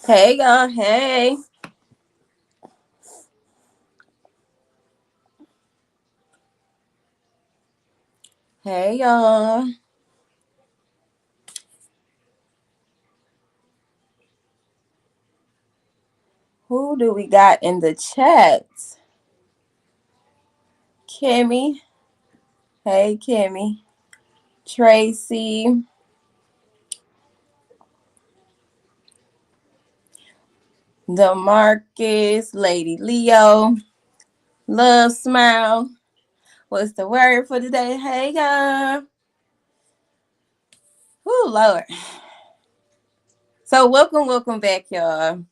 Hey y'all, hey. Hey y'all. Who do we got in the chat? Kimmy. Hey Kimmy. Tracy. DeMarcus. Lady Leo. Love Smile. What's the word for today? Hey y'all. Oh Lord. So welcome back, y'all.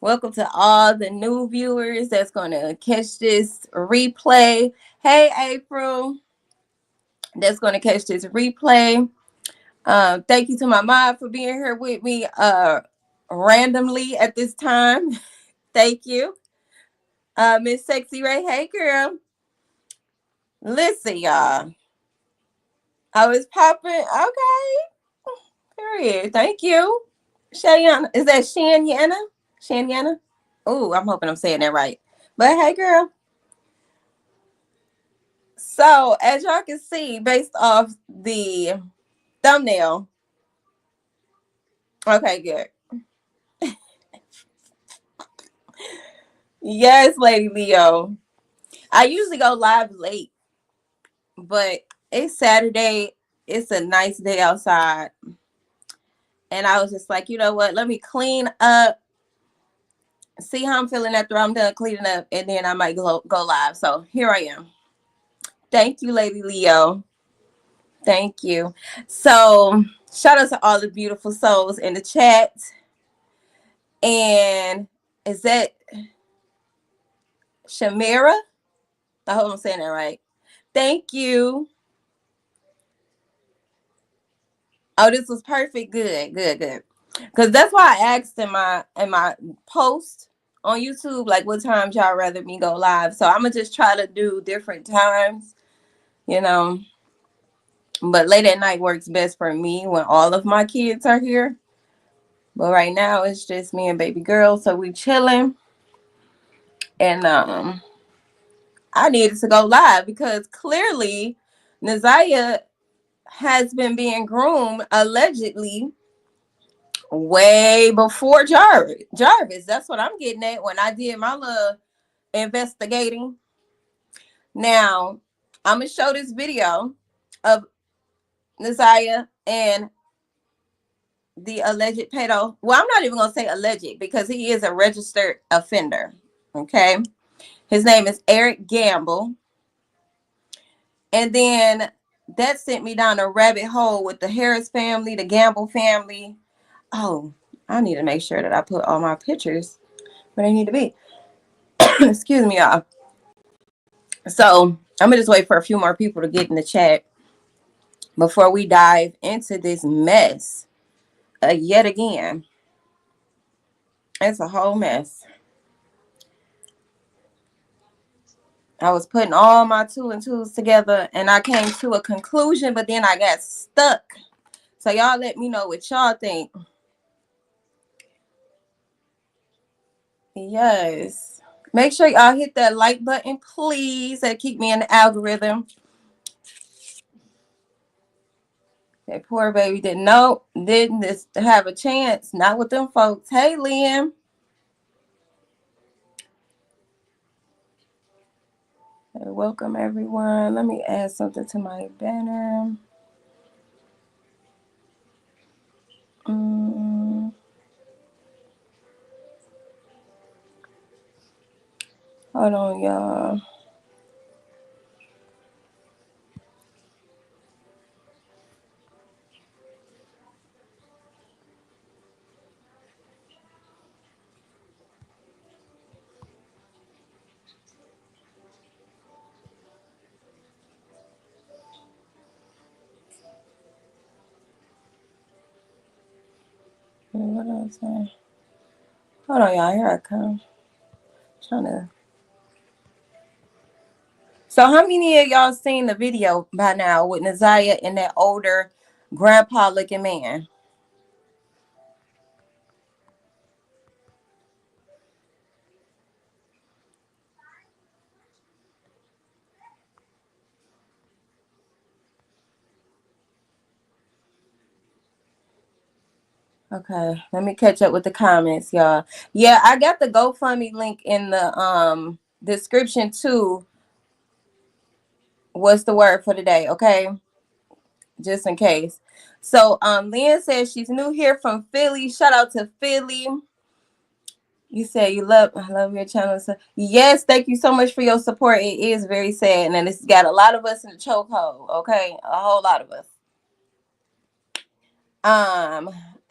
Welcome to all the new viewers that's gonna catch this replay. Hey April. That's gonna catch this replay. Thank you to my mom for being here with me randomly at this time. Thank you. Miss Sexy Ray. Hey girl. Listen, y'all. I was popping. Okay. Period. Thank you. Shayana. Is that Shanyana? Shanyana? Oh, I'm hoping I'm saying that right. But hey girl. So as y'all can see, based off the thumbnail. Okay, good. Yes, Lady Leo. I usually go live late, but it's Saturday. It's a nice day outside. And I was just like, you know what? Let me clean up, see how I'm feeling after I'm done cleaning up, and then I might go live. So here I am. Thank you, Lady Leo. Thank you. So shout out to all the beautiful souls in the chat. And is that Shamira? I hope I'm saying that right. Thank you. Oh, this was perfect. Good. Because that's why I asked in my post on YouTube, like what times y'all rather me go live. So I'm gonna just try to do different times, you know. But late at night works best for me when all of my kids are here. But right now it's just me and baby girl, so we chilling. And I needed to go live because clearly Naziah has been being groomed allegedly way before Jarvis. That's what I'm getting at when I did my little investigating. Now, I'm gonna show this video of Naziah and the alleged pedo. Well, I'm not even gonna say alleged because he is a registered offender. Okay, his name is Eric Gamble, and then that sent me down a rabbit hole with the Harris family, the Gamble family. Oh, I need to make sure that I put all my pictures where they need to be. Excuse me, y'all. So I'm gonna just wait for a few more people to get in the chat before we dive into this mess yet again. It's a whole mess. I was putting all my two and twos together and I came to a conclusion, but then I got stuck. So y'all let me know what y'all think. Yes. Make sure y'all hit that like button, please. That keep me in the algorithm. That poor baby didn't have a chance. Not with them folks. Hey, Liam. Hey, welcome everyone. Let me add something to my banner. Hold on, y'all. What else? Hold on, y'all. Here I come. Trying to. So, how many of y'all seen the video by now with Naziah and that older grandpa-looking man? Okay, let me catch up with the comments, y'all. Yeah, I got the GoFundMe link in the description too. What's the word for today? Okay, just in case. So Lynn says she's new here from Philly. Shout out to Philly. You said I love your channel. So, yes, thank you so much for your support. It is very sad, and it's got a lot of us in the chokehold. Okay, a whole lot of us.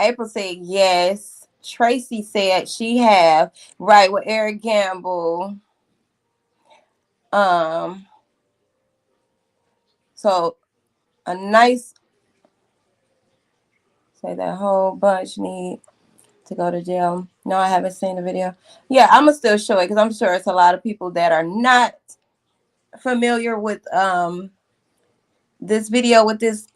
April said yes. Tracy said she have, right, with Eric Gamble. So a nice, say that whole bunch need to go to jail. No, I haven't seen the video. Yeah, I'm gonna still show it because I'm sure it's a lot of people that are not familiar with this video with this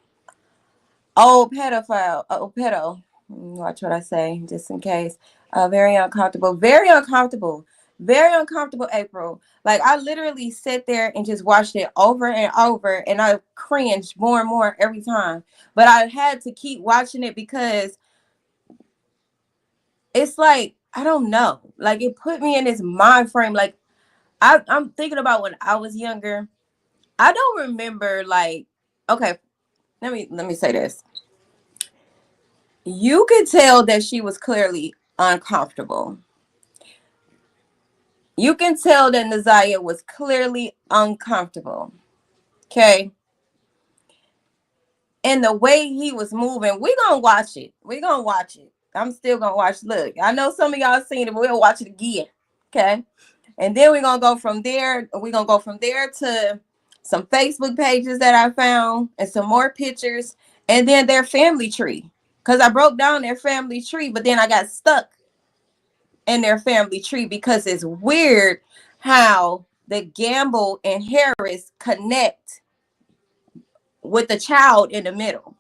old pedophile. Pedo. Watch what I say, just in case. Very uncomfortable. Very uncomfortable. Very uncomfortable, April. Like, I literally sat there and just watched it over and over, and I cringed more and more every time. But I had to keep watching it because it's like, I don't know. Like, it put me in this mind frame. Like, I'm thinking about when I was younger. I don't remember, like, okay, let me say this. You could tell that she was clearly uncomfortable. You can tell that Naziah was clearly uncomfortable. Okay. And the way he was moving, we're going to watch it. We're going to watch it. I'm still going to watch. Look, I know some of y'all seen it, but we'll watch it again. Okay. And then we're going to go from there. We're going to go from there to some Facebook pages that I found and some more pictures. And then their family tree. Because I broke down their family tree, but then I got stuck in their family tree because it's weird how the Gamble and Harris connect with the child in the middle.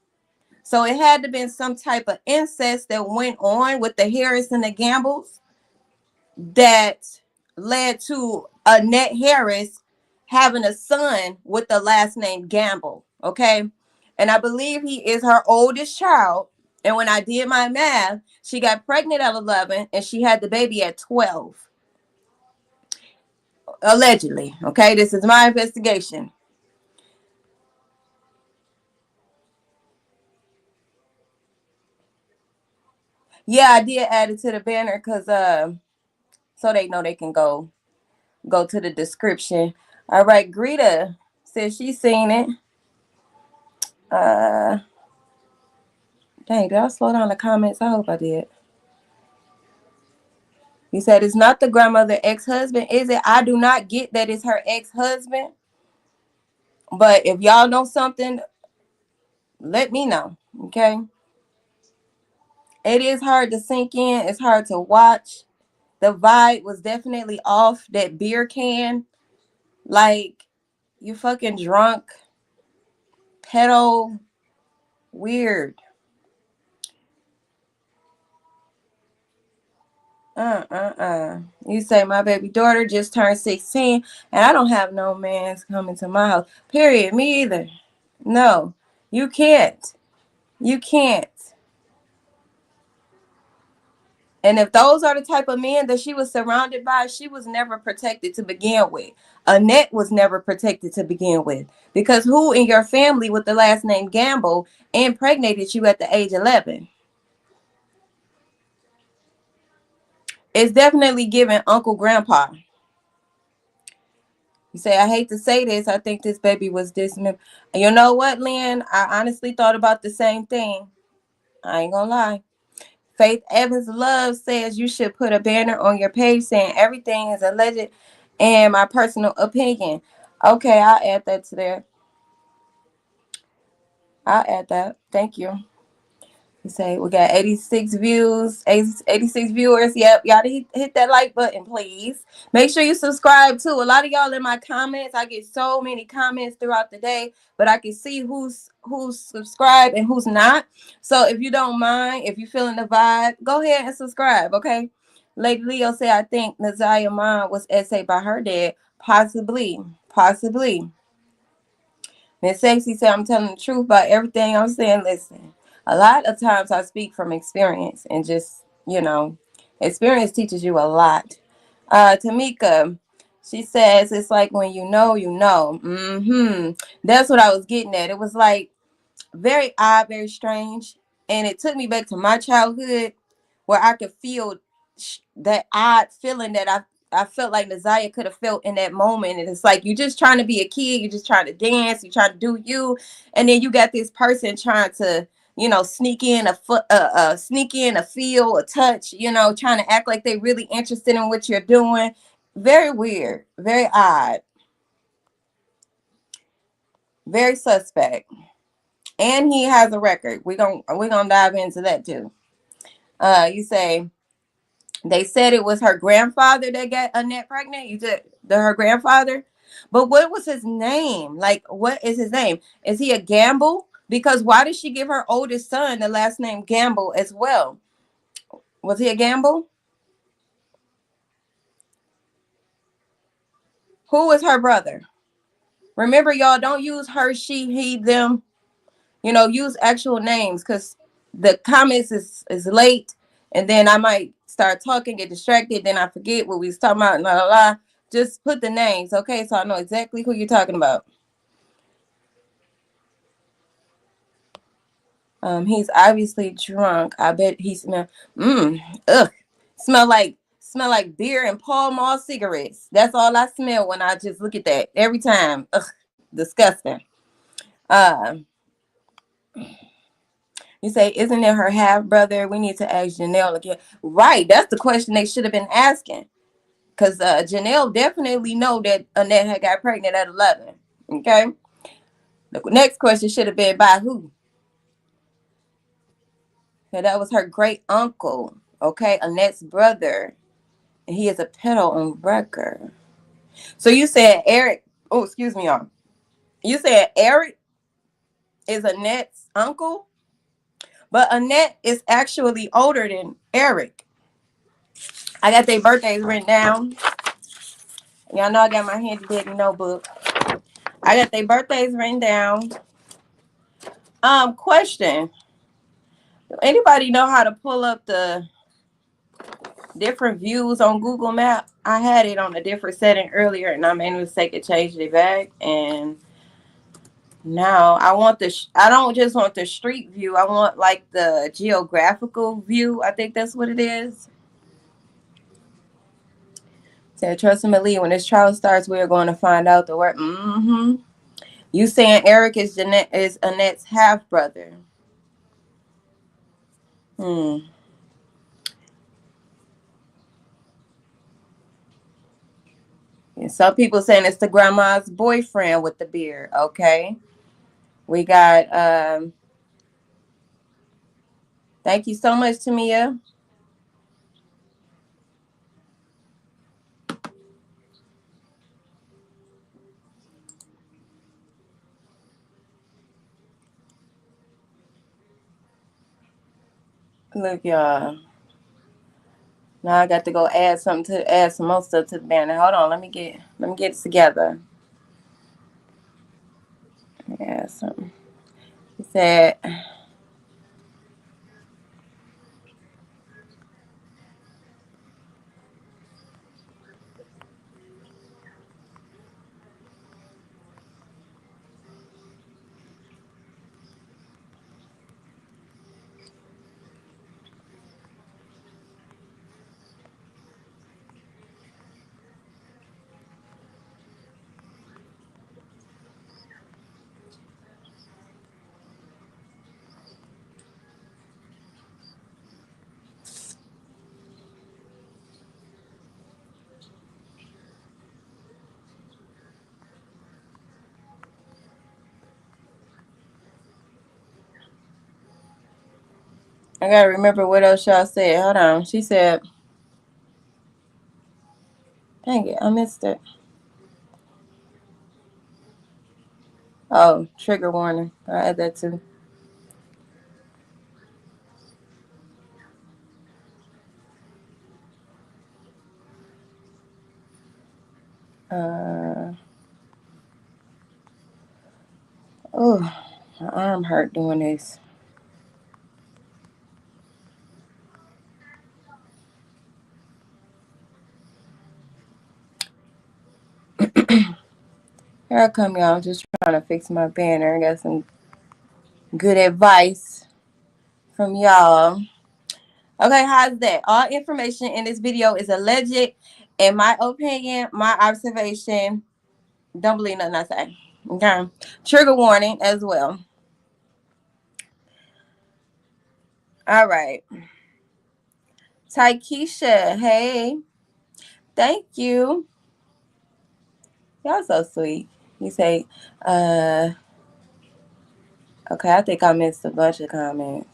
So it had to been some type of incest that went on with the Harris and the Gambles that led to Annette Harris having a son with the last name Gamble. Okay. And I believe he is her oldest child. And when I did my math, she got pregnant at 11 and she had the baby at 12. Allegedly. Okay. This is my investigation. Yeah, I did add it to the banner because so they know they can go to the description. All right, Greta says she's seen it. Dang, did I slow down the comments? I hope I did. He said it's not the grandmother ex-husband, is it? I do not get that it's her ex-husband. But if y'all know something, let me know. Okay. It is hard to sink in. It's hard to watch. The vibe was definitely off. That beer can, like, you fucking drunk, pedo, weird. You say my baby daughter just turned 16 and I don't have no man's coming to my house. Period. Me either. No, you can't. You can't. And if those are the type of men that she was surrounded by, she was never protected to begin with. Annette was never protected to begin with. Because who in your family with the last name Gamble impregnated you at the age 11? It's definitely giving Uncle Grandpa. You say, I hate to say this. I think this baby was dismembered. You know what, Lynn? I honestly thought about the same thing. I ain't gonna lie. Faith Evans Love says you should put a banner on your page saying everything is alleged and my personal opinion. Okay, I'll add that to there. I'll add that. Thank you. You say we got 86 views, 86 viewers. Yep, y'all hit that like button, please. Make sure you subscribe too. A lot of y'all in my comments, I get so many comments throughout the day, but I can see who's subscribed and who's not. So if you don't mind, if you're feeling the vibe, go ahead and subscribe, okay? Lady Leo said, I think Naziah's mom was essayed by her dad. Possibly. Miss Sexy said, I'm telling the truth about everything I'm saying. Listen. A lot of times I speak from experience and just, experience teaches you a lot. Tamika, she says it's like when you know, you know. That's what I was getting at. It was like very odd, very strange. And it took me back to my childhood where I could feel that odd feeling that I felt like Naziah could have felt in that moment. And it's like you're just trying to be a kid, you're just trying to dance, you're trying to do you, and then you got this person trying to, sneak in a foot, sneak in a feel, a touch, trying to act like they really interested in what you're doing. Very weird, very odd, very suspect. And he has a record. We're gonna dive into that too. You say they said it was her grandfather that got Annette pregnant. You said her grandfather, but what was his name? Like, what is his name? Is he a Gamble? Because why did she give her oldest son the last name Gamble as well? Was he a Gamble? Who was her brother? Remember, y'all, don't use her, she, he, them. Use actual names, because the comments is late, and then I might start talking, get distracted, then I forget what we was talking about, blah, blah, blah. Just put the names, okay, so I know exactly who you're talking about. He's obviously drunk. I bet he ugh, smell like beer and Pall Mall cigarettes. That's all I smell when I just look at that every time. Ugh, disgusting. Uh, You say, isn't it her half brother? We need to ask Janelle again. Right. That's the question they should have been asking. Because Janelle definitely know that Annette had got pregnant at 11. Okay. The next question should have been by who? So that was her great uncle. Okay. Annette's brother. And he is a pedo on record. So you said Eric. Oh, excuse me, y'all. You said Eric is Annette's uncle, but Annette is actually older than Eric. I got their birthdays written down. Y'all know I got my handy dandy notebook. I got their birthdays written down. Question. Anybody know how to pull up the different views on Google Map? I had it on a different setting earlier, and I made a mistake and changed it back. And now I want I don't just want the street view. I want like the geographical view. I think that's what it is. Said, trust and believe. When this trial starts, we are going to find out the word. You saying Eric is Annette's half brother? And some people saying it's the grandma's boyfriend with the beard. Okay, we got. Thank you so much, Tamia. Look, y'all. Now I got to go add some more stuff to the banner. Hold on, let me get it together. Yeah, something. He said. I gotta remember what else y'all said. Hold on. She said, dang it, I missed it. Oh, trigger warning. I add that too. Oh, my arm hurt doing this. Here I come, y'all. I'm just trying to fix my banner. I got some good advice from y'all. Okay, how's that? All information in this video is alleged. In my opinion, my observation, don't believe nothing I say. Okay. Trigger warning as well. All right. Taikisha, hey. Thank you. Y'all so sweet. You say, okay, I think I missed a bunch of comments.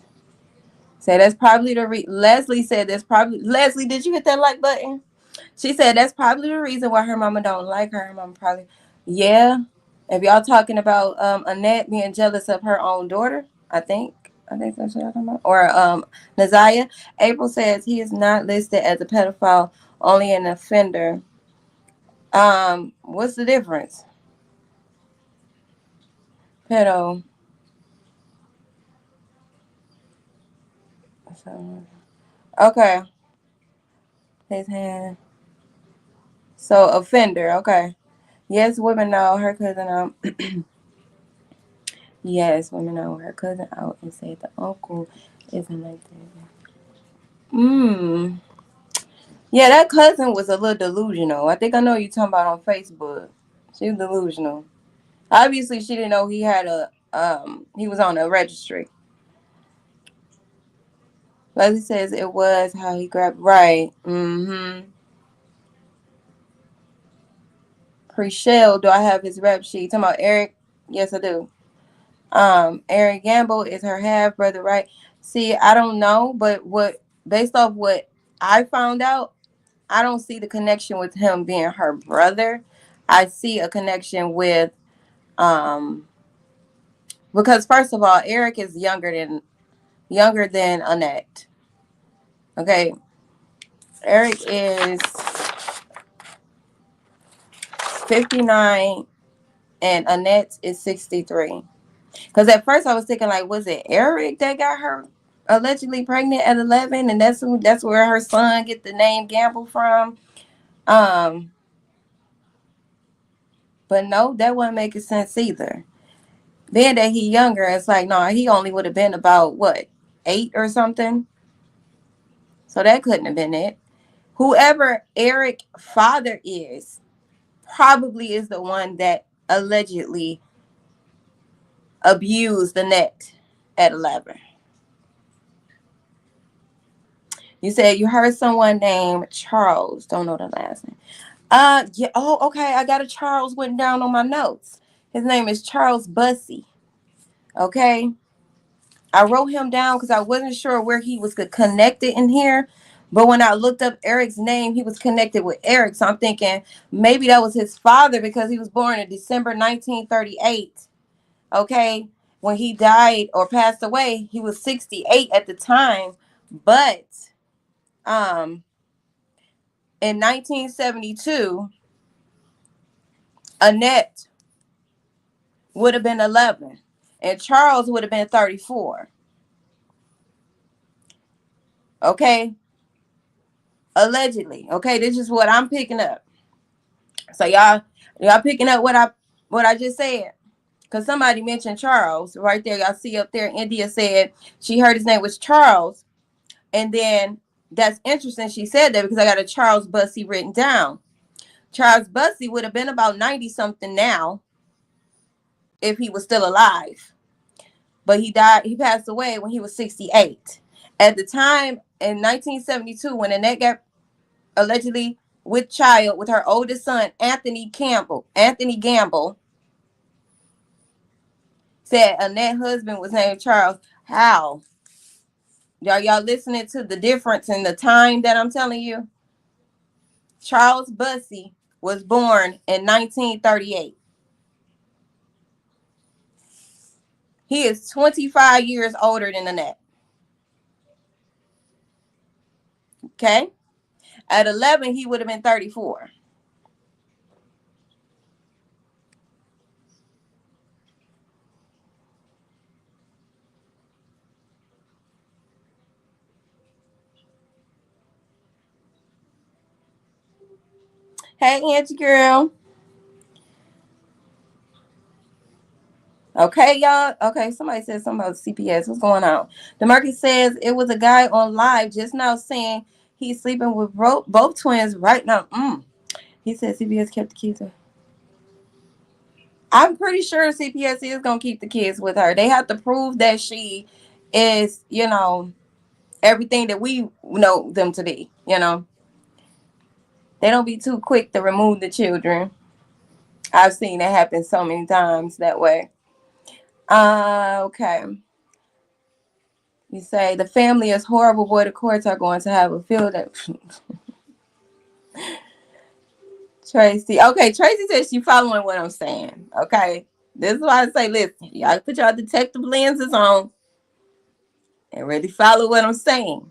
Say that's probably the Leslie said that's probably Leslie, did you hit that like button? She said that's probably the reason why her mama don't like her. Her mama probably, yeah. If y'all talking about Annette being jealous of her own daughter, I think that's what y'all talking about. Or Naziah. April says he is not listed as a pedophile, only an offender. What's the difference? Pedo. Okay. His hand. So offender. Okay. Yes, women know her cousin. Yes, women know her cousin out and said the uncle isn't like that. Yeah, that cousin was a little delusional. I think I know you talking about on Facebook. She was delusional. Obviously, she didn't know he had he was on a registry. Leslie says it was how he grabbed right. Pre-shell, do I have his rep sheet? Talking about Eric? Yes, I do. Aaron Gamble is her half brother, right? See, I don't know, but based off what I found out, I don't see the connection with him being her brother. I see a connection with because first of all, Eric is younger than Annette. Okay. Eric is 59 and Annette is 63. Because at first I was thinking, like, was it Eric that got her allegedly pregnant at 11, and that's where her son get the name Gamble from. But no, that wasn't making sense either. Being that he younger, it's like, no, he only would have been about what, 8 or something. So that couldn't have been it. Whoever Eric father is probably is the one that allegedly abused Annette at 11. You said you heard someone named Charles. Don't know the last name. Yeah. Oh, okay. I got a Charles written down on my notes. His name is Charles Bussey. Okay. I wrote him down because I wasn't sure where he was connected in here. But when I looked up Eric's name, he was connected with Eric. So I'm thinking maybe that was his father because he was born in December 1938. Okay. When he died or passed away, he was 68 at the time. But in 1972, Annette would have been 11 and Charles would have been 34. Okay. Allegedly. Okay. This is what I'm picking up. So y'all picking up what I just said. Because somebody mentioned Charles right there. Y'all see up there. India said she heard his name was Charles. And then that's interesting. She said that because I got a Charles Bussey written down. Charles Bussey would have been about 90 something now if he was still alive. But he passed away when he was 68. At the time in 1972, when Annette got allegedly with child with her oldest son, Anthony Gamble, said Annette's husband was named Charles. How? Y'all listening to the difference in the time that I'm telling you? Charles Bussey was born in 1938. He is 25 years older than Annette. Okay? At 11, he would have been 34. Hey, Auntie girl. Okay, y'all. Okay, somebody said something about CPS. What's going on? DeMarcus says it was a guy on live just now saying he's sleeping with both twins right now. He said CPS kept the kids. I'm pretty sure CPS is gonna keep the kids with her. They have to prove that she is, everything that we know them to be. They don't be too quick to remove the children. I've seen it happen so many times that way. Okay. You say the family is horrible, boy. The courts are going to have a field day. Tracy. Okay, Tracy says she following what I'm saying. Okay. This is why I say, listen, y'all put y'all detective lenses on and really follow what I'm saying.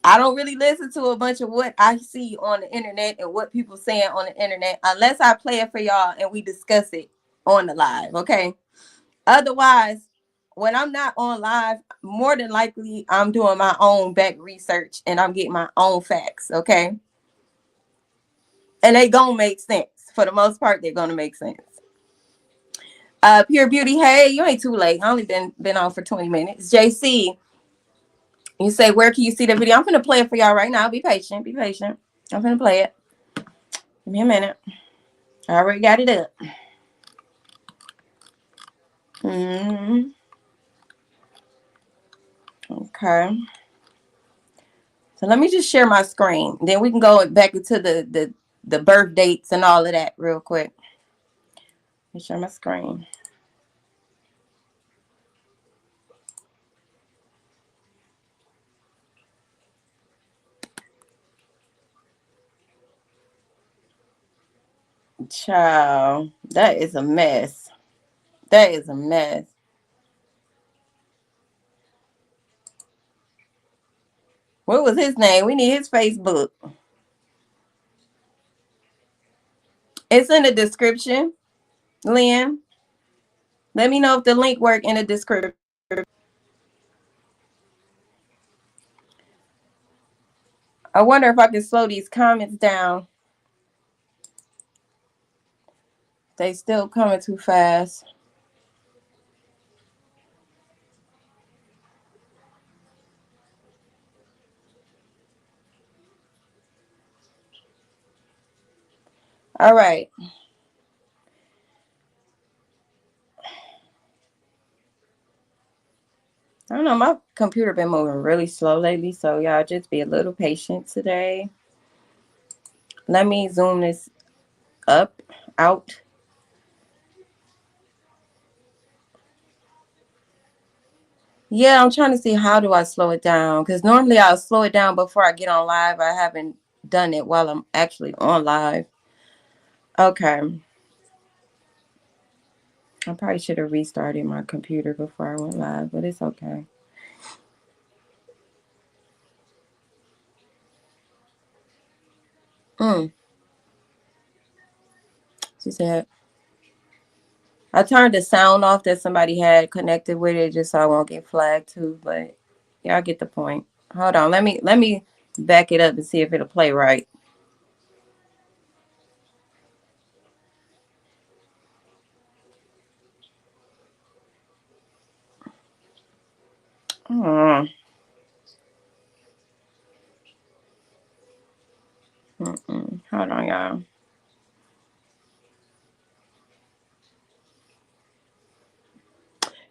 I don't really listen to a bunch of what I see on the internet and what people saying on the internet unless I play it for y'all and we discuss it on the live. Okay. Otherwise, when I'm not on live, more than likely I'm doing my own back research and I'm getting my own facts. Okay. And they gonna make sense. For the most part, they're gonna make sense. Pure Beauty, hey, you ain't too late. I only been on for 20 minutes. JC, you say, where can you see the video? I'm gonna play it for y'all right now. Be patient. Be patient. I'm gonna play it. Give me a minute. I already got it up. Okay. So let me just share my screen. Then we can go back into the birth dates and all of that real quick. Let me share my screen. Child, that is a mess. That is a mess. What was his name? We need his Facebook. It's in the description, Lynn. Let me know if the link work in the description. I wonder if I can slow these comments down. They still coming too fast. All right. I don't know. My computer been moving really slow lately, so y'all just be a little patient today. Let me zoom this up, out. Yeah, I'm trying to see how do I slow it down, because normally I'll slow it down before I get on live. I haven't done it while I'm actually on live. Okay. I probably should have restarted my computer before I went live, but it's okay. She said, I turned the sound off that somebody had connected with it just so I won't get flagged too, but y'all get the point. Hold on, let me back it up and see if it'll play right. Hold on, y'all.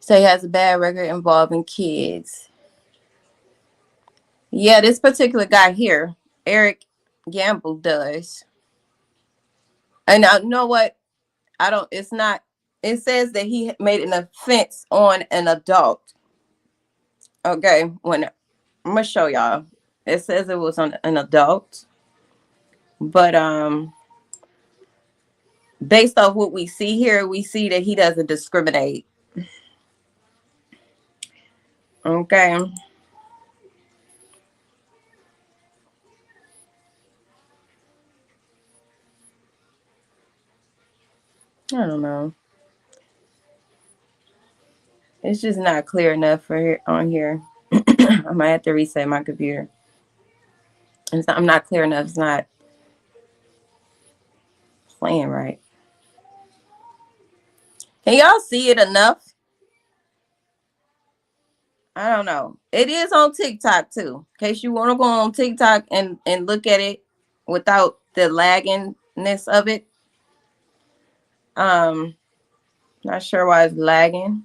So he has a bad record involving kids. Yeah, this particular guy here, Eric Gamble, does. And I know what? I don't, it's not, it says that he made an offense on an adult. Okay, when I'm gonna show y'all. It says it was on an adult. But based off what we see here, we see that he doesn't discriminate. Okay. I don't know. It's just not clear enough for here on here. I might have to reset my computer. I'm not clear enough. It's not playing right. Can y'all see it enough? I don't know. It is on TikTok too. In case you want to go on TikTok and look at it without the laggingness of it. Not sure why it's lagging.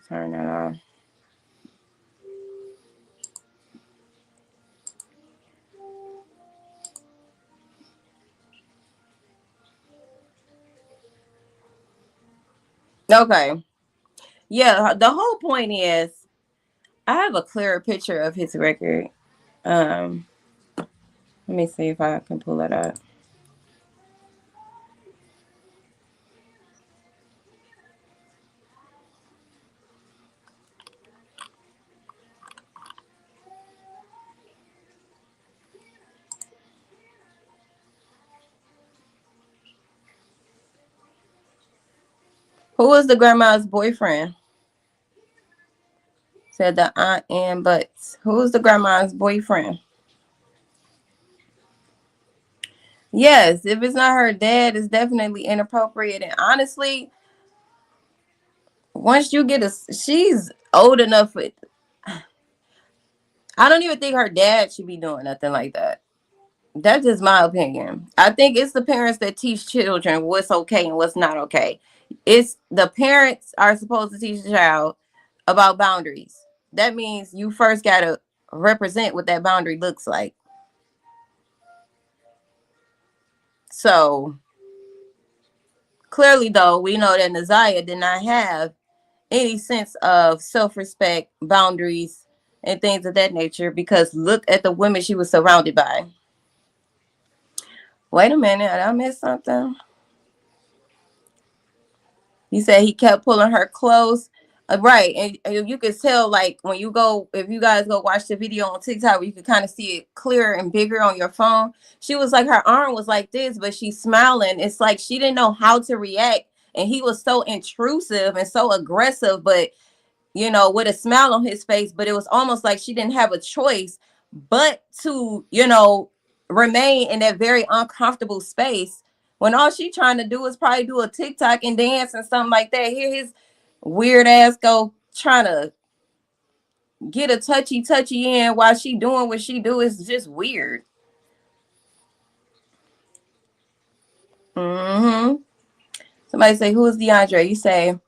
Turn that off. Okay. Yeah, the whole point is I have a clearer picture of his record. Let me see if I can pull it up. Who was the grandma's boyfriend? Said the aunt and Butts. Who was the grandma's boyfriend? Yes, if it's not her dad, it's definitely inappropriate. And honestly, once you get she's old enough. I don't even think her dad should be doing nothing like that. That's just my opinion. I think it's the parents that teach children what's okay and what's not okay. It's the parents are supposed to teach the child about boundaries. That means you first got to represent what that boundary looks like. So clearly, though, we know that Naziah did not have any sense of self-respect, boundaries, and things of that nature because look at the women she was surrounded by. Wait a minute, did I miss something? He said he kept pulling her close. Right. And you could tell, like, when you go, if you guys go watch the video on TikTok, where you could kind of see it clearer and bigger on your phone. She was like, her arm was like this, but she's smiling. It's like she didn't know how to react. And he was so intrusive and so aggressive, but, you know, with a smile on his face. But it was almost like she didn't have a choice but to, you know, remain in that very uncomfortable space when all she trying to do is probably do a TikTok and dance and something like that. Here his weird ass go trying to get a touchy in while she doing what she do is just weird. Somebody say, who is DeAndre? You say,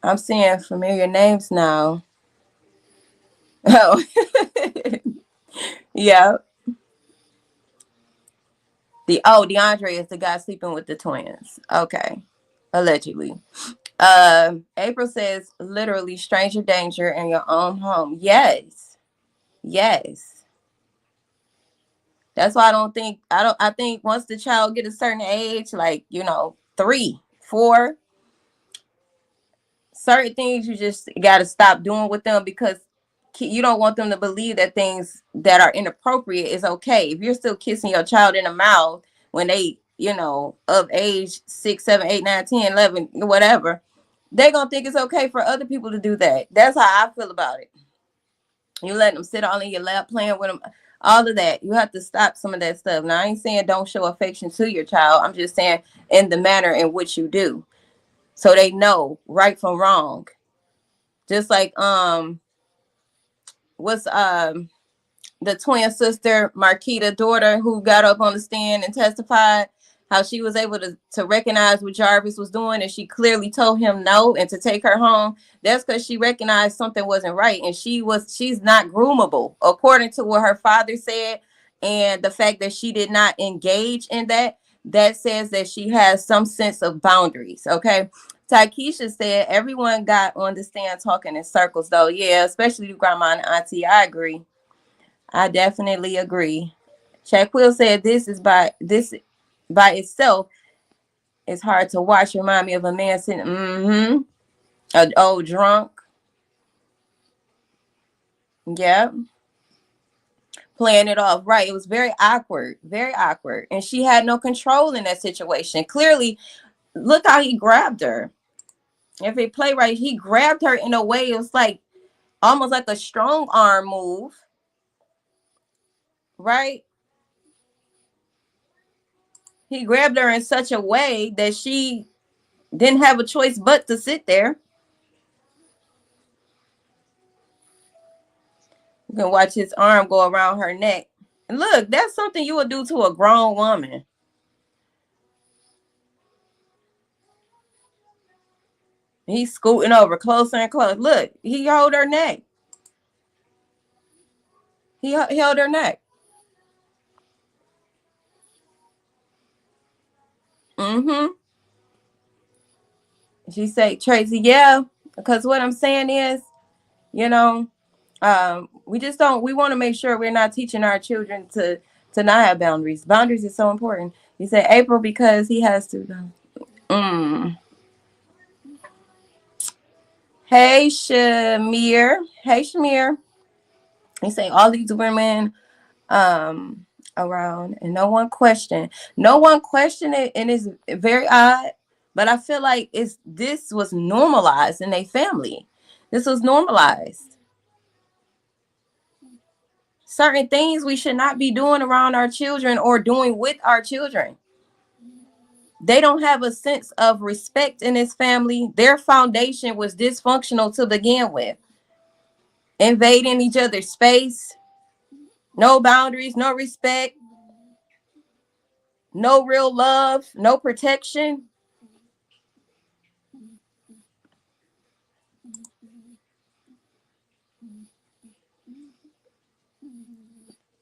I'm seeing familiar names now. Oh, yeah. DeAndre is the guy sleeping with the twins. Okay, allegedly. April says, literally, stranger danger in your own home. Yes. That's why I think once the child get a certain age, like, you know, 3, 4, certain things you just got to stop doing with them because you don't want them to believe that things that are inappropriate is okay. If you're still kissing your child in the mouth when they, you know, of age 6, 7, 8, 9, 10, 11, whatever, they're going to think it's okay for other people to do that. That's how I feel about it. You let them sit all in your lap playing with them, all of that. You have to stop some of that stuff. Now, I ain't saying don't show affection to your child. I'm just saying in the manner in which you do. So they know right from wrong. Just like what's the twin sister Marquita daughter who got up on the stand and testified how she was able to recognize what Jarvis was doing, and she clearly told him no and to take her home. That's because she recognized something wasn't right, and she's not groomable according to what her father said, and the fact that she did not engage in that says that she has some sense of boundaries. Okay. Takesha said everyone got on the stand talking in circles though. Yeah, especially grandma and auntie. I agree. I definitely agree. Shaquille said this by itself is hard to watch. Remind me of a man sitting an old drunk. Yeah. Playing it off. Right. It was very awkward. Very awkward. And she had no control in that situation. Clearly, look how he grabbed her. If it play right, he grabbed her in a way, it was like almost like a strong arm move, right? He grabbed her in such a way that she didn't have a choice but to sit there. You can watch his arm go around her neck. And look, that's something you would do to a grown woman. He's scooting over closer and closer. Look, he held her neck. He held her neck. Mm-hmm. She said, Tracy, yeah, because what I'm saying is, you know, we want to make sure we're not teaching our children to not have boundaries. Boundaries is so important. You said April because he has to. Mm. Hey, Shamir. Hey, Shamir. He say all these women around and no one questioned it, and it's very odd, but I feel like this was normalized in a family. This was normalized. Certain things we should not be doing around our children or doing with our children. They don't have a sense of respect in this family. Their foundation was dysfunctional to begin with. Invading each other's space, no boundaries, no respect, no real love, no protection.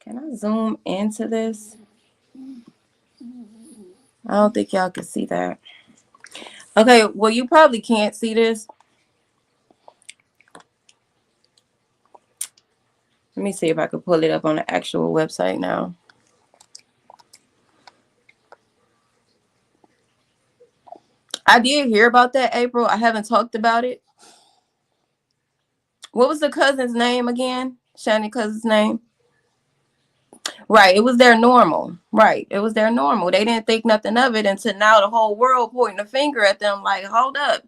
Can I zoom into this? I don't think y'all can see that. Okay, well, you probably can't see this. Let me see if I can pull it up on the actual website now. I did hear about that, April. I haven't talked about it. What was the cousin's name again? Shannon cousin's name? Right, it was their normal. Right, it was their normal. They didn't think nothing of it until now the whole world pointing a finger at them like, hold up.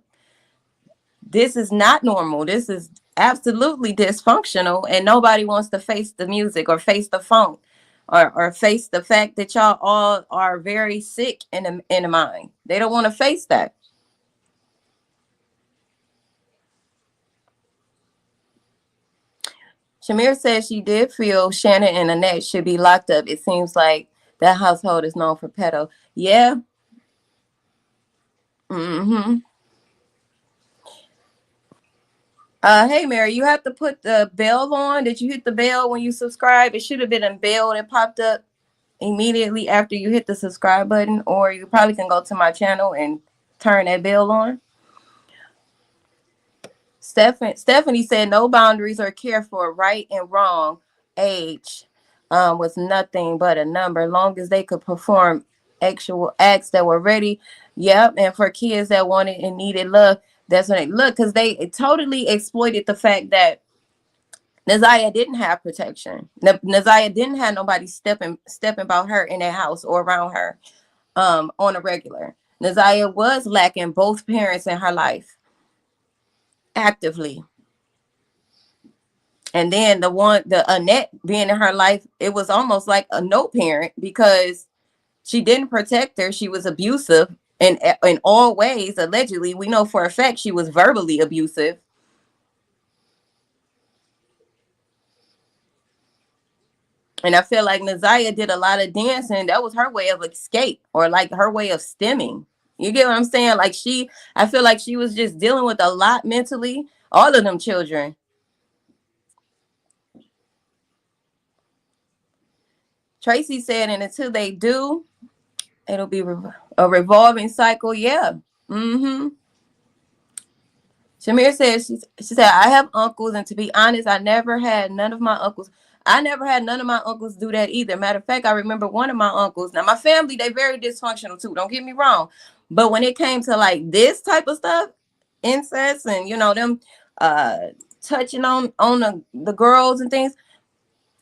This is not normal. This is absolutely dysfunctional, and nobody wants to face the music or face the funk or face the fact that y'all all are very sick in the mind. They don't want to face that. Shamir says she did feel Shannon and Annette should be locked up. It seems like that household is known for pedo. Yeah. Mm-hmm. Hey Mary, you have to put the bell on. Did you hit the bell when you subscribe? It should have been a bell that popped up immediately after you hit the subscribe button, or you probably can go to my channel and turn that bell on. Stephanie said no boundaries or care for right and wrong. Age was nothing but a number, long as they could perform actual acts that were ready. Yep, and for kids that wanted and needed love, that's when they look, because they totally exploited the fact that Naziah didn't have protection. Naziah didn't have nobody stepping about her in their house or around her on a regular. Naziah was lacking both parents in her life actively. And then the Annette being in her life, it was almost like a no parent because she didn't protect her. She was abusive in all ways. Allegedly, we know for a fact she was verbally abusive. And I feel like Naziah did a lot of dancing. That was her way of escape, or like her way of stemming. You get what I'm saying? Like I feel like she was just dealing with a lot mentally. All of them children. Tracy said, and until they do, it'll be a revolving cycle. Yeah. Mm-hmm. Shamir says she said, I have uncles, and to be honest, I never had none of my uncles. I never had none of my uncles do that either. Matter of fact, I remember one of my uncles. Now, my family, they very dysfunctional too. Don't get me wrong. But when it came to like this type of stuff, incest and them touching on the girls and things,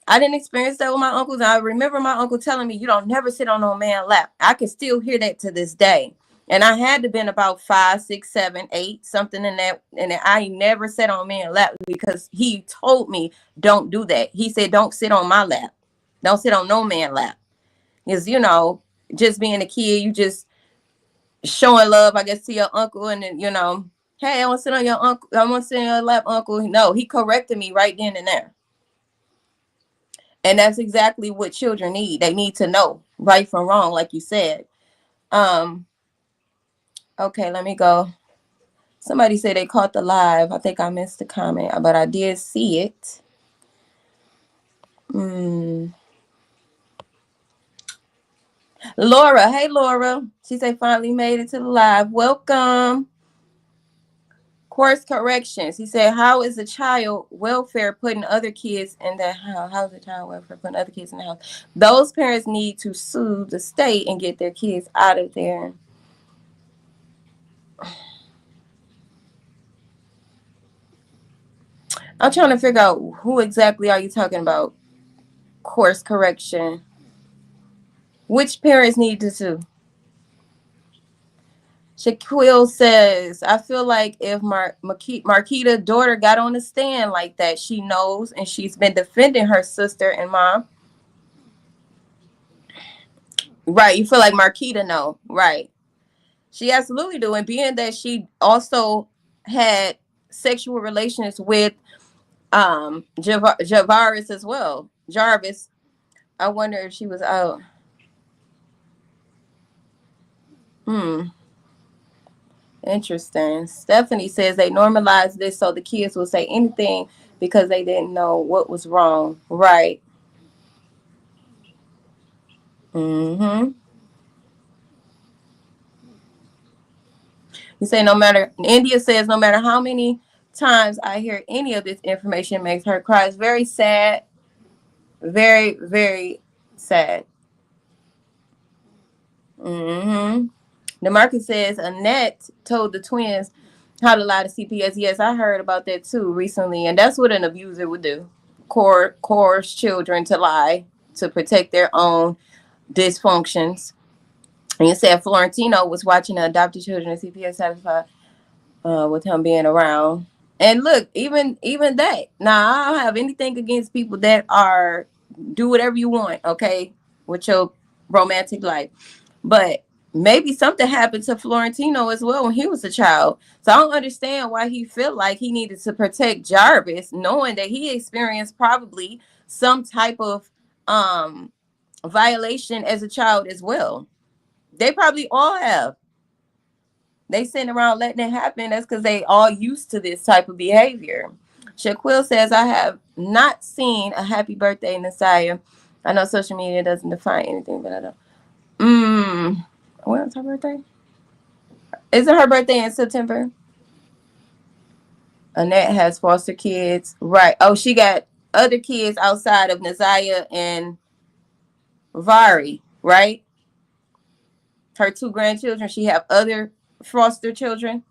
I didn't experience that with my uncles. I remember my uncle telling me, you don't never sit on no man's lap. I can still hear that to this day. And I had to been about 5, 6, 7, 8, something in that. And I never sat on man's lap because he told me don't do that. He said don't sit on my lap, don't sit on no man's lap. Because just being a kid, you just showing love, I guess, to your uncle, and then hey, I want to sit on your uncle. I want to sit on your lap, uncle. No, he corrected me right then and there. And that's exactly what children need. They need to know right from wrong, like you said. Okay, let me go. Somebody said they caught the live. I think I missed the comment, but I did see it. Laura, hey Laura. She said finally made it to the live. Welcome. Course corrections. He said, how is the child welfare putting other kids in the house? How is the child welfare putting other kids in the house? Those parents need to sue the state and get their kids out of there. I'm trying to figure out who exactly are you talking about? Course correction. Which parents need to sue? Shaquille says, I feel like if Marquita's daughter got on the stand like that, she knows and she's been defending her sister and mom. Right. You feel like Marquita know. Right. She absolutely do. And being that she also had sexual relations with JARVIS as well. JARVIS. I wonder if she was out. Interesting. Stephanie says they normalized this so the kids will say anything because they didn't know what was wrong. Right. You say India says no matter how many times I hear any of this information makes her cry. It's very sad. Very, very sad. The market says Annette told the twins how to lie to CPS. Yes, I heard about that too recently. And that's what an abuser would do. Coerce children to lie to protect their own dysfunctions. And you said Florentino was watching the adopted children and CPS satisfied with him being around. And look, even that. Now, I don't have anything against people that are do whatever you want, okay, with your romantic life. But maybe something happened to Florentino as well when he was a child. So I don't understand why he felt like he needed to protect Jarvis, knowing that he experienced probably some type of violation as a child as well. They probably all have. They sitting around letting it happen. That's because they all used to this type of behavior. Shaquille says, I have not seen a happy birthday in Nasiah. I know social media doesn't define anything, but I don't. When's her birthday? Isn't her birthday in September? Annette has foster kids. Right. Oh, she got other kids outside of Nasiah and Vari, right? Her 2 grandchildren. She have other foster children.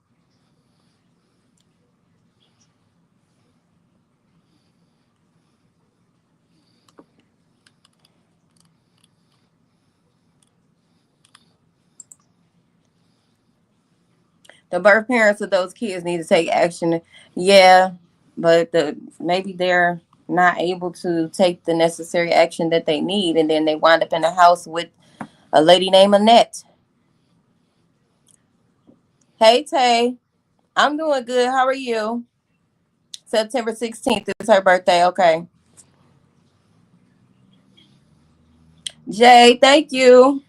The birth parents of those kids need to take action. Yeah, but maybe they're not able to take the necessary action that they need, and then they wind up in a house with a lady named Annette. Hey Tay, I'm doing good. How are you? September 16th is her birthday. Okay. Jay, thank you.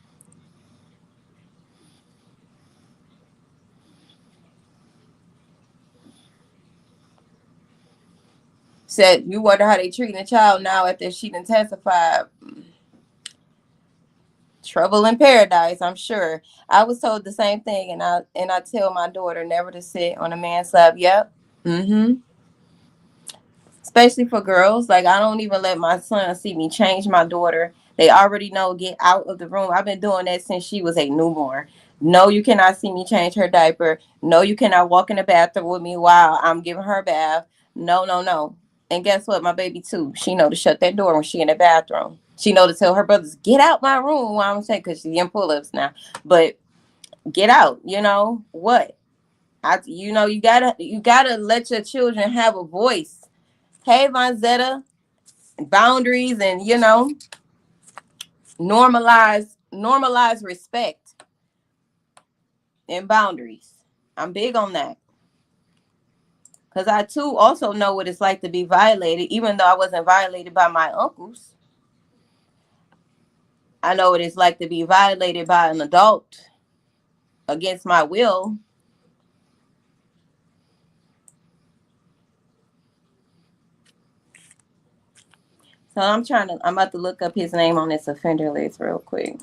Said you wonder how they treating a child now after she done testified. Trouble in paradise, I'm sure. I was told the same thing, and I tell my daughter never to sit on a man's lap. Yep. Especially for girls. Like, I don't even let my son see me change my daughter. They already know, get out of the room. I've been doing that since she was a newborn. No, you cannot see me change her diaper. No, you cannot walk in the bathroom with me while I'm giving her a bath. No, no, no. And guess what? My baby too. She know to shut that door when she in the bathroom. She know to tell her brothers, get out my room while I'm saying, because she in pull-ups now. But get out. You know what? You gotta let your children have a voice. Hey, Vonzetta, boundaries and normalize respect and boundaries. I'm big on that because I too also know what it's like to be violated, even though I wasn't violated by my uncles. I know what it's like to be violated by an adult against my will. So I'm about to look up his name on this offender list real quick.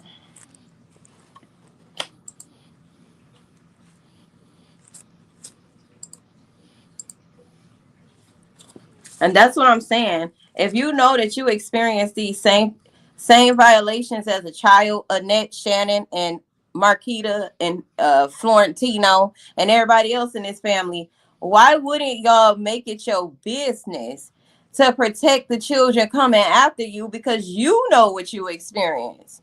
And that's what I'm saying. If you know that you experienced these same violations as a child, Annette, Shannon, and Marquita, and Florentino, and everybody else in this family, why wouldn't y'all make it your business to protect the children coming after you, because you know what you experienced?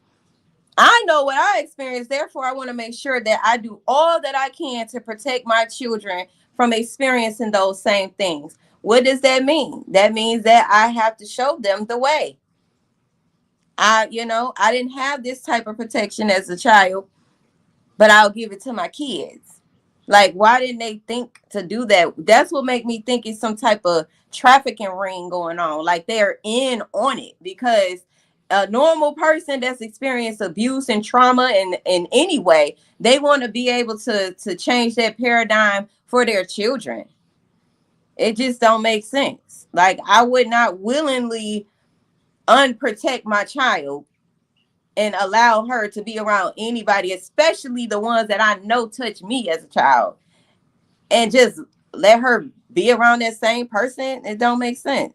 I know what I experienced. Therefore, I want to make sure that I do all that I can to protect my children from experiencing those same things. What does that mean? That means that I have to show them the way. I didn't have this type of protection as a child, but I'll give it to my kids. Like, why didn't they think to do that? That's what make me think it's some type of trafficking ring going on. Like, they're in on it, because a normal person that's experienced abuse and trauma in any way, they want to be able to change that paradigm for their children. It just don't make sense. Like, I would not willingly unprotect my child and allow her to be around anybody, especially the ones that I know touched me as a child, and just let her be around that same person. It don't make sense.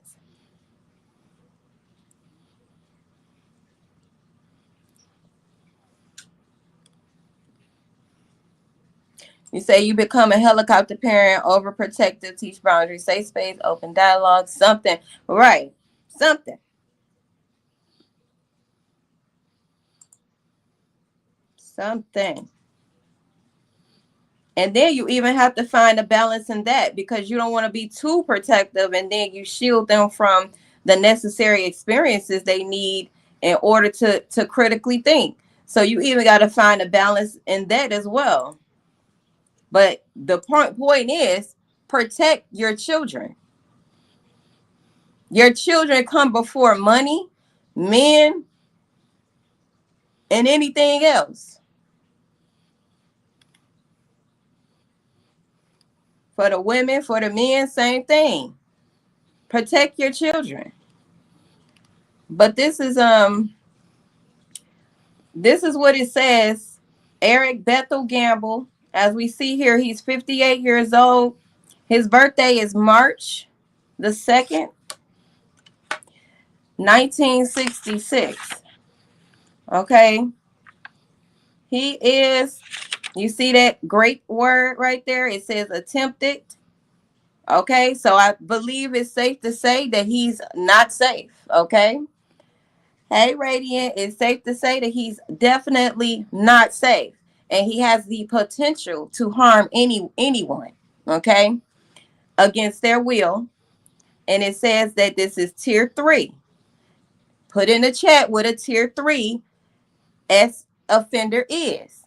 You say you become a helicopter parent, overprotective, teach boundaries, safe space, open dialogue, something. Right. Something. Something. And then you even have to find a balance in that, because you don't want to be too protective and then you shield them from the necessary experiences they need in order to critically think. So you even got to find a balance in that as well. But the point is, protect your children. Your children come before money, men, and anything else. For the women, for the men, same thing. Protect your children. But this is what it says. Eric Bethel Gamble, as we see here, he's 58 years old. His birthday is March the 2nd, 1966. Okay. He is, you see that great word right there? It says attempted. Okay. So I believe it's safe to say that he's not safe. Okay. Hey, Radiant, it's safe to say that he's definitely not safe, and he has the potential to harm anyone, okay, against their will. And it says that this is tier 3. Put in the chat what a tier 3 S offender is,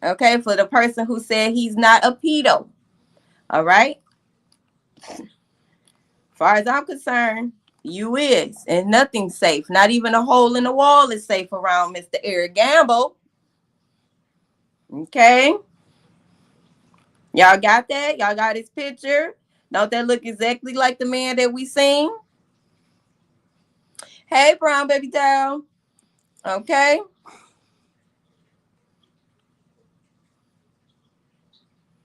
okay, for the person who said he's not a pedo. All right. As far as I'm concerned, you is, and nothing's safe. Not even a hole in the wall is safe around Mr. Eric Gamble. Okay. Y'all got that? Y'all got his picture? Don't that look exactly like the man that we seen? Hey, brown baby doll. Okay.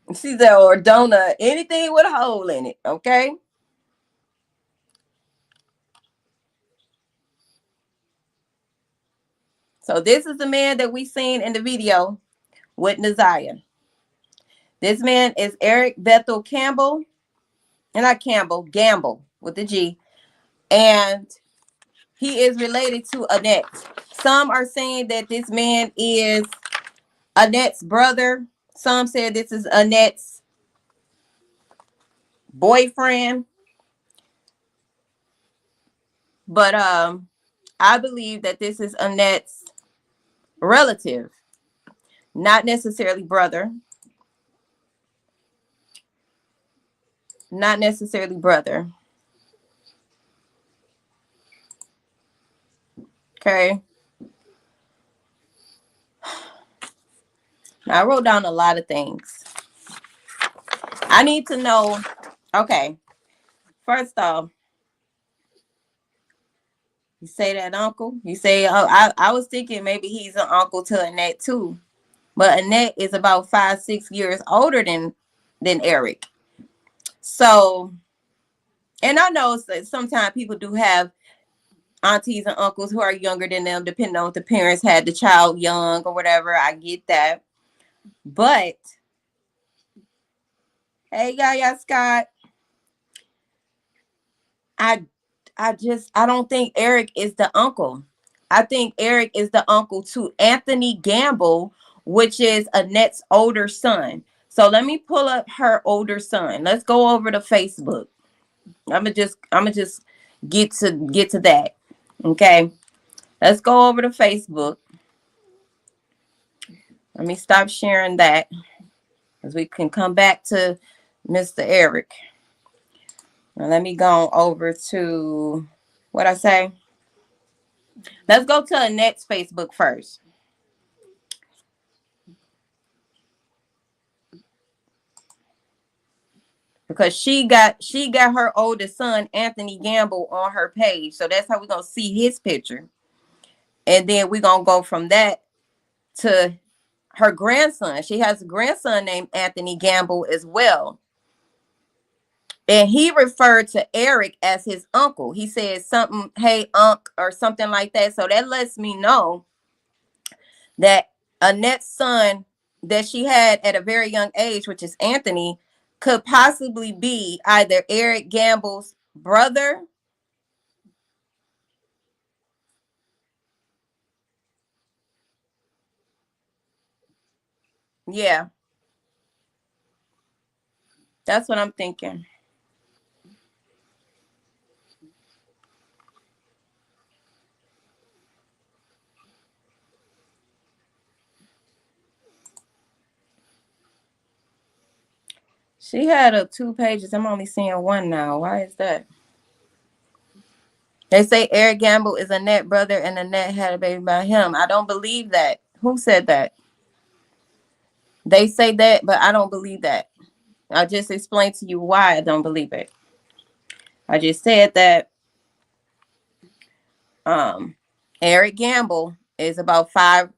She said, or donut, anything with a hole in it. Okay. So this is the man that we seen in the video with Naziah. This man is Eric Bethel Campbell, and not Campbell, Gamble with the G. And he is related to Annette. Some are saying that this man is Annette's brother. Some said this is Annette's boyfriend. But I believe that this is Annette's relative, not necessarily brother. Not necessarily brother. Okay. Now, I wrote down a lot of things. I need to know. Okay. First off, you say that uncle. You say, oh, I was thinking maybe he's an uncle to Annette too. But Annette is about 5-6 years older than Eric. So, and I know that sometimes people do have aunties and uncles who are younger than them, depending on if the parents had the child young or whatever. I get that. But hey, Yaya Scott, I don't think Eric is the uncle. I think Eric is the uncle to Anthony Gamble, which is Annette's older son. So let me pull up her older son. Let's go over to Facebook. I'ma just get to that. Okay. Let's go over to Facebook. Let me stop sharing that, because we can come back to Mr. Eric. Now let me go over to what I say. Let's go to Annette's Facebook first. Because she got her oldest son, Anthony Gamble, on her page. So that's how we're gonna see his picture. And then we're gonna go from that to her grandson. She has a grandson named Anthony Gamble as well. And he referred to Eric as his uncle. He said something, hey, unc, or something like that. So that lets me know that Annette's son that she had at a very young age, which is Anthony, could possibly be either Eric Gamble's brother. Yeah, that's what I'm thinking. She had 2 pages. I'm only seeing one now. Why is that? They say Eric Gamble is Annette's brother and Annette had a baby by him. I don't believe that. Who said that? They say that, but I don't believe that. I just explained to you why I don't believe it. I just said that Eric Gamble is about 5-6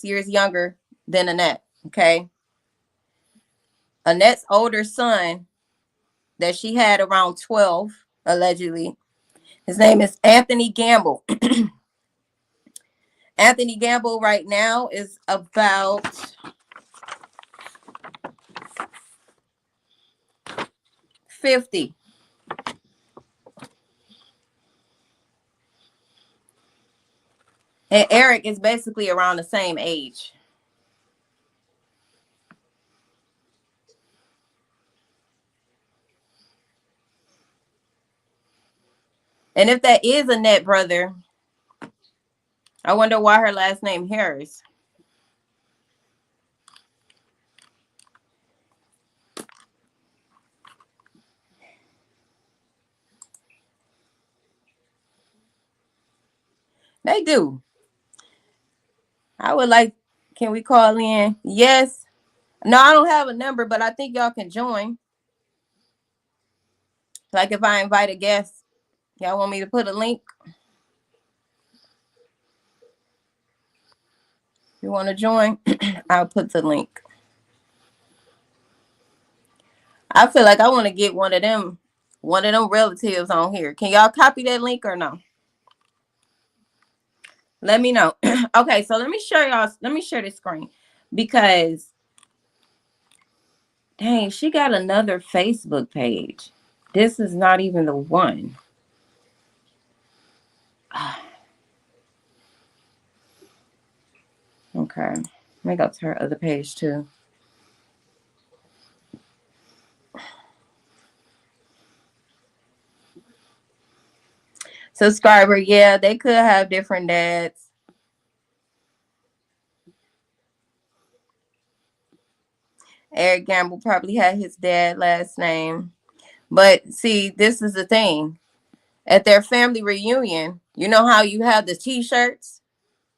years younger than Annette. Okay. Annette's older son that she had around 12, allegedly. His name is Anthony Gamble. Anthony Gamble right now is about 50. And Eric is basically around the same age. And if that is Annette's brother, I wonder why her last name Harris. They do. I would like, can we call in? Yes. No, I don't have a number, but I think y'all can join. Like if I invite a guest, y'all want me to put a link? You want to join? I'll put the link. I feel like I want to get one of them relatives on here. Can y'all copy that link or no? Let me know. Okay, so let me show y'all. Let me share this screen because dang, she got another Facebook page. This is not even the one. Okay. Let me go to her other page too. Subscriber, yeah, they could have different dads. Eric Gamble probably had his dad last name. But see, this is the thing. At their family reunion, you know how you have the t-shirts?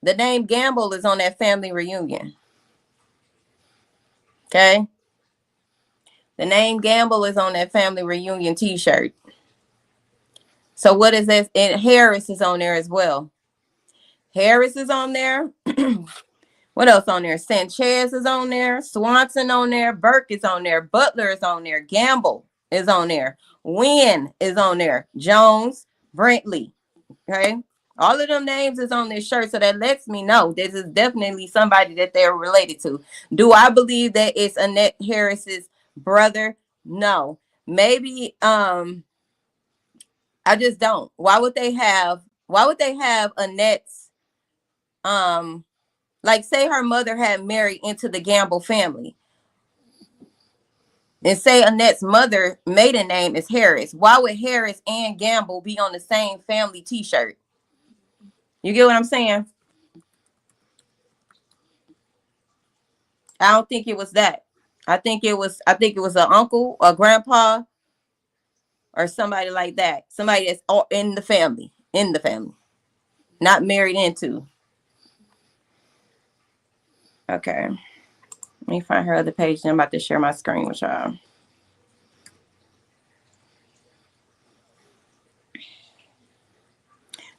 The name Gamble is on that family reunion. Okay? The name Gamble is on that family reunion t-shirt. So what is that? And Harris is on there as well. Harris is on there. What else on there? Sanchez is on there. Swanson on there. Burke is on there. Butler is on there. Gamble is on there. Wynn is on there. Jones, Brentley. Okay. All of them names is on this shirt. So that lets me know this is definitely somebody that they're related to. Do I believe that it's Annette Harris's brother? No. Maybe I just don't. Why would they have Annette's like say her mother had married into the Gamble family and say Annette's mother maiden name is Harris. Why would Harris and Gamble be on the same family t-shirt? You get what I'm saying? I don't think it was that. I think it was an uncle or grandpa or somebody like that. Somebody that's all in the family. In the family. Not married into. Okay. Let me find her other page. I'm about to share my screen with y'all.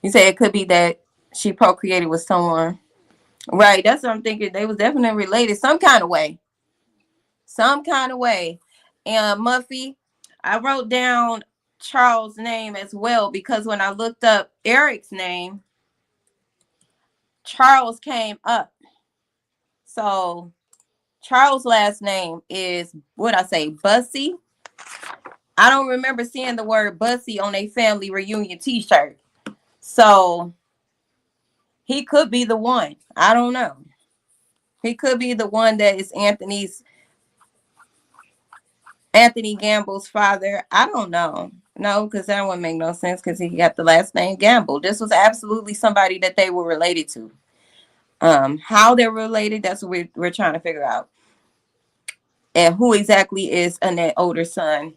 You say it could be that she procreated with someone. Right. That's what I'm thinking. They was definitely related some kind of way. Some kind of way. And Muffy, I wrote down Charles' name as well because when I looked up Eric's name, Charles came up. So Charles' last name is what I say, Bussy. I don't remember seeing the word Bussy on a family reunion t-shirt. So he could be the one. I don't know. He could be the one that is Anthony Gamble's father. I don't know. No, because that wouldn't make no sense because he got the last name Gamble. This was absolutely somebody that they were related to. How they're related, that's what we're trying to figure out. And who exactly is Annette's older son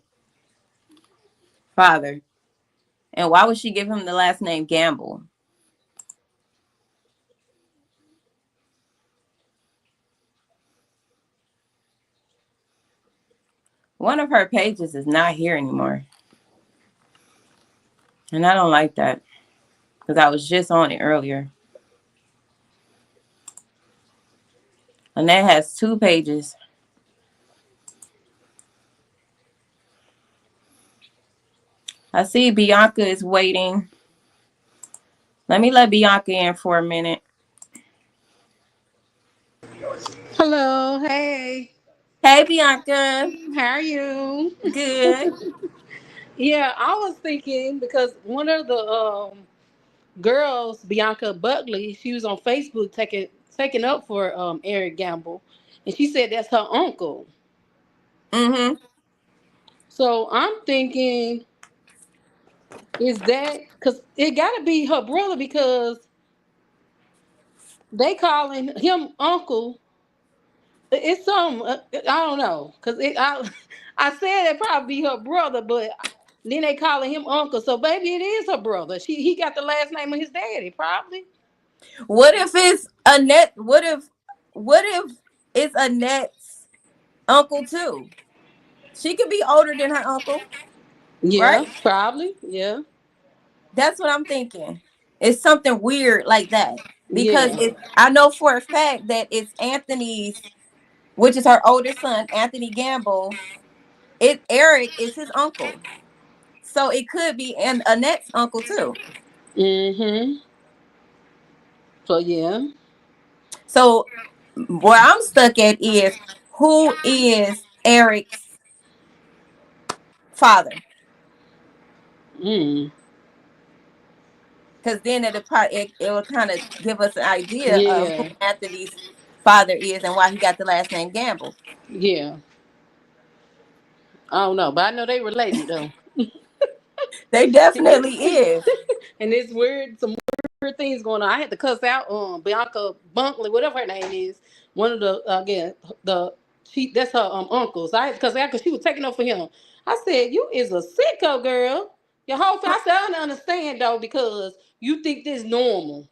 father? And why would she give him the last name Gamble? One of her pages is not here anymore. And I don't like that because I was just on it earlier. Annette has 2 pages. I see Bianca is waiting. Let me let Bianca in for a minute. Hello, hey. Hey, Bianca. How are you? Good. Yeah, I was thinking because one of the girls, Bianca Buckley, she was on Facebook taking up for Eric Gamble, and she said that's her uncle. Mm-hmm. So I'm thinking, is that because it got to be her brother because they calling him uncle. It's some I don't know because I said it probably be her brother, but then they calling him uncle. So baby, it is her brother. He got the last name of his daddy probably. What if it's Annette? What if it's Annette's uncle too? She could be older than her uncle, Yeah, right? probably. Yeah, That's what I'm thinking. It's something weird like that. Because yeah. I know for a fact that it's Anthony's, which is her oldest son, Anthony Gamble. Eric is his uncle. So it could be and Annette's uncle too. Mm-hmm. So yeah. So where I'm stuck at is who is Eric's father? Mm. Because then it will kind of give us an idea of who Yeah. Anthony's. father is and why he got the last name Gamble. Yeah. I don't know, but I know they related though. They definitely is. And it's weird. Some weird things going on. I had to cuss out Bianca Bunkley, whatever her name is. One of the again the she that's her uncle. So I had to cuss out because she was taking up for him. I said, "You is a sicko, girl. Your whole." I said, "I don't understand though because you think this normal."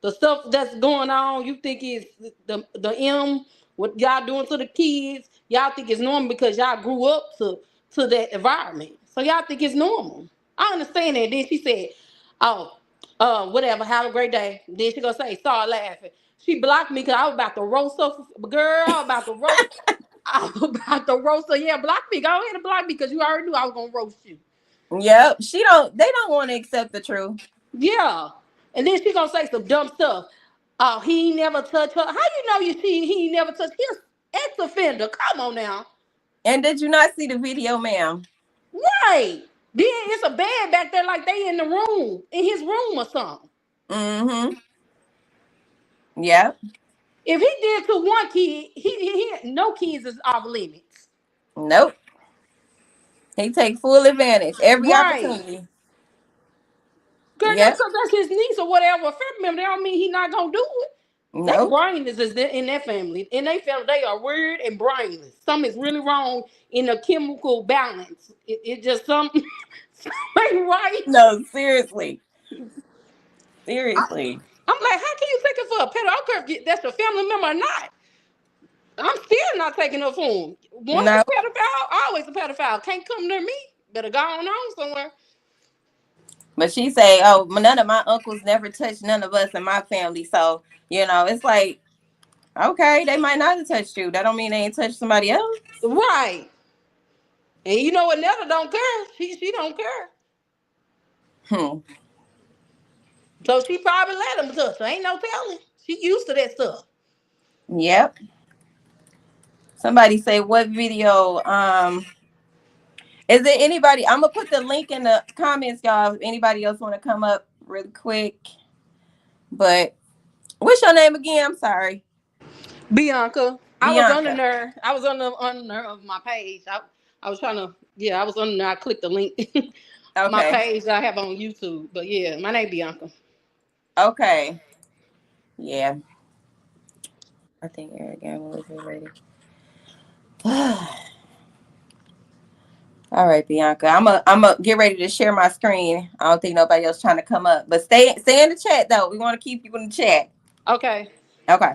The stuff that's going on, you think is the what y'all doing to the kids, y'all think it's normal because y'all grew up to that environment. So y'all think it's normal. I understand that. Then she said, "Oh, whatever, have a great day." Then she gonna say, start laughing. She blocked me because I was about to roast her. Girl, I was about to roast. I was about to roast her. Yeah, block me. Go ahead and block me because you already knew I was gonna roast you. Yep. They don't want to accept the truth. Yeah. And then she gonna say some dumb stuff. Oh, he ain't never touched her. How you know you see he ain't never touched his ex-offender? Come on now. And did you not see the video, ma'am? Right. Then it's a bed back there like they in the room, in his room or something. Mm-hmm. Yep. If he did to one kid, he no kids is off limits. Nope. He take full advantage every Right. opportunity. Girl, just Yep. because that's his niece or whatever, a family member, that don't mean he not gonna do it. They Nope. brainless is in that family. In their family, they are weird and brainless. Something is really wrong in the chemical balance. It just something, something ain't right. No, seriously. I, Seriously. I'm like, how can you take it for a pedo? I don't care if that's a family member or not. I'm still not taking it for him. Once No. a pedophile, always a pedophile. Can't come near me. Better go on somewhere. But she say, "Oh, none of my uncles never touched none of us in my family." So it's like, okay, they might not have touched you. That don't mean they ain't touched somebody else. Right. And you know what? Netta don't care. She don't care. Hmm. So she probably let him touch her. Ain't no telling. She used to that stuff. Yep. Somebody say what video? Is there anybody? I'm gonna put the link in the comments, y'all. If anybody else want to come up really quick, but what's your name again? I'm sorry, Bianca. I was under Bianca. there. I was on there of my page. I was trying to, yeah, I was on there. I clicked the link. My Okay. page that I have on YouTube. But yeah, my name Bianca. Okay. Yeah. I think Eric Gamble is ready. All right, Bianca. I'm a get ready to share my screen. I don't think nobody else trying to come up, but stay in the chat though. We want to keep you in the chat. Okay. Okay.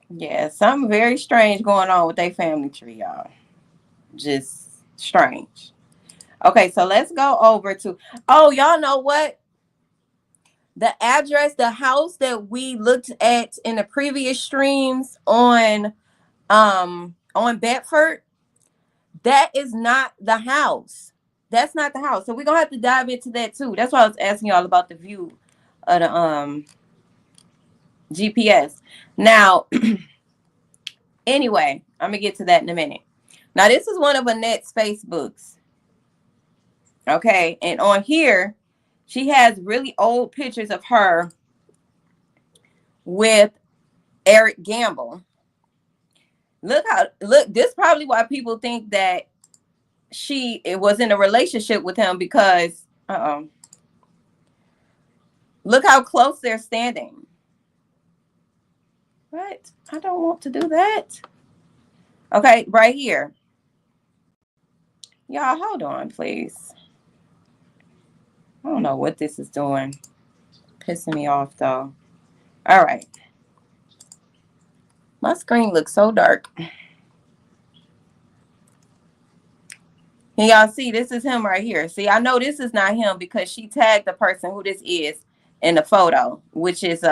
Yeah, something very strange going on with their family tree, y'all. Just strange. Okay, so let's go over to. Oh, y'all know what? The address, the house that we looked at in the previous streams on Bedford, that is not the house. That's not the house. So we're gonna have to dive into that too. That's why I was asking y'all about the view of the GPS. Now, anyway, I'm gonna get to that in a minute. Now, this is one of Annette's Facebooks. Okay, and on here, she has really old pictures of her with Eric Gamble. Look, this is probably why people think that it was in a relationship with him because look how close they're standing. What? I don't want to do that. Okay, right here. Y'all, hold on, please. I don't know what this is doing. Pissing me off, though. All right. My screen looks so dark. Can y'all see? This is him right here. See, I know this is not him because she tagged the person who this is in the photo, which is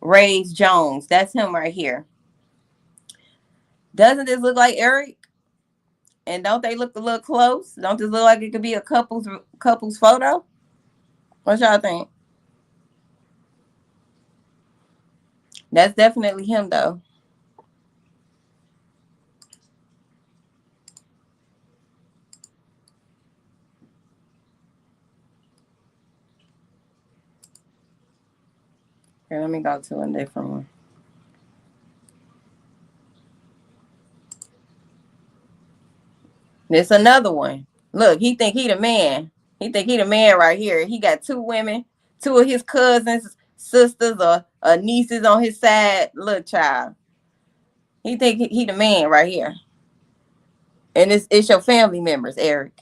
Ray Jones. That's him right here. Doesn't this look like Eric? And don't they look a little close? Don't this look like it could be a couple's photo? What y'all think? That's definitely him, though. Here, let me go to a different one. This another one. Look, he think he the man. He think he the man right here. He got 2 women, 2 of his cousins, sisters, or nieces on his side. Look, child. He think he the man right here. And it's your family members, Eric.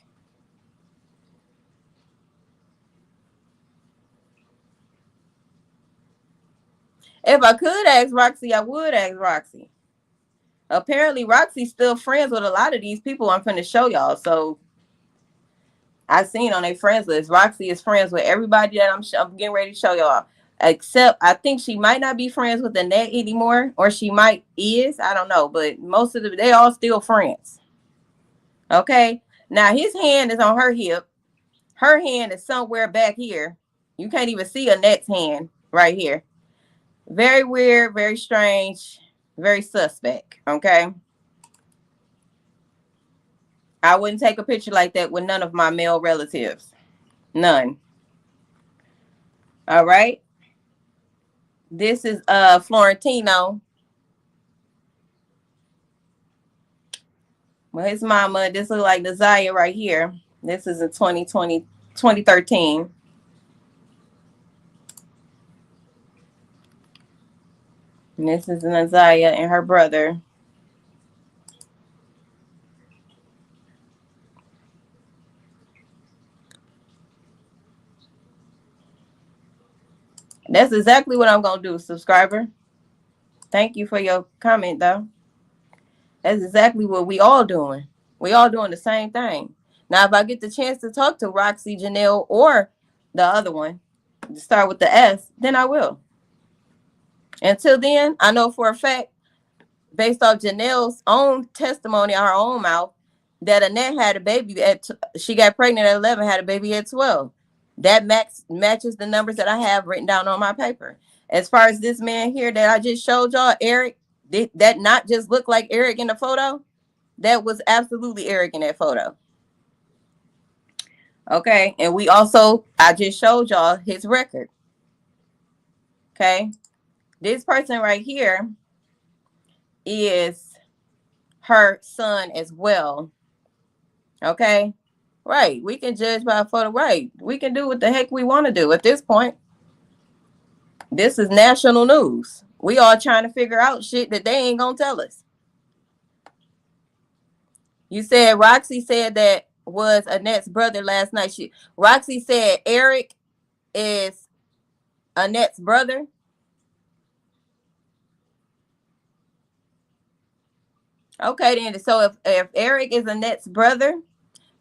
If I could ask Roxy, I would ask Roxy. Apparently, Roxy's still friends with a lot of these people I'm finna show y'all. So I seen on their friends list, Roxy is friends with everybody that I'm getting ready to show y'all. Except I think she might not be friends with Annette anymore, or she might is. I don't know, but most of them, they all still friends. Okay. Now his hand is on her hip. Her hand is somewhere back here. You can't even see Annette's hand right here. Very weird, very strange, very suspect. Okay. I wouldn't take a picture like that with none of my male relatives. None. All right. This is Florentino. Well, his mama, this looks like Desire right here. This is in 2020, 2013. And this is Nazaya and her brother. That's exactly what I'm going to do, subscriber. Thank you for your comment, though. That's exactly what we all doing. We all doing the same thing. Now, if I get the chance to talk to Roxy, Janelle, or the other one, to start with the S, then I will. Until then, I know for a fact, based off Janelle's own testimony on her own mouth, that Annette had a baby she got pregnant at 11, had a baby at 12. That matches the numbers that I have written down on my paper. As far as this man here that I just showed y'all, Eric, did that not just look like Eric in the photo? That was absolutely Eric in that photo. Okay. And I just showed y'all his record. Okay. This person right here is her son as well. Okay. Right. We can judge by a photo. Right. We can do what the heck we want to do at this point. This is national news. We all trying to figure out shit that they ain't gonna tell us. You said Roxy said that was Annette's brother last night. Roxy said Eric is Annette's brother. Okay, then. So if Eric is Annette's brother,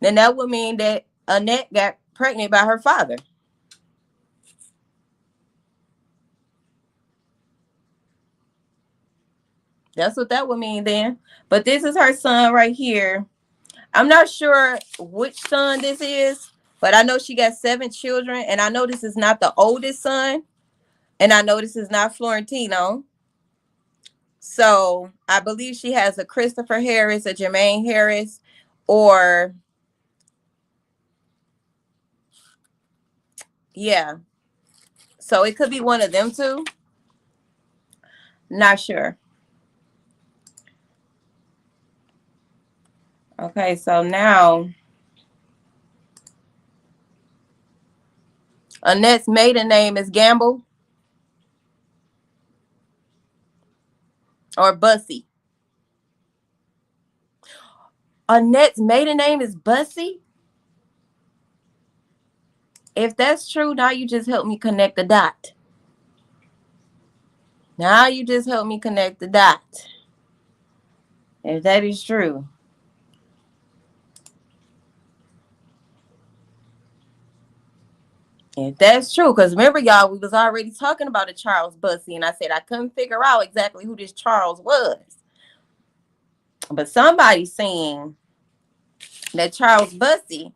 then that would mean that Annette got pregnant by her father. That's what that would mean then. But this is her son right here. I'm not sure which son this is, but I know she got 7 children, and I know this is not the oldest son, and I know this is not Florentino. So I believe she has a Christopher Harris, a Jermaine Harris, or yeah. So it could be one of them two. Not sure. Okay, so now Annette's maiden name is Gamble or Bussy. Annette's maiden name is Bussy? If that's true, now you just helped me connect the dot. Now you just helped me connect the dot. If that is true. If that's true, because remember, y'all, we was already talking about a Charles Bussy, and I said I couldn't figure out exactly who this Charles was. But somebody's saying that Charles Bussy,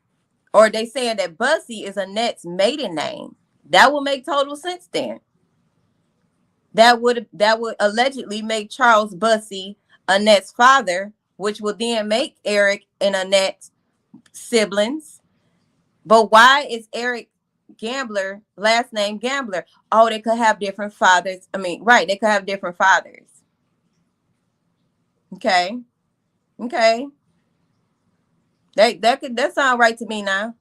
or they saying that Bussy is Annette's maiden name. That would make total sense then. That would allegedly make Charles Bussy Annette's father, which would then make Eric and Annette siblings. But why is Eric Gambler, last name Gambler. Oh, they could have different fathers. I mean, right, they could have different fathers. Okay. Okay. That sound right to me now.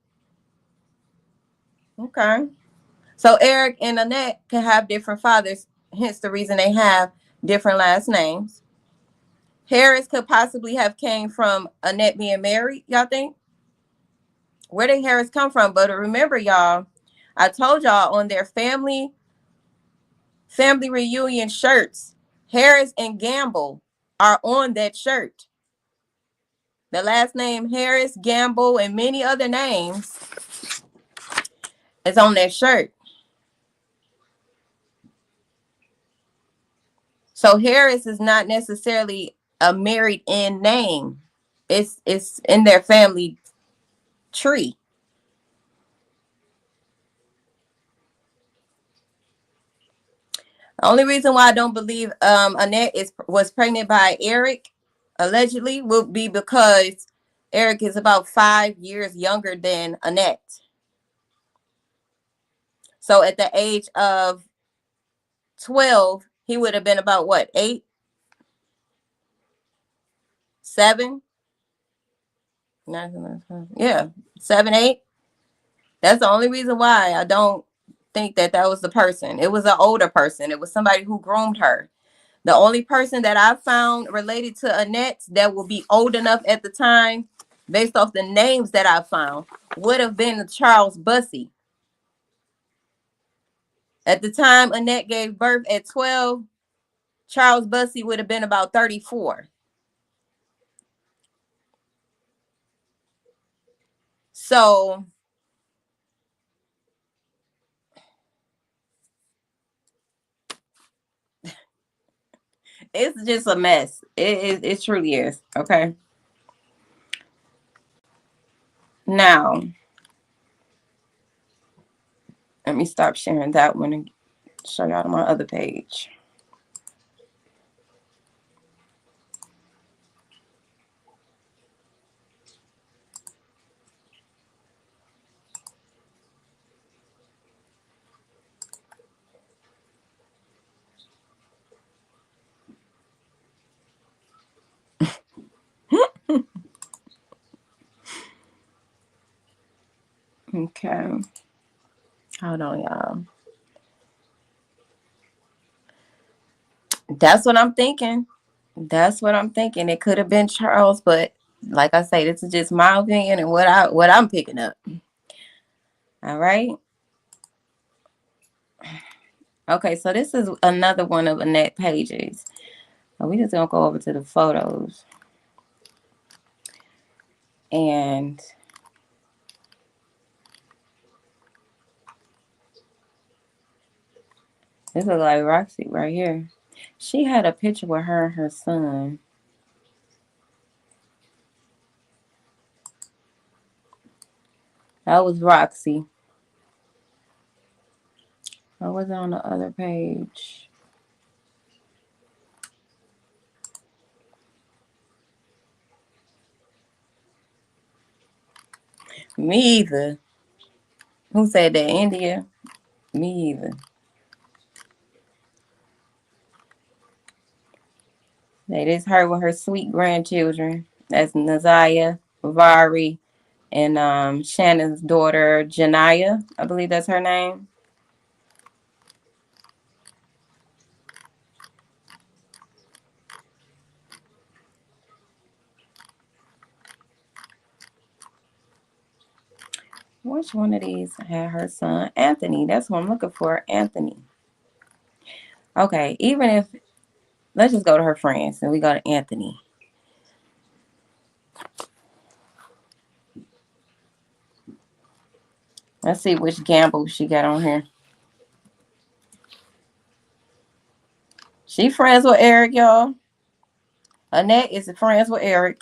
Okay. So Eric and Annette can have different fathers, hence the reason they have different last names. Harris could possibly have came from Annette being married, y'all think? Where did Harris come from? But remember, y'all, I told y'all on their family reunion shirts, Harris and Gamble are on that shirt. The last name Harris, Gamble, and many other names is on that shirt. So Harris is not necessarily a married in name. It's in their family tree. The only reason why I don't believe Annette was pregnant by Eric, allegedly, will be because Eric is about 5 years younger than Annette. So at the age of 12, he would have been about what, 8, 7? Yeah, 7, 8. That's the only reason why I don't think that was the person. It was an older person. It was somebody who groomed her. The only person that I found related to Annette that will be old enough at the time, based off the names that I found, would have been Charles Bussey. At the time Annette gave birth at 12, Charles Bussey would have been about 34. So it's just a mess. It truly is. Okay. Now, let me stop sharing that one and show y'all my other page. Okay. Hold on, y'all. That's what I'm thinking. That's what I'm thinking. It could have been Charles, but like I say, this is just my opinion and what I'm picking up. All right. Okay, so this is another one of Annette pages. So we just gonna go over to the photos. And this looks like Roxy right here. She had a picture with her and her son. That was Roxy. I was on the other page. Me either. Who said that? India? Me either. That is her with her sweet grandchildren. That's Naziah, Vari, and Shannon's daughter, Janiyah. I believe that's her name. Which one of these had her son? Anthony. That's what I'm looking for. Anthony. Okay, even if, let's just go to her friends and we go to Anthony. Let's see which gamble she got on here. She friends with Eric, y'all. Annette is friends with Eric.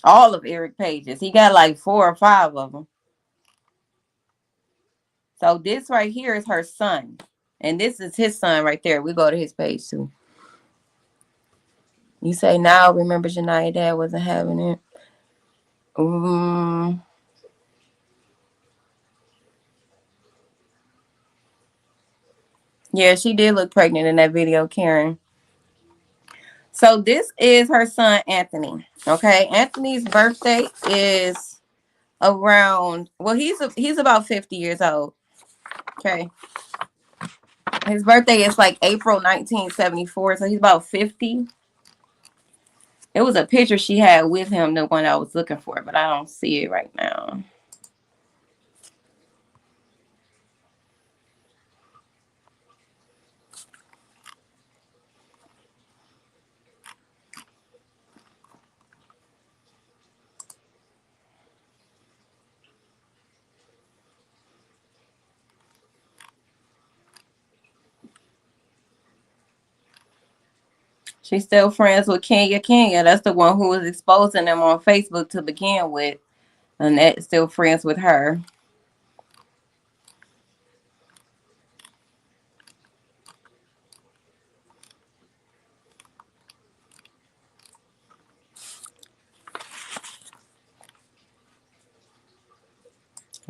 All of Eric pages. He got like 4 or 5 of them. So this right here is her son. And this is his son right there. We go to his page too. You say now, remember Janiyah dad wasn't having it. Yeah, she did look pregnant in that video, Karen. So this is her son, Anthony. Okay. Anthony's birthday is around, well, he's about 50 years old. Okay. His birthday is like April 1974, so he's about 50. It was a picture she had with him, the one I was looking for, but I don't see it right now. She's still friends with Kenya. That's the one who was exposing them on Facebook to begin with. Annette's still friends with her.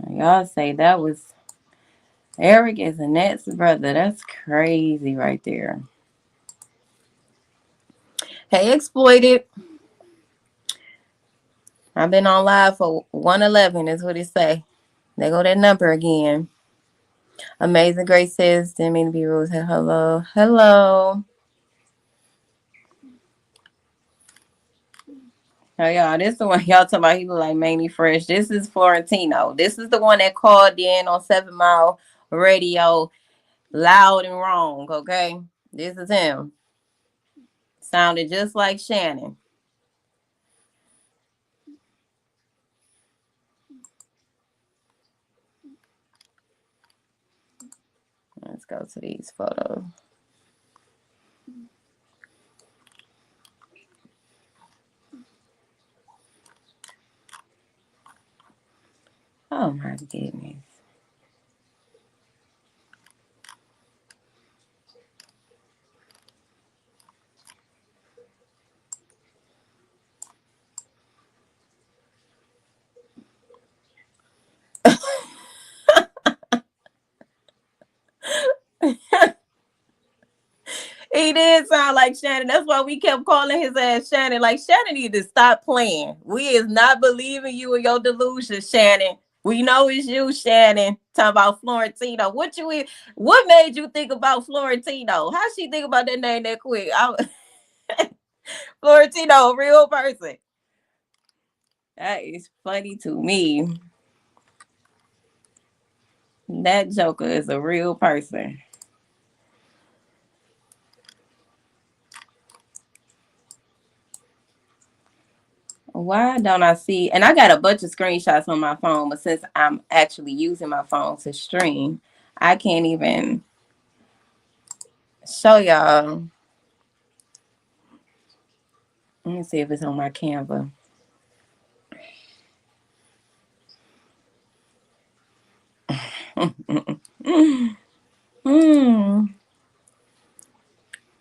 Y'all say that was Eric is Annette's brother. That's crazy right there. Hey, Exploited. I've been on live for 111 is what it say. There go that number again. Amazing Grace says, didn't mean to be rude. Hello. Hello. Oh, y'all, this is the one y'all talking about. He look like Manny Fresh. This is Florentino. This is the one that called in on 7 Mile Radio loud and wrong, okay? This is him. Sounded just like Shannon. Let's go to these photos. Oh my goodness. He did sound like Shannon. That's why we kept calling his ass Shannon. Like, Shannon need to stop playing. We is not believing you and your delusion, Shannon. We know it's you, Shannon. Talking about Florentino. What made you think about Florentino? How she think about that name that quick? Florentino, a real person. That is funny to me. That Joker is a real person. Why don't I see? And I got a bunch of screenshots on my phone, but since I'm actually using my phone to stream, I can't even show y'all. Let me see if it's on my Canva.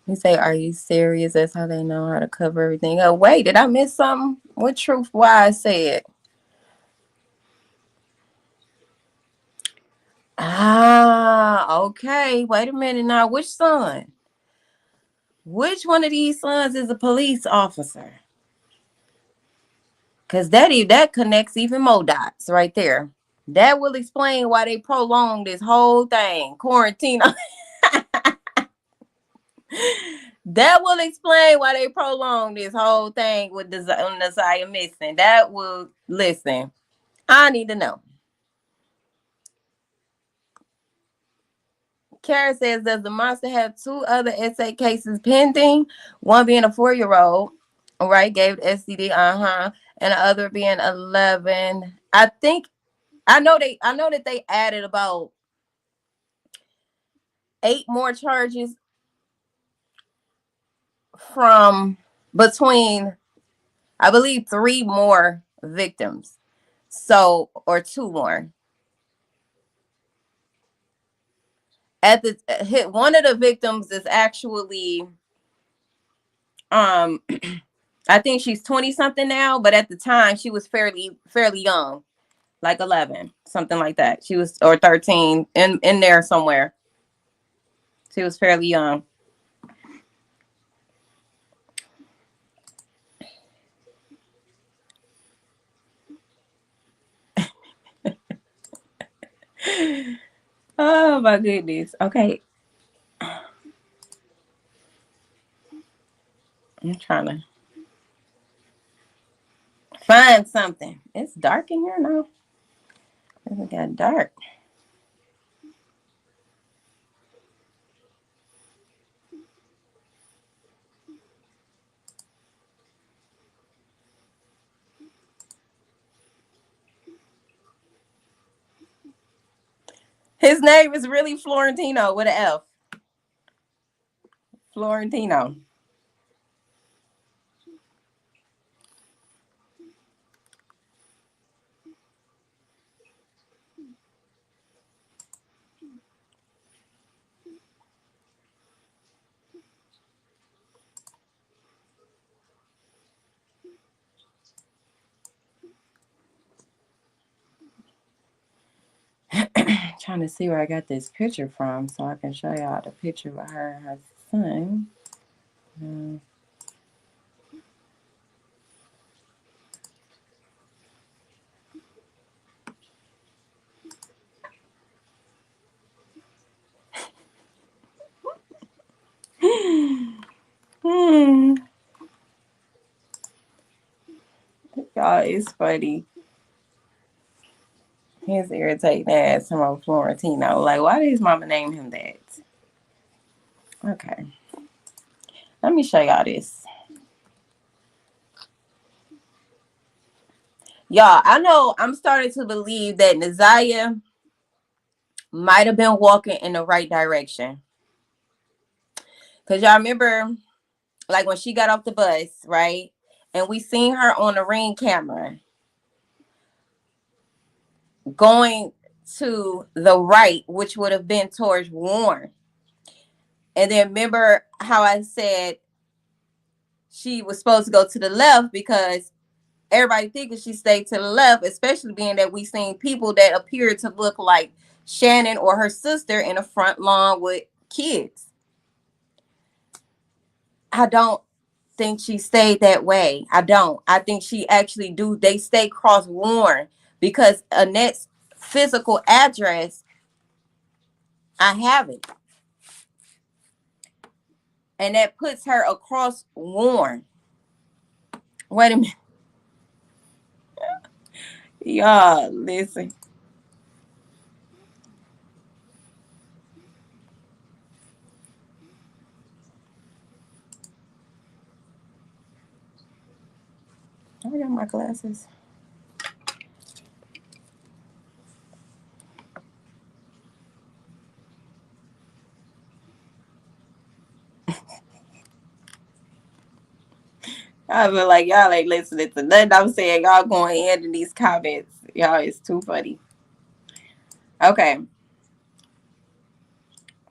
You say, are you serious? That's how they know how to cover everything. Oh, wait, did I miss something? What truth? Why I said? Ah, okay. Wait a minute now. Which son? Which one of these sons is a police officer? Because that connects even more dots right there. That will explain why they prolonged this whole thing. Quarantine. That will explain why they prolonged this whole thing with Desire missing. That will, listen, I need to know. Kara says, does the monster have 2 other SA cases pending? One being a 4-year-old, right? Gave STD, and the other being 11. I know that they added about 8 more charges from between, I believe, 3 more victims. So, or 2 more. At the hit, one of the victims is actually I think she's 20 something now, but at the time she was fairly young, like 11, something like that. She was, or 13, in there somewhere. She was fairly young. Oh my goodness. Okay. I'm trying to find something. It's dark in here now. It got dark. His name is really Florentino with an F. Florentino. Trying to see where I got this picture from so I can show y'all the picture with her and her son. Hmm. Y'all, it's funny. His irritating ass from Florentino. Like, why did his mama name him that? Okay. Let me show y'all this. Y'all, I know I'm starting to believe that Naziah might have been walking in the right direction. Because y'all remember, like, when she got off the bus, right? And we seen her on the Ring camera going to the right, which would have been towards Warren. And then remember how I said she was supposed to go to the left because everybody thinking she stayed to the left, especially being that we seen people that appeared to look like Shannon or her sister in the front lawn with kids. I don't think she stayed that way. I don't. I think she actually do. They stay cross Warren because Annette's physical address, I have it. And that puts her across Warren. Wait a minute. Y'all, listen. I got my glasses. I feel like y'all ain't listening to nothing I'm saying. Y'all going in these comments. Y'all, it's too funny. Okay.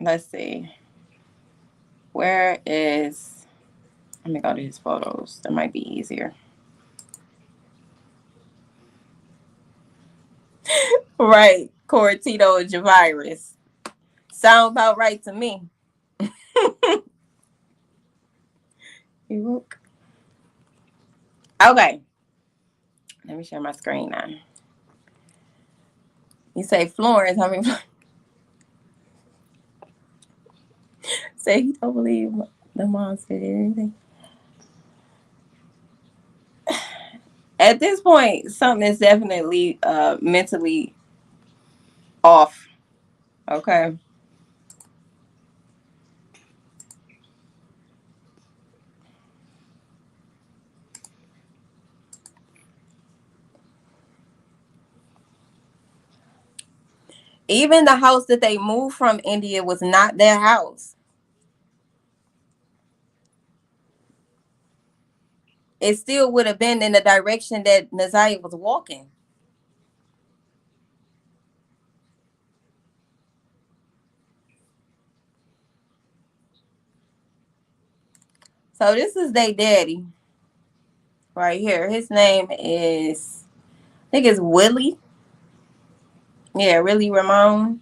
Let's see. Where is... Let me go to his photos. That might be easier. Right. Cortino and JARVIS. Sound about right to me. Okay. Let me share my screen now. You say Florence. I mean, say you don't believe the mom said anything. At this point, something is definitely mentally off. Okay. Even the house that they moved from India was not their house. It still would have been in the direction that Naziah was walking. So this is their daddy right here. His name is, I think it's Willie. Yeah, Willie Ramon.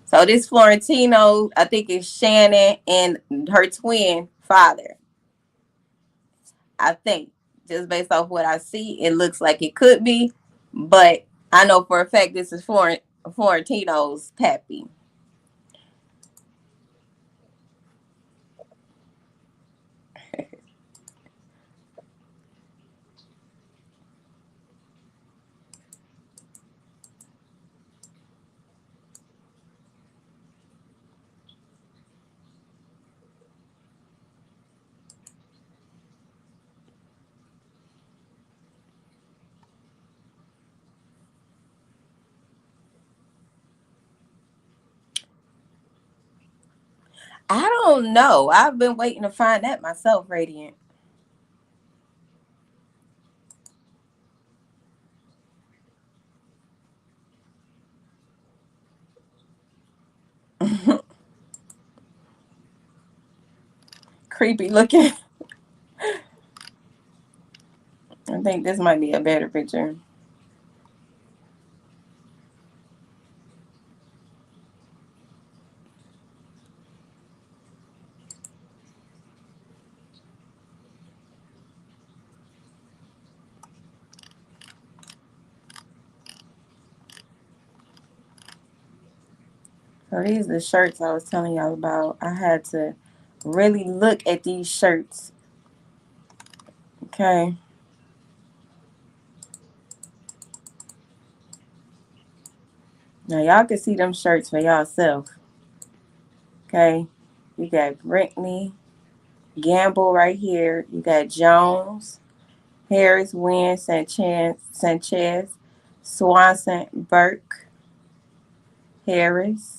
So this Florentino, I think it's Shannon and her twin father. I think just based off what I see, it looks like it could be, but I know for a fact this is Florentino's pappy. I don't know. I've been waiting to find that myself, Radiant. Creepy looking. I think this might be a better picture. So these are the shirts I was telling y'all about. I had to really look at these shirts. Okay. Now y'all can see them shirts for y'allself. Okay. You got Brittany, Gamble right here. You got Jones, Harris, Wynn, Sanchez, Swanson, Burke, Harris.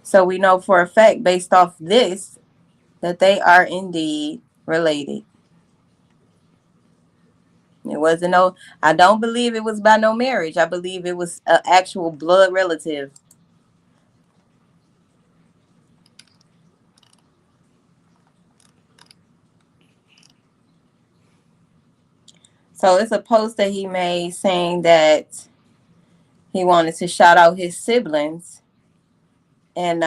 So we know for a fact, based off this, that they are indeed related. It wasn't no, I don't believe it was by no marriage. I believe it was an actual blood relative. So it's a post that he made saying that he wanted to shout out his siblings. And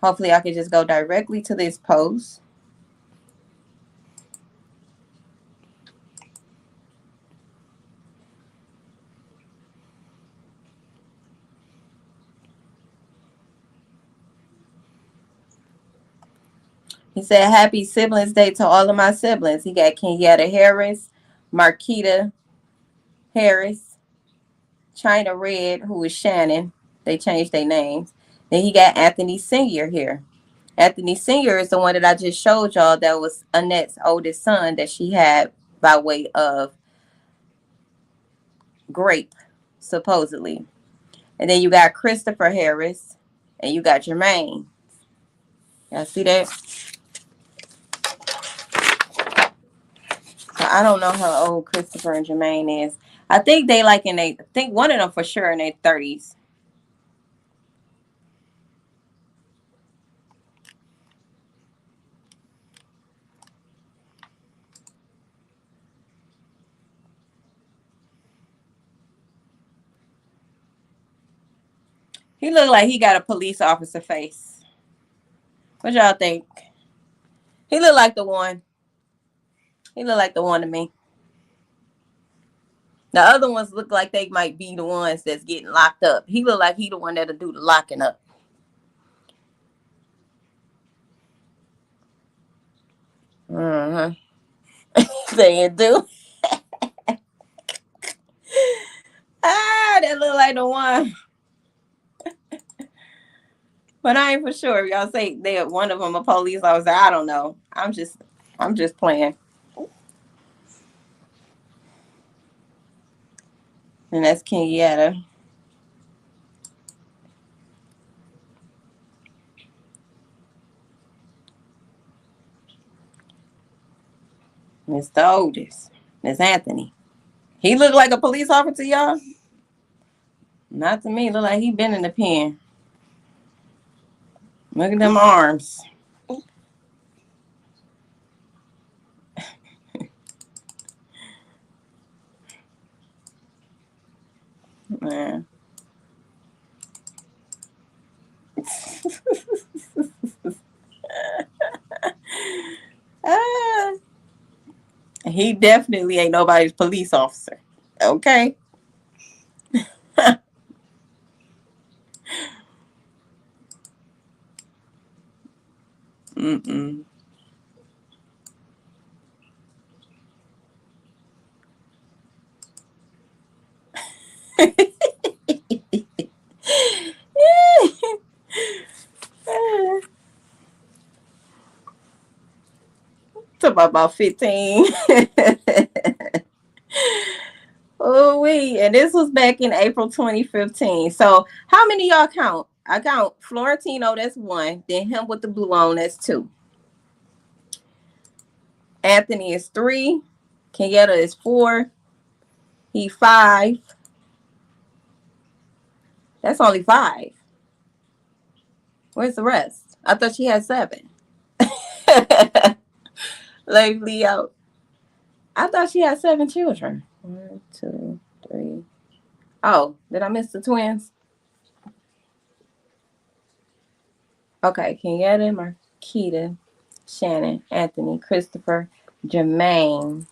hopefully I could just go directly to this post. He said, Happy Siblings Day to all of my siblings. He got Kenyatta Harris, Marquita Harris, China Red, who is Shannon. They changed their names. Then he got Anthony Sr. here. Anthony Sr. is the one that I just showed y'all that was Annette's oldest son that she had by way of grape, supposedly. And then you got Christopher Harris and you got Jermaine. Y'all see that? So I don't know how old Christopher and Jermaine is. I think they like in I think one of them for sure in their 30s. He look like he got a police officer face. What y'all think? He look like the one. He look like the one to me. The other ones look like they might be the ones that's getting locked up. He look like he the one that'll do the locking up. Saying do. That look like the one. But I ain't for sure. Y'all say they one of them a police officer. I don't know. I'm just playing. And that's Kenyatta. It's the oldest. It's Anthony. He look like a police officer, y'all. Not to me. Look like he been in the pen. Look at them arms. Yeah. Ah, he definitely ain't nobody's police officer. Okay. Mm-mm. Talk about 15. Oh, wait. And this was back in April 2015. So how many y'all count? I count Florentino, that's one. Then him with the blue on, that's two. Anthony is three. Kenyatta is four. He five. That's only five. Where's the rest? I thought she had seven. Like Leo. I thought she had seven children. One, two, three. Oh, did I miss the twins? Okay, Kenyatta, Marquita, Shannon, Anthony, Christopher, Jermaine,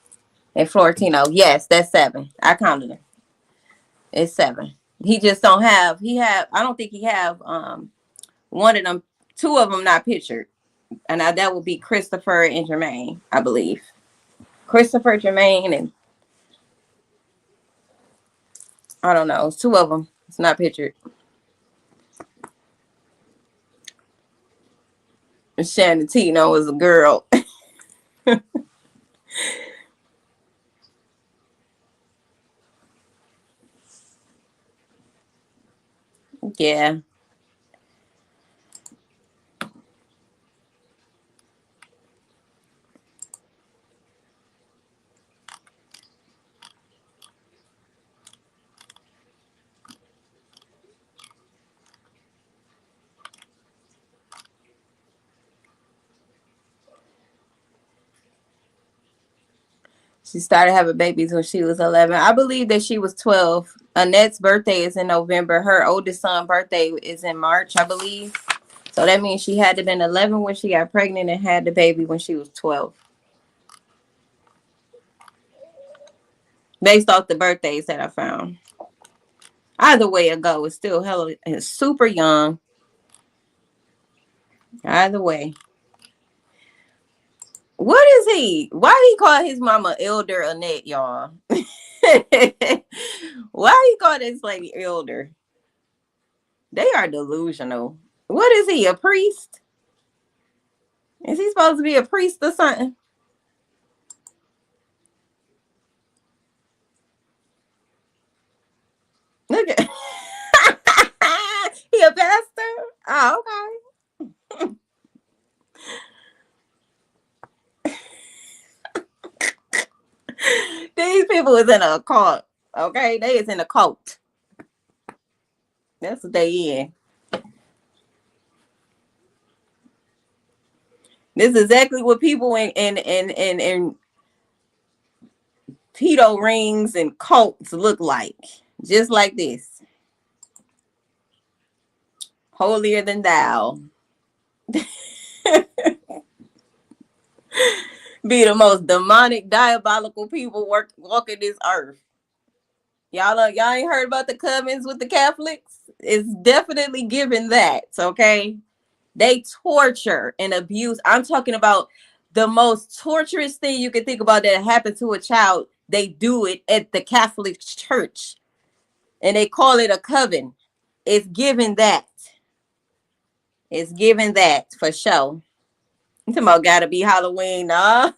and Florentino. Yes, that's seven. I counted them. It's seven. He just don't have. I don't think he have. One of them. Two of them not pictured, and that would be Christopher and Jermaine, I believe. Christopher, Jermaine, and I don't know. It's two of them. It's not pictured. And Shannon Tino was a girl. Yeah. She started having babies when she was 11. I believe that she was 12. Annette's birthday is in November. Her oldest son's birthday is in March, I believe. So that means she had to have been 11 when she got pregnant and had the baby when she was 12. Based off the birthdays that I found. Either way it go, it's still hella, it's super young. Either way. What is he? Why he call his mama Elder Annette, y'all? Why he call this lady Elder? They are delusional. What is he, a priest? Is he supposed to be a priest or something? Look at he a pastor? Oh, okay. These people is in a cult. Okay, they is in a cult. That's what they in. This is exactly what people in pedo rings and cults look like. Just like this. Holier than thou. Be the most demonic, diabolical people walking this earth. Y'all ain't heard about the covens with the Catholics? It's definitely given that, okay? They torture and abuse. I'm talking about the most torturous thing you can think about that happened to a child. They do it at the Catholic Church. And they call it a coven. It's given that. It's given that for sure. I'm talking about gotta be Halloween, nah.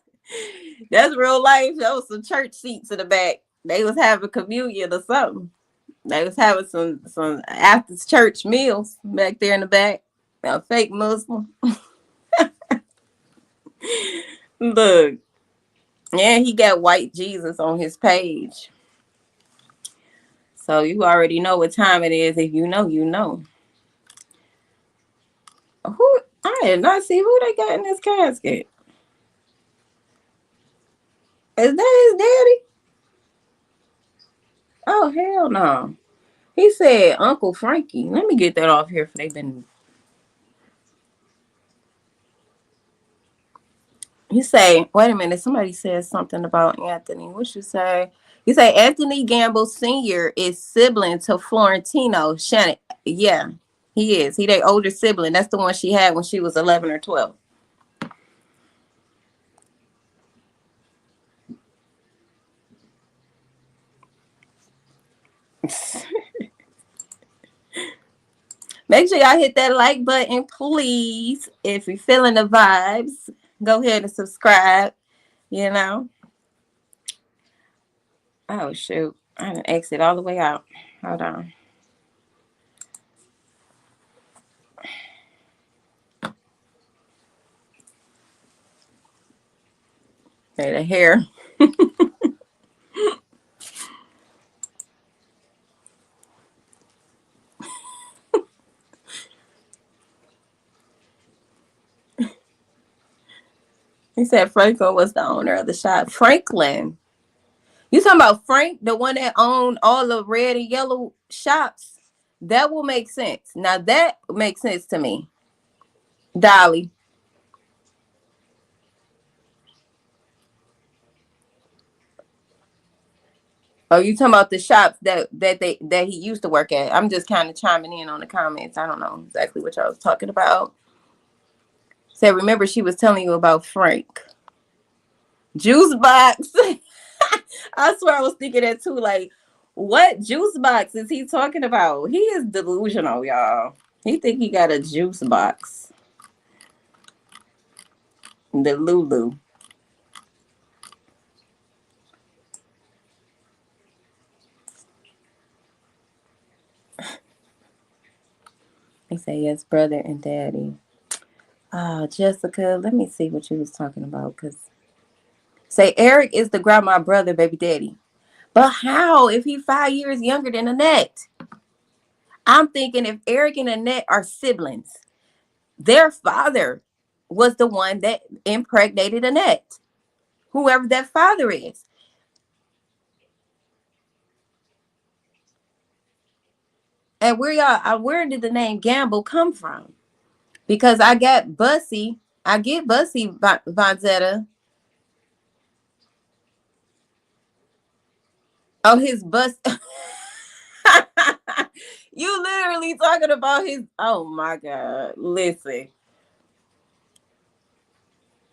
That's real life. There was some church seats in the back. They was having communion or something. They was having some after church meals back there in the back. A fake Muslim. Look. Yeah, he got white Jesus on his page. So you already know what time it is. If you know, you know. Who I did not see who they got in this casket. Is that his daddy? Oh hell no. He said Uncle Frankie. Let me get that off here for they been. You say, wait a minute, somebody said something about Anthony. What you say? You say Anthony Gamble Sr. is sibling to Florentino Shannon. Yeah, he is. He their older sibling. That's the one she had when she was 11 or 12. Make sure y'all hit that like button, please. If you're feeling the vibes, go ahead and subscribe. You know. Oh shoot. I didn't exit all the way out. Hold on. Okay, the hair. He said Franco was the owner of the shop. Franklin. You talking about Frank, the one that owned all the red and yellow shops? That will make sense. Now that makes sense to me. Dolly. Oh, you talking about the shops that he used to work at? I'm just kind of chiming in on the comments. I don't know exactly what y'all was talking about. So remember, she was telling you about Frank. Juice box. I swear I was thinking that too. Like, what juice box is he talking about? He is delusional, y'all. He think he got a juice box. The Lulu. They say yes, brother and daddy. Oh, Jessica, let me see what you was talking about. Cause say Eric is the grandma brother, baby daddy. But how if he 5 years younger than Annette? I'm thinking if Eric and Annette are siblings, their father was the one that impregnated Annette. Whoever that father is. And where did the name Gamble come from? Because I got Bussy, I get Bussy Vonzetta. Oh, his bus. You literally talking about his. Oh my God! Listen,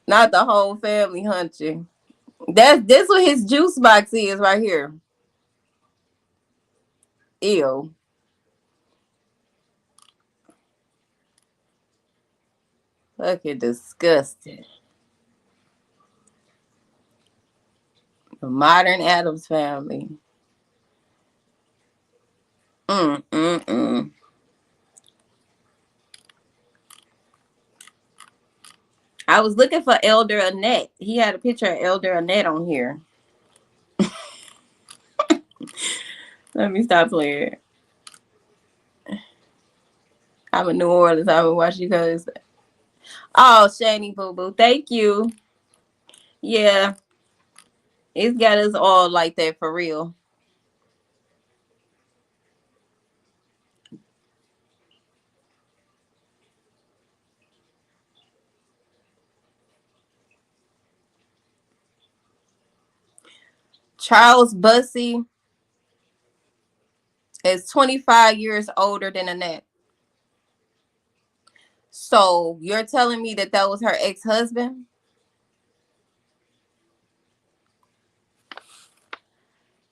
not the whole family hunching. This what his juice box is right here. Ew. Fucking disgusting. The modern Adams family. Mm, mm, mm. I was looking for Elder Annette. He had a picture of Elder Annette on here. Let me stop playing. I'm in New Orleans. I would watch you guys. Oh, Shani Boo Boo. Thank you. Yeah, it's got us all like that for real. Charles Bussey is 25 years older than Annette. So you're telling me that was her ex-husband?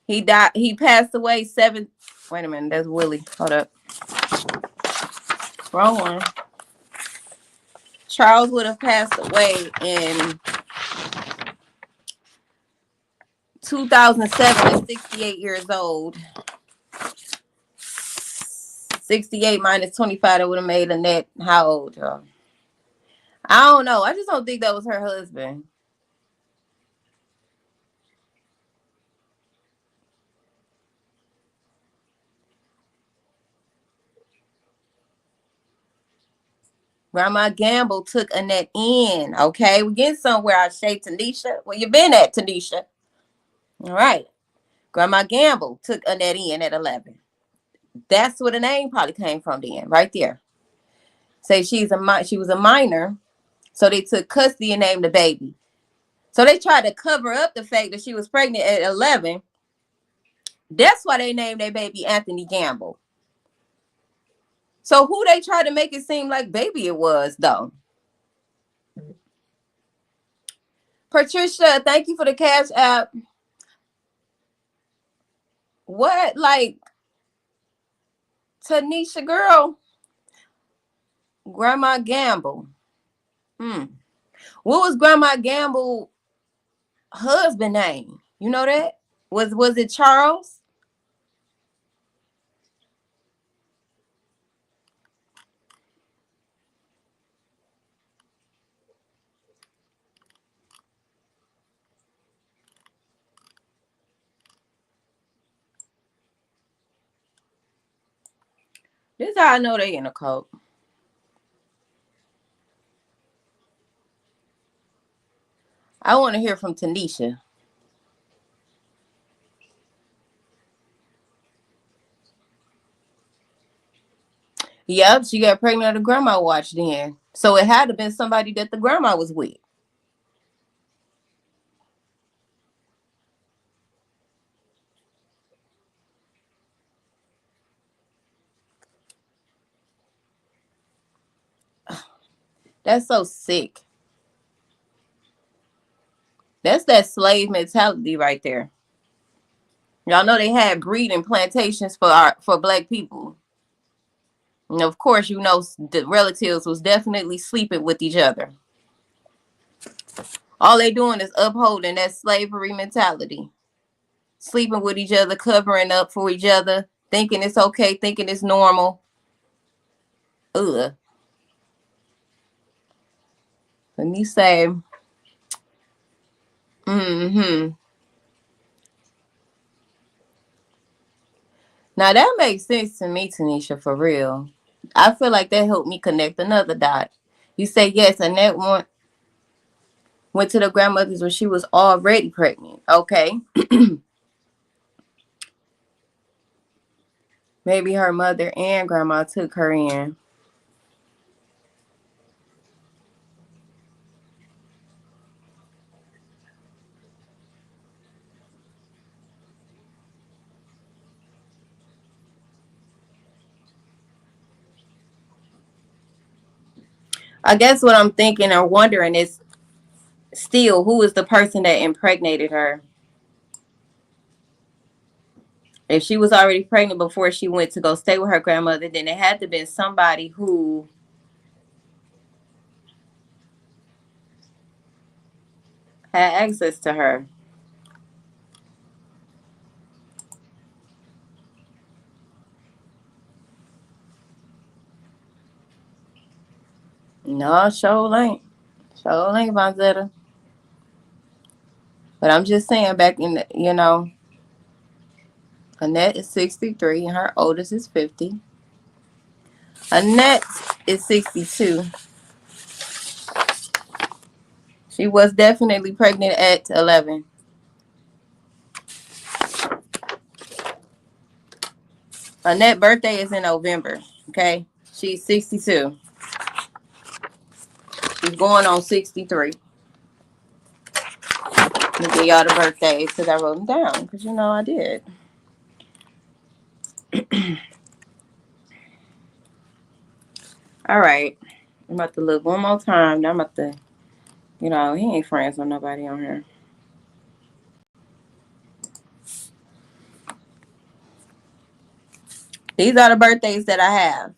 He died. He passed away seven. Wait a minute. That's Willie. Hold up. Wrong one. Charles would have passed away in 2007 at 68 years old. 68 minus 25, that would have made Annette how old, y'all? I don't know. I just don't think that was her husband. Grandma Gamble took Annette in. Okay, we're getting somewhere. I say Tanisha. Where you been at, Tanisha? All right. Grandma Gamble took Annette in at 11. That's where the name probably came from then, right there. Say she was a minor, so they took custody and named the baby. So they tried to cover up the fact that she was pregnant at 11. That's why they named their baby Anthony Gamble. So who they tried to make it seem like baby it was, though? Patricia, thank you for the cash app. What, like, Tanisha girl? Grandma Gamble. What was Grandma Gamble husband name? You know that? Was it Charles? This is how I know they in a cult. I want to hear from Tanisha. Yep, she got pregnant at a grandma watch then. So it had to been somebody that the grandma was with. That's so sick. That's that slave mentality right there. Y'all know they had breeding plantations for black people. And of course, you know the relatives was definitely sleeping with each other. All they doing is upholding that slavery mentality. Sleeping with each other, covering up for each other, thinking it's okay, thinking it's normal. Ugh. Let me say, mm-hmm. Now that makes sense to me, Tanisha, for real. I feel like that helped me connect another dot. You say yes, Annette went to the grandmother's when she was already pregnant. Okay. Maybe her mother and grandma took her in. I guess what I'm thinking or wondering is still who is the person that impregnated her? If she was already pregnant before she went to go stay with her grandmother, then it had to have been somebody who had access to her. No, sure ain't. Sure ain't, Vonzetta. But I'm just saying, back in the, Annette is 63 and her oldest is 50. Annette is 62. She was definitely pregnant at 11. Annette's birthday is in November. Okay, she's 62. She's going on 63. Let me give y'all the birthdays because I wrote them down because I did. All right. I'm about to look one more time. I'm about to, he ain't friends with nobody on here. These are the birthdays that I have.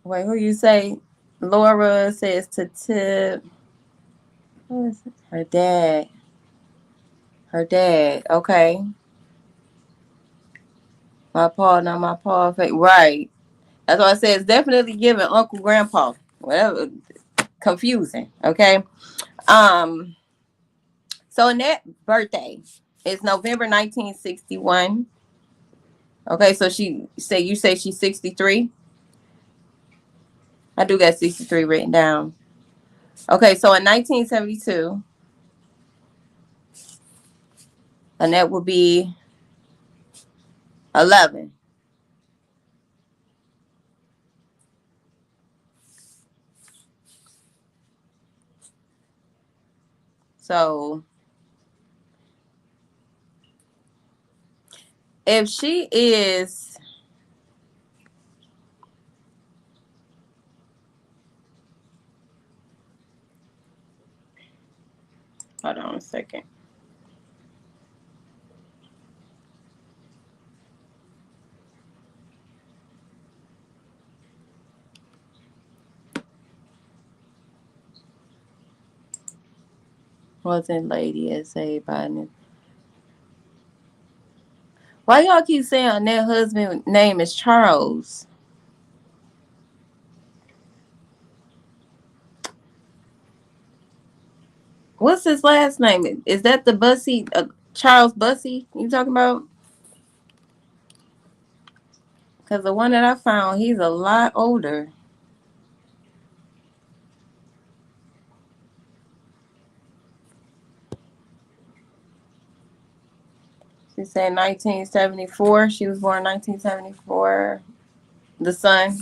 Wait, who you say? Laura says to Tip. Who is it? Her dad. Her dad. Okay. My paw, not my paw. Right. That's why I say it's definitely giving Uncle Grandpa. Whatever. Confusing. Okay. So Annette's birthday is November 1961. Okay, so you say she's 63. I do got 63 written down. Okay, so in 1972, And that would be 11. So if she is, hold on a second. Wasn't Lady S.A. Biden. Why y'all keep saying that husband's name is Charles? What's his last name? Is that the Bussy, Charles Bussy you talking about? Because the one that I found, he's a lot older. She said 1974. She was born 1974. The son.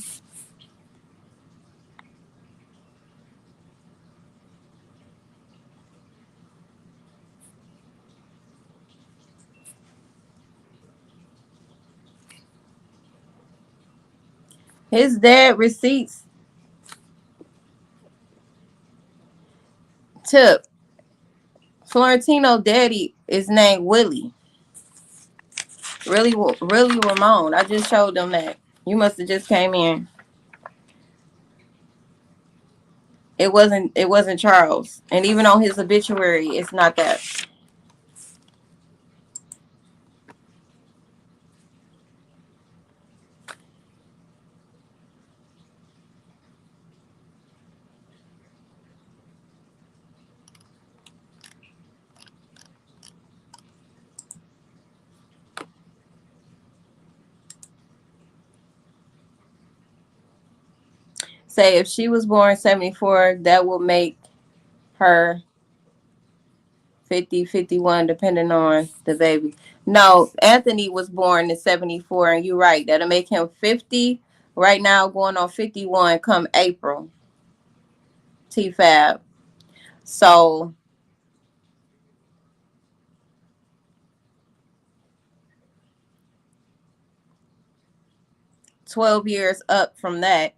His dad receipts tip. Florentino daddy is named Willie. Really Ramon. I just showed them that. You must have just came in. It wasn't Charles. And even on his obituary, it's not that. Say if she was born 74, that will make her 50, 51, depending on the baby. No, Anthony was born in 74, and you're right. That'll make him 50 right now, going on 51 come April. T-Fab. So 12 years up from that.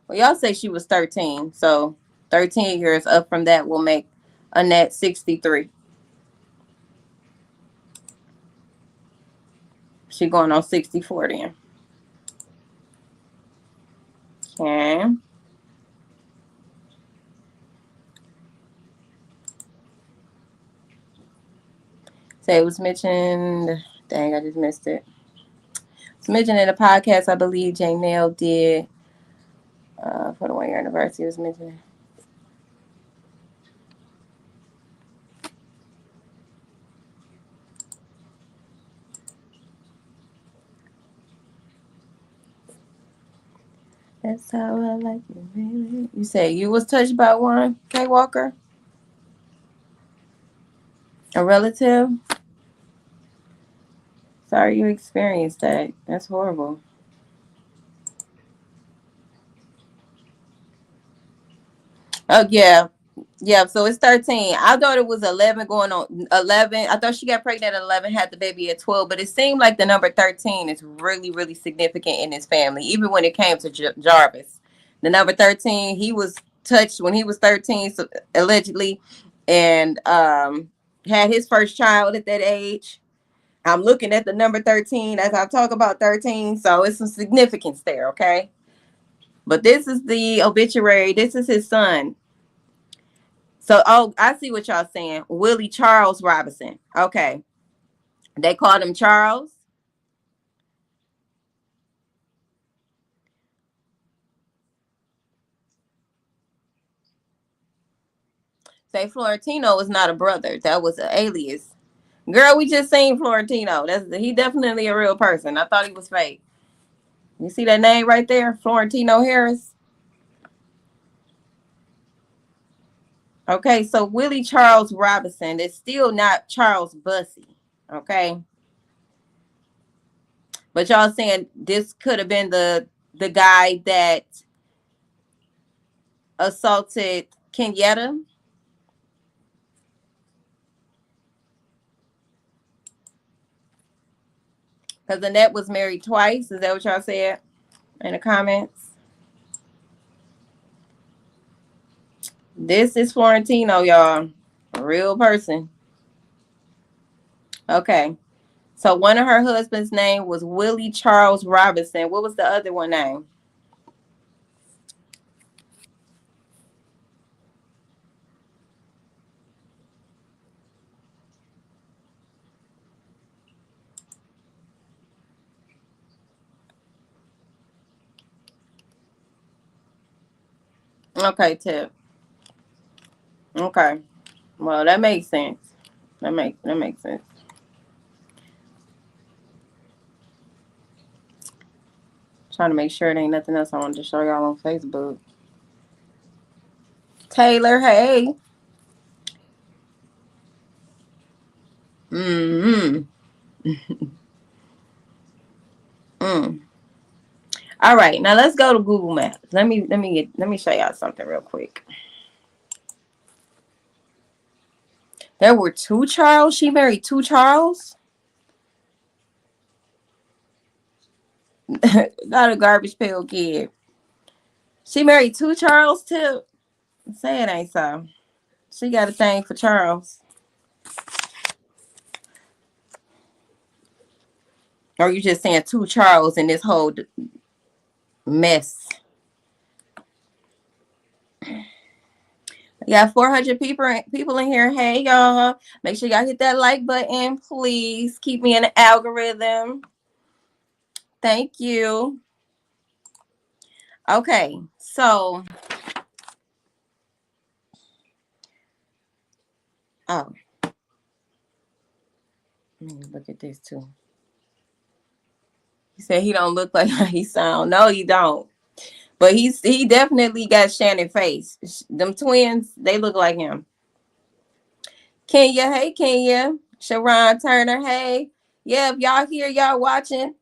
Well, y'all say she was 13. So 13 years up from that will make Annette 63. She going on 64 then. Okay. Say it was mentioned. Dang, I just missed it. It's mentioned in the podcast, I believe Janelle did for the 1 year anniversary. It was mentioned. That's how I like it, baby. You say you was touched by one, Kay Walker? A relative? Sorry you experienced that. That's horrible. Oh, yeah. Yeah, so it's 13. I thought it was 11 going on 11. I thought she got pregnant at 11, had the baby at 12, but it seemed like the number 13 is really, really significant in his family, even when it came to Jarvis. The number 13, he was touched when he was 13, so, allegedly, and had his first child at that age. I'm looking at the number 13 as I talk about 13, so it's some significance there, okay? But this is the obituary. This is his son. So, oh, I see what y'all saying. Willie Charles Robinson. Okay. They called him Charles. Say Florentino is not a brother. That was an alias. Girl, we just seen Florentino. He definitely a real person. I thought he was fake. You see that name right there? Florentino Harris. Okay, so Willie Charles Robinson is still not Charles Bussey. Okay. But y'all saying this could have been the guy that assaulted Kenyatta? Because Annette was married twice. Is that what y'all said in the comments? This is Florentino, y'all. A real person. Okay. So one of her husband's name was Willie Charles Robinson. What was the other one name? Okay, Tip. Okay. Well, that makes sense. That makes sense. Trying to make sure there ain't nothing else I wanted to show y'all on Facebook. Taylor, hey. Mm-hmm. Mm. All right, now let's go to Google Maps. Let me show y'all something real quick. There were two Charles. She married two Charles. Not a garbage pail kid. She married two Charles too. Say it ain't so. She got a thing for Charles. Or you just saying two Charles in this whole mess? We got 400 people in here. Hey, y'all. Make sure y'all hit that like button, please. Keep me in the algorithm. Thank you. Okay, so. Oh. Let me look at this, too. He said he don't look like how he sound. No, he don't. But he definitely got Shannon face. Them twins, they look like him. Kenya, hey Kenya. Sharon Turner, hey. Yeah, if y'all here, y'all watching,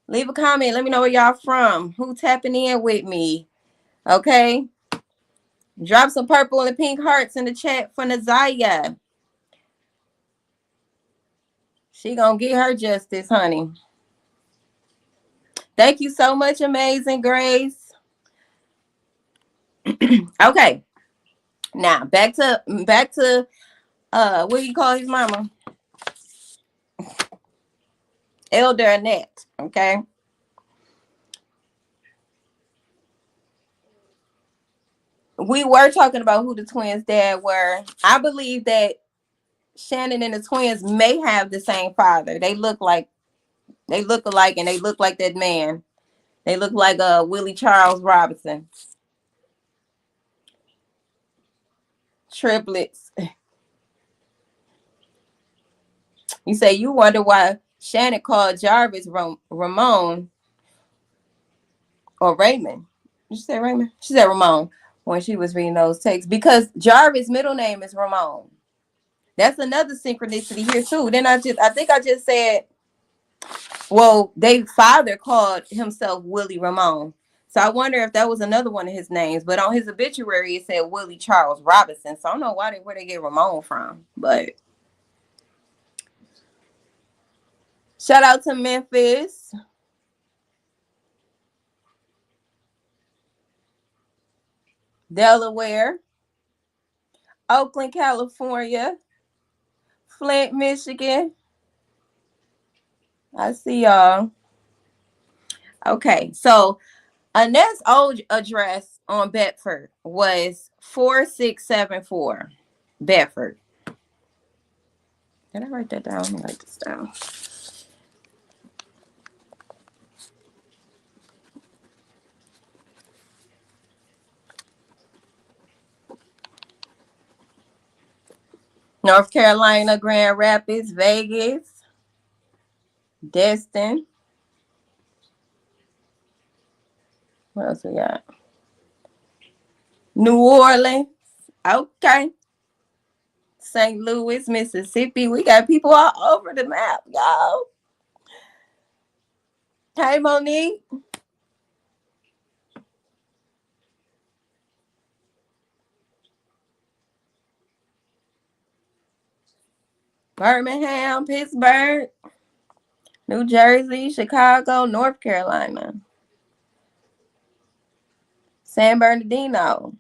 leave a comment. Let me know where y'all from. Who tapping in with me? Okay. Drop some purple and pink hearts in the chat for Nazaya. She gonna get her justice, honey. Thank you so much, Amazing Grace. Okay. Now back to what do you call his mama? Elder Annette. Okay. We were talking about who the twins' dad were. I believe that Shannon and the twins may have the same father. They look alike, and they look like that man. They look like Willie Charles Robinson. Triplets. You say you wonder why Shannon called Jarvis Ramon or Raymond. Did you say Raymond? She said Ramon when she was reading those texts because Jarvis' middle name is Ramon. That's another synchronicity here too. Then I think I just said, well, their father called himself Willie Ramon. So I wonder if that was another one of his names. But on his obituary, it said Willie Charles Robinson. So I don't know where they get Ramon from. But shout out to Memphis. Delaware. Oakland, California. Flint, Michigan. I see y'all. Okay, so Annette's old address on Bedford was 4674 Bedford. Did I write that down? Let me write this down. North Carolina, Grand Rapids, Vegas, Destin. What else we got? New Orleans. Okay. St. Louis, Mississippi. We got people all over the map, y'all. Hey, Monique. Birmingham, Pittsburgh, New Jersey, Chicago, North Carolina, San Bernardino,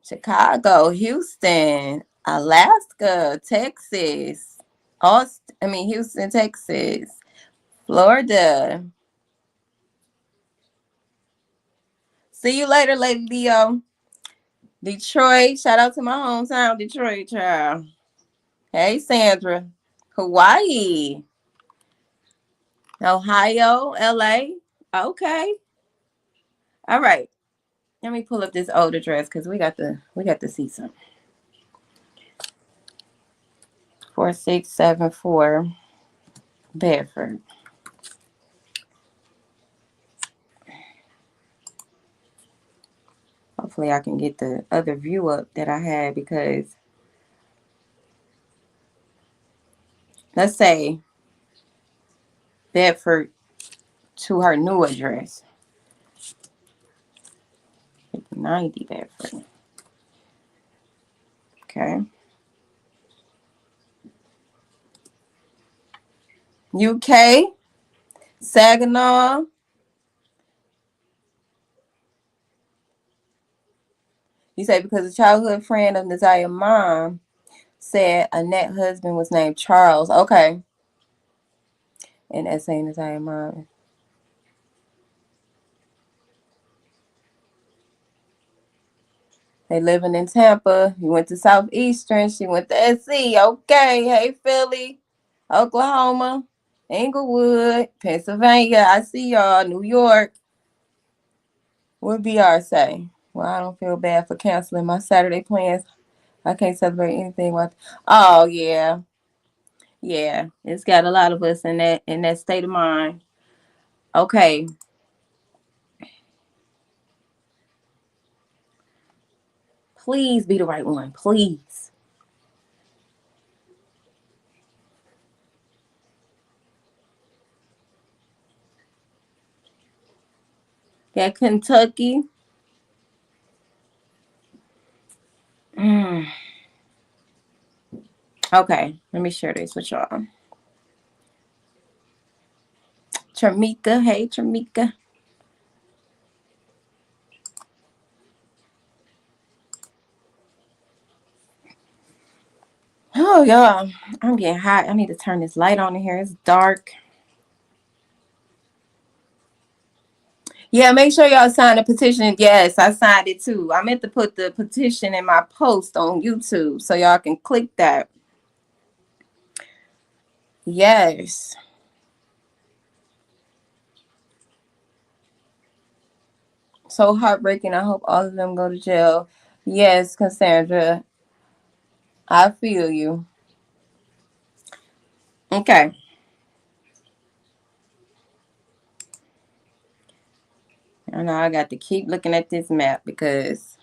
Chicago, Houston, Alaska, Texas, Houston, Texas, Florida. See you later, Lady Leo. Detroit, shout out to my hometown, Detroit, child. Hey, Sandra. Hawaii, Ohio, LA. Okay. All right. Let me pull up this old address because we got to see something. 4674 Bedford. Hopefully I can get the other view up that I had because let's say Bedford to her new address. 90 Bedford. Okay. UK, Saginaw. You say because a childhood friend of Nazia's mom said Annette's husband was named Charles. Okay. And that's saying Nazia's mom. They living in Tampa. You went to Southeastern. She went to SC. Okay. Hey, Philly, Oklahoma, Inglewood, Pennsylvania. I see y'all. New York. What BR say? Well, I don't feel bad for canceling my Saturday plans. I can't celebrate anything with. Oh yeah, yeah. It's got a lot of us in that state of mind. Okay, please be the right one, please. Got Kentucky. Mm. Okay, let me share this with y'all. Tramika, hey Tramika. Oh y'all, I'm getting hot. I need to turn this light on in here. It's dark. Yeah, make sure y'all sign the petition. Yes, I signed it too. I meant to put the petition in my post on YouTube so y'all can click that. Yes. So heartbreaking. I hope all of them go to jail. Yes, Cassandra. I feel you. Okay. I know I got to keep looking at this map because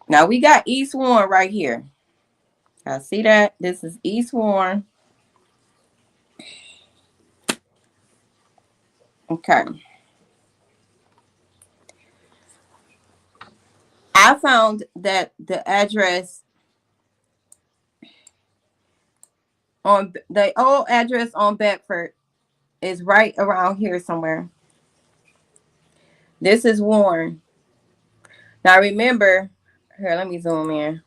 now we got East Warren right here. I see that. This is East Warren. Okay. I found that the address on the old address on Bedford is right around here somewhere. This is Warren. Now remember, here, let me zoom in.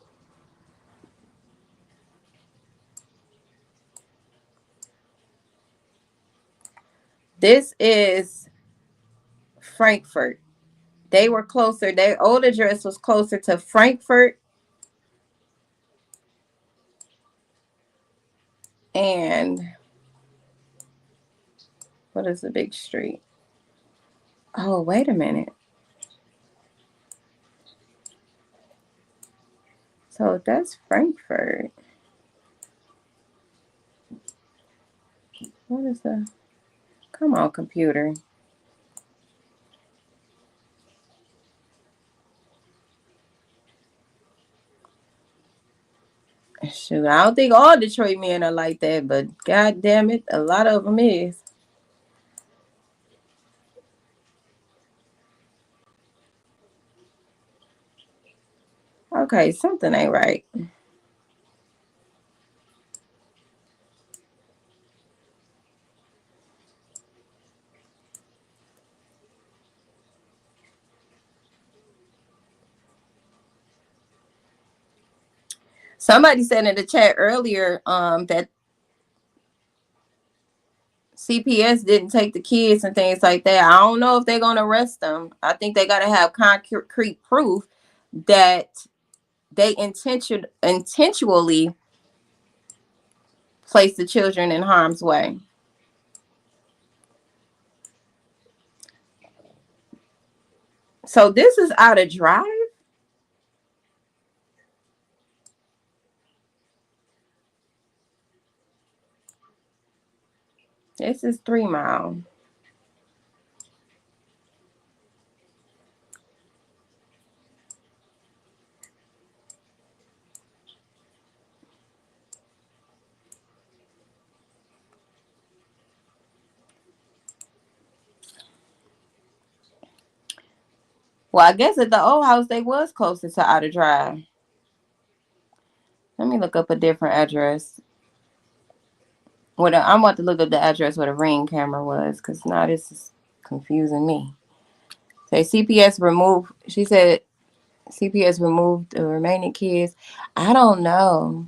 This is Frankfurt. They were closer. Their old address was closer to Frankfurt and what is the big street? Oh, wait a minute. So that's Frankfurt. What is the? Come on, computer. I don't think all Detroit men are like that, but god damn it, a lot of them is. Okay, something ain't right. Somebody said in the chat earlier that CPS didn't take the kids and things like that. I don't know if they're gonna arrest them. I think they gotta have concrete proof that they intentionally place the children in harm's way. So this is out of drive. This is 3 Mile. Well, I guess at the old house they was closer to out of drive. Let me look up a different address. I'm about to look up the address where the Ring camera was, because now this is confusing me. Say CPS removed. She said CPS removed the remaining kids. I don't know.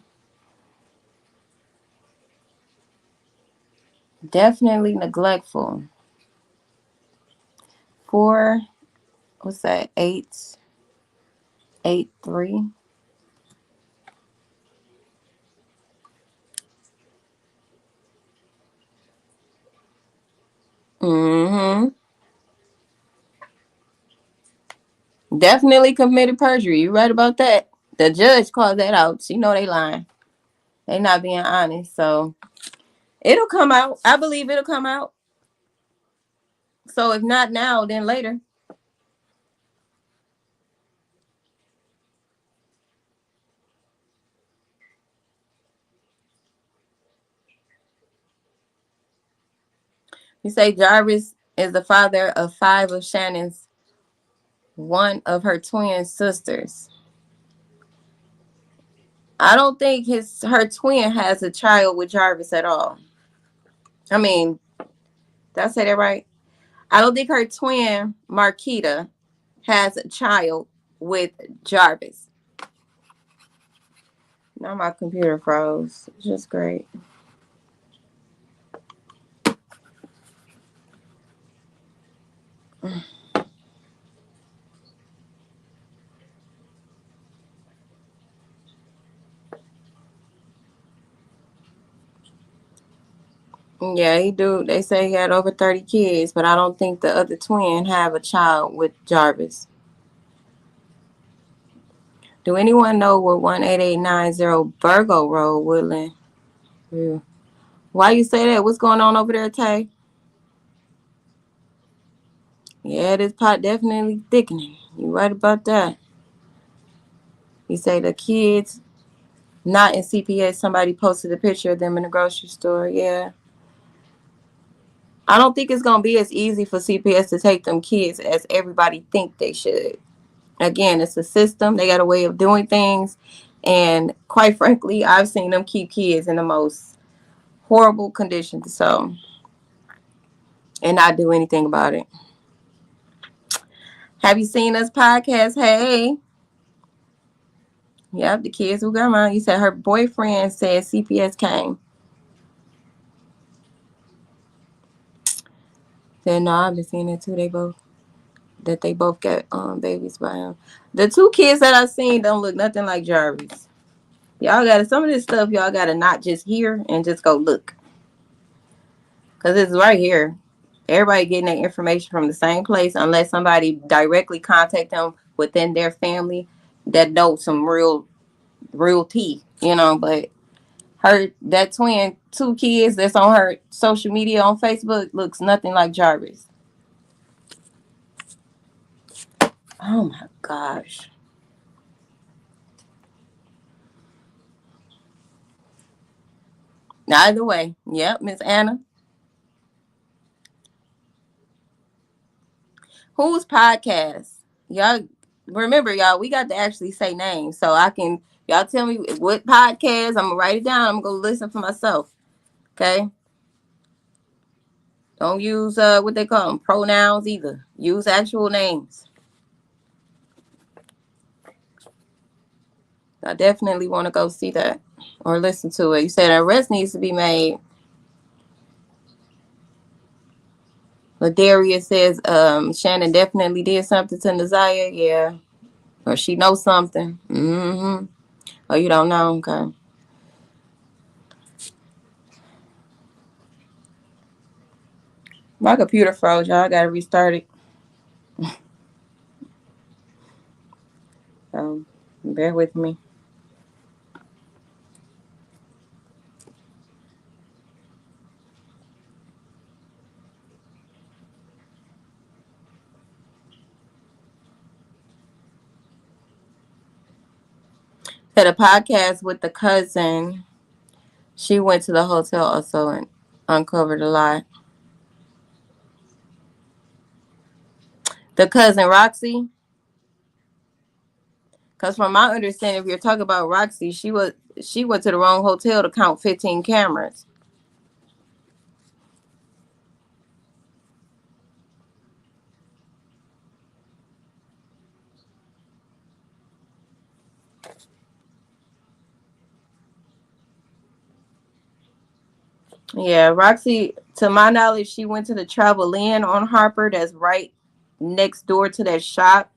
Definitely neglectful. Four. What's that? 883. Mm-hmm. Definitely committed perjury. You right about that. The judge called that out. She know they lying. They not being honest. So it'll come out. I believe it'll come out. So if not now, then later. You say Jarvis is the father of 5 of Shannon's, one of her twin sisters. I don't think her twin has a child with Jarvis at all. I mean, did I say that right? I don't think her twin, Marquita, has a child with Jarvis. Now my computer froze. It's just great. Yeah, he do. They say he had over 30 kids, but I don't think the other twin have a child with Jarvis. Do anyone know where 18890 Virgo Road, Woodland? Yeah. Why you say that? What's going on over there, Tay? Yeah, this pot definitely thickening. You right about that. You say the kids not in CPS. Somebody posted a picture of them in the grocery store. Yeah. I don't think it's gonna be as easy for CPS to take them kids as everybody think they should. Again, it's a system. They got a way of doing things, and quite frankly, I've seen them keep kids in the most horrible conditions. So, and not do anything about it. Have you seen us podcast? Hey, yep, the kids who got mine. You said her boyfriend said CPS came. Said no, I've been seeing it too. They both got babies by him. The 2 kids that I've seen don't look nothing like Jarvis. Y'all gotta, some of this stuff y'all gotta not just hear and just go look. Cause it's right here. Everybody getting their information from the same place unless somebody directly contact them within their family that know some real tea, but that twin 2 kids that's on her social media on Facebook looks nothing like Jarvis. Oh my gosh. Either way. Yep, Miss Anna. Whose podcast? Y'all remember, y'all, we got to actually say names so I can, y'all tell me what podcast. I'm gonna write it down. I'm gonna listen for myself. Okay. Don't use what they call them, pronouns either. Use actual names. I definitely want to go see that or listen to it. You said arrest needs to be made. Ladarius says Shannon definitely did something to Naziah. Yeah. Or she knows something. Mm-hmm. Oh, you don't know? Okay. My computer froze, y'all. I gotta restart it. So bear with me. Had a podcast with the cousin. She went to the hotel also and uncovered a lot. The cousin Roxy, because from my understanding, if you're talking about Roxy, she went to the wrong hotel to count 15 cameras. Yeah, Roxy, to my knowledge, she went to the Travel Inn on Harper, that's right next door to that shop,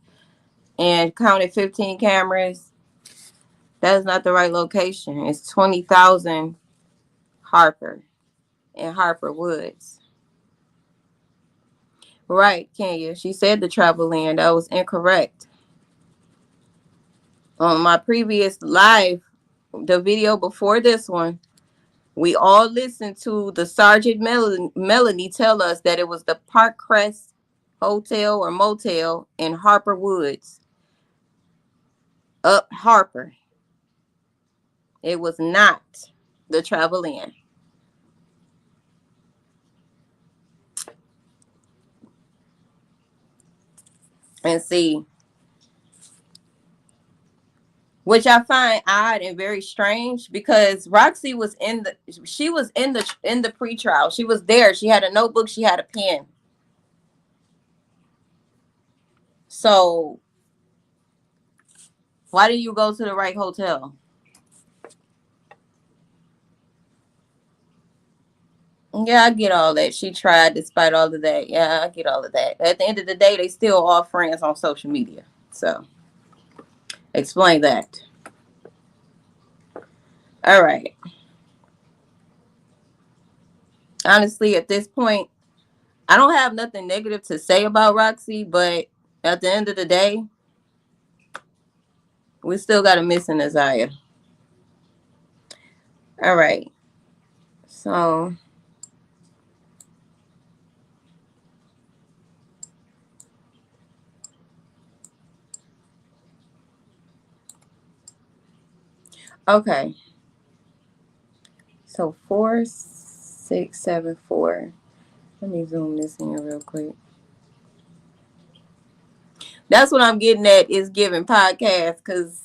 and counted 15 cameras. That's not the right location. It's 20,000 Harper in Harper Woods. Right, Kenya. She said the Travel Inn. That was incorrect. On my previous live, the video before this one, we all listened to the Sergeant Melanie tell us that it was the Park Crest Hotel or Motel in Harper Woods. Up Harper. It was not the Travel Inn. And see, which I find odd and very strange because Roxy was in the pretrial. She was there. She had a notebook. She had a pen. So why did you go to the right hotel? Yeah, I get all that. She tried despite all of that. Yeah, I get all of that. At the end of the day, they still all friends on social media. So explain that. All right. Honestly, at this point, I don't have nothing negative to say about Roxy, but at the end of the day, we still got a missing Isaiah. All right. So, okay. So 4674. Let me zoom this in real quick. That's what I'm getting at is giving podcasts because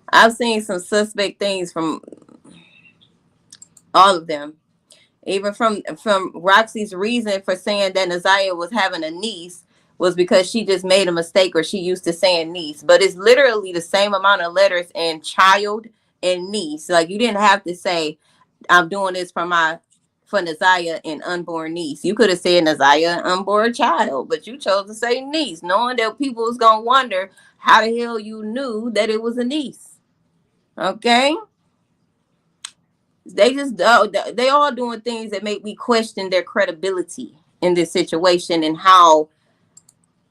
I've seen some suspect things from all of them. Even from Roxy's reason for saying that Naziah was having a niece was because she just made a mistake or she used to saying niece. But it's literally the same amount of letters in child and niece. Like you didn't have to say, I'm doing this for Naziah and unborn niece. You could have said Naziah unborn child, but you chose to say niece, knowing that people was gonna wonder how the hell you knew that it was a niece. Okay? They just they all doing things that make me question their credibility in this situation and how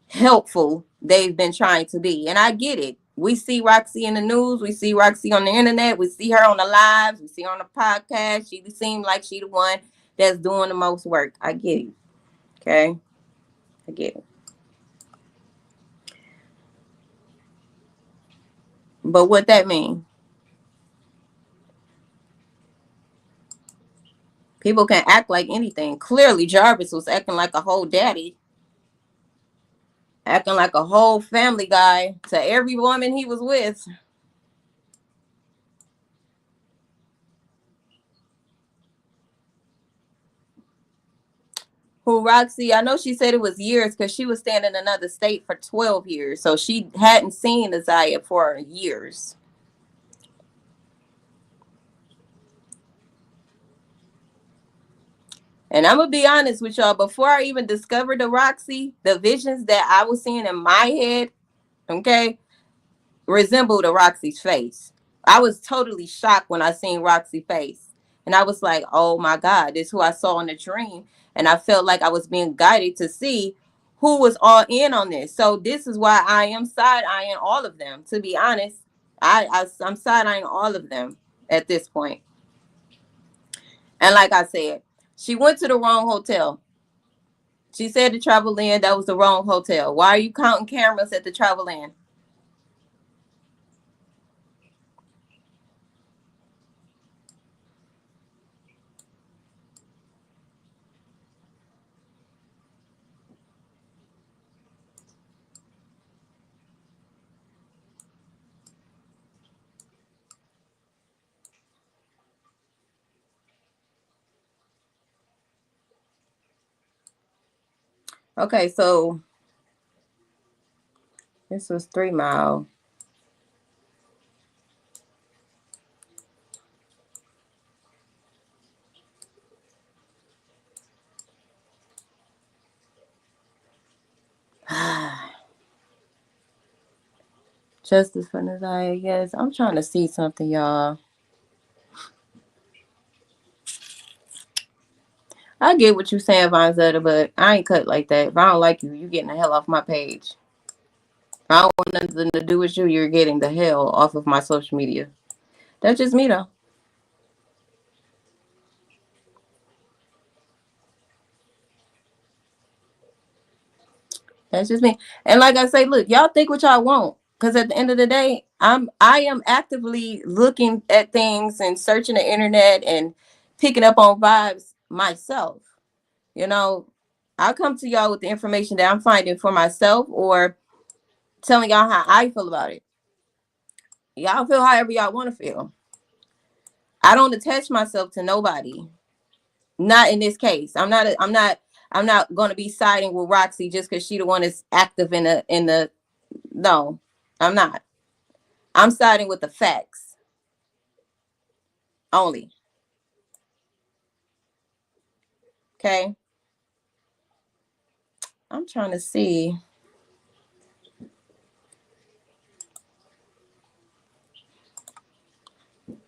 helpful they've been trying to be. And I get it. We see Roxy in the news. We see Roxy on the internet. We see her on the lives. We see her on the podcast. She seems like she the one that's doing the most work. I get it. Okay. I get it. But what that mean? People can act like anything. Clearly, Jarvis was acting like a whole daddy, acting like a whole family guy to every woman he was with. Who, Roxy? I know she said it was years because she was staying in another state for 12 years. So she hadn't seen Isaiah for years. And I'm going to be honest with y'all. Before I even discovered the Roxy, the visions that I was seeing in my head, okay, resembled a Roxy's face. I was totally shocked when I seen Roxy's face. And I was like, oh my God, this is who I saw in the dream. And I felt like I was being guided to see who was all in on this. So this is why I am side-eyeing all of them. To be honest, I'm side-eyeing all of them at this point. And like I said, she went to the wrong hotel. She said the Travel Inn, that was the wrong hotel. Why are you counting cameras at the Travel Inn? Okay, so this was 3 Mile. Justice for Nazaya, yes. I'm trying to see something, y'all. I get what you're saying, Vonzetta, but I ain't cut like that. If I don't like you, you getting the hell off my page. If I don't want nothing to do with you, you're getting the hell off of my social media. That's just me, though. That's just me. And like I say, look, y'all think what y'all want. Because at the end of the day, I am actively looking at things and searching the internet and picking up on vibes myself. You know, I'll come to y'all with the information that I'm finding for myself or telling y'all how I feel about it. Y'all feel however y'all want to feel. I don't attach myself to nobody. Not in this case. I'm not going to be siding with Roxy just because she the one that's active in the. No, I'm not. I'm siding with the facts only. Okay. I'm trying to see.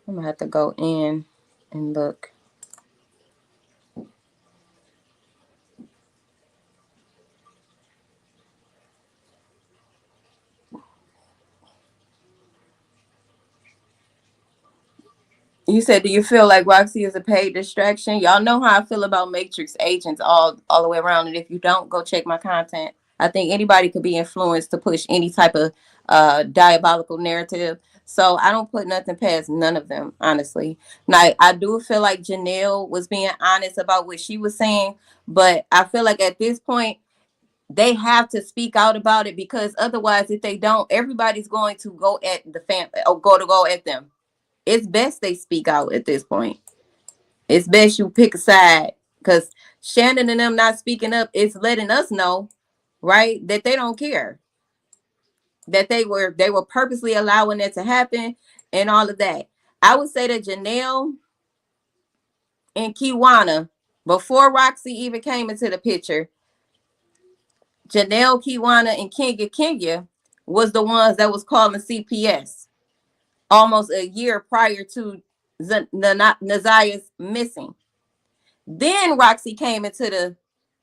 I'm gonna have to go in and look. You said, do you feel like Roxy is a paid distraction? Y'all know how I feel about Matrix agents all the way around. And if you don't, go check my content. I think anybody could be influenced to push any type of diabolical narrative. So I don't put nothing past none of them, honestly. Now, I do feel like Janelle was being honest about what she was saying. But I feel like at this point, they have to speak out about it because otherwise, if they don't, everybody's going to go at the family or go at them. It's best they speak out at this point. It's best you pick a side because Shannon and them not speaking up is letting us know, right, that they don't care, that they were purposely allowing that to happen and all of that. I would say that Janelle and Kiwana, before Roxy even came into the picture, Janelle, Kiwana, and Kenya was the ones that was calling CPS almost a year prior to Nazaya's missing. Then Roxy came into the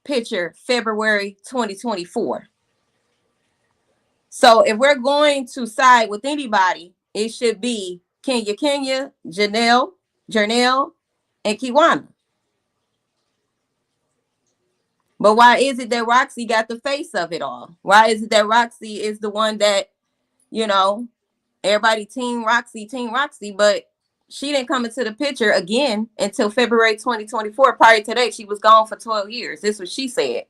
picture February 2024. So if we're going to side with anybody, it should be Kenya, Janelle, and Kiwana. But why is it that Roxy got the face of it all? Why is it that Roxy is the one that, you know, everybody team Roxy, but she didn't come into the picture again until February 2024. Prior to that, she was gone for 12 years. This is what she said.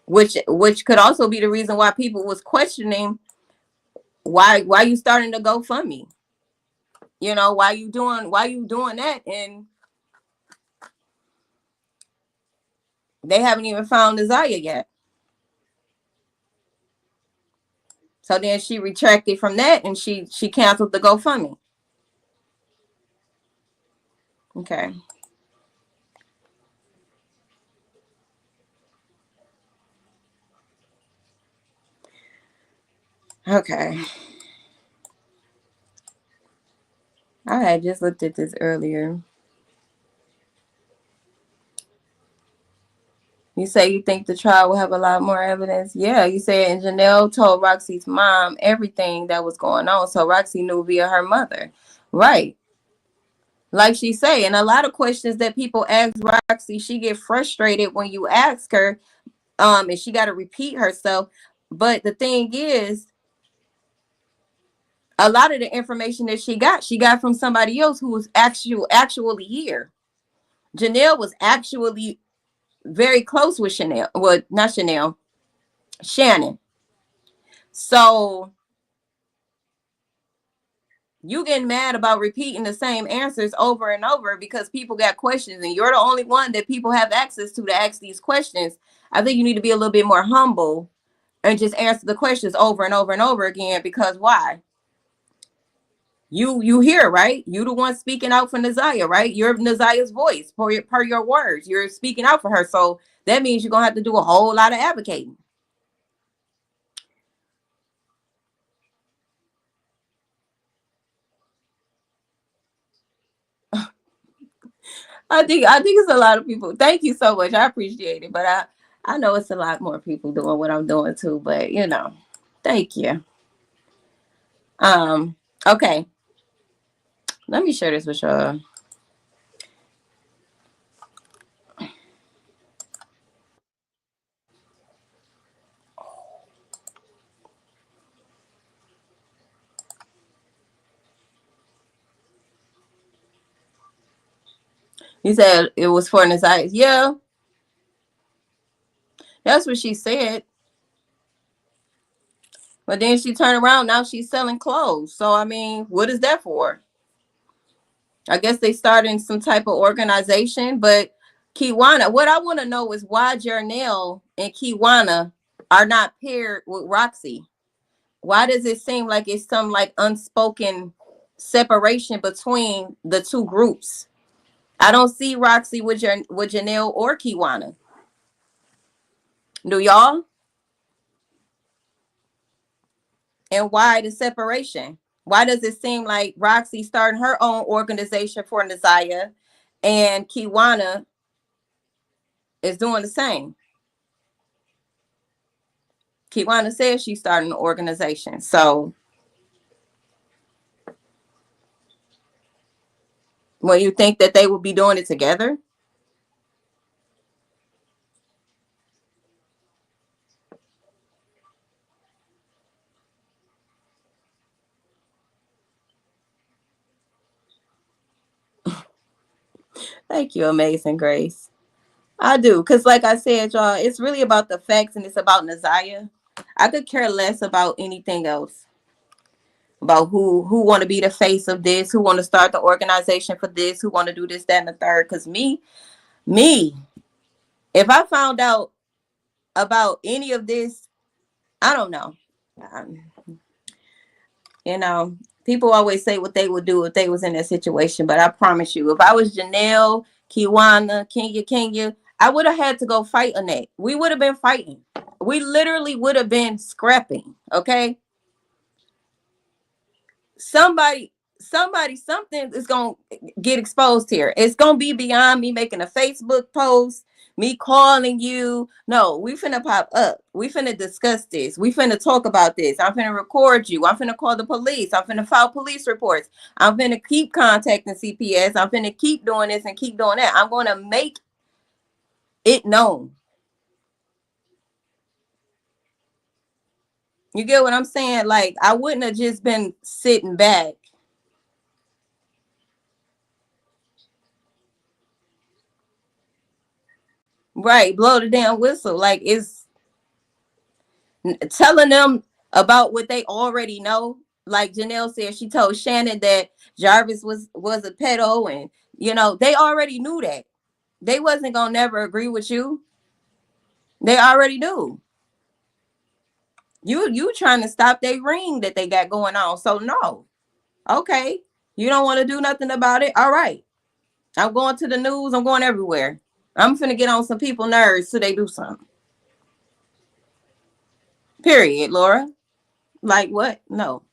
Which could also be the reason why people was questioning why you starting to GoFundMe. You know, why you doing that, and they haven't even found Desire yet. So then she retracted from that, and she canceled the GoFundMe. Okay. Okay. I had just looked at this earlier. You say you think the trial will have a lot more evidence? Yeah, you said, and Janelle told Roxy's mom everything that was going on, so Roxy knew via her mother. Right. Like she say, and a lot of questions that people ask Roxy, she get frustrated when you ask her, and she got to repeat herself. But the thing is, a lot of the information that she got from somebody else who was actually here. Janelle was actually very close with Chanel. Well, not Chanel, Shannon. So you getting mad about repeating the same answers over and over because people got questions, and you're the only one that people have access to ask these questions. I think you need to be a little bit more humble and just answer the questions over and over and over again. Because why? You here, right? You the one speaking out for Nazaya, right? You're Nazaya's voice per your words. You're speaking out for her. So that means you're gonna have to do a whole lot of advocating. I think it's a lot of people. Thank you so much. I appreciate it. But I know it's a lot more people doing what I'm doing too. But thank you. Um, okay. Let me share this with y'all. You said it was for Nazaya. Yeah, that's what she said. But then she turned around. Now she's selling clothes. So I mean, what is that for? I guess they started some type of organization. But Kiwana, what I want to know is why Jarnell and Kiwana are not paired with Roxy. Why does it seem like it's some like unspoken separation between the two groups? I don't see Roxy with Janelle or Kiwana. Do y'all? And why the separation? Why does it seem like Roxy starting her own organization for Nazaya and Kiwana is doing the same? Kiwana says she's starting an organization. So when you think that they will be doing it together? Thank you, Amazing Grace. I do, because like I said, y'all, it's really about the facts and it's about Nazaya. I could care less about anything else. About who want to be the face of this, who want to start the organization for this, who want to do this, that, and the third. Because me, if I found out about any of this, I don't know. Um, you know, people always say what they would do if they was in that situation, but I promise you, if I was Janelle, Kiwana, Kenya, I would have had to go fight Annette. We would have been fighting. We literally would have been scrapping. Okay. Somebody, something is gonna get exposed here. It's gonna be beyond me making a Facebook post, me calling you. No, we finna pop up. We finna discuss this. We finna talk about this. I'm finna record you. I'm finna call the police. I'm finna file police reports. I'm finna keep contacting CPS. I'm finna keep doing this and keep doing that. I'm gonna make it known. You get what I'm saying? Like, I wouldn't have just been sitting back. Right, blow the damn whistle. Like, it's telling them about what they already know. Like Janelle said, she told Shannon that Jarvis was a pedo, and they already knew that. They wasn't gonna never agree with you. They already knew. You trying to stop their ring that they got going on. So no. Okay. You don't want to do nothing about it. All right. I'm going to the news. I'm going everywhere. I'm finna get on some people's nerves so they do something. Period, Laura. Like what? No.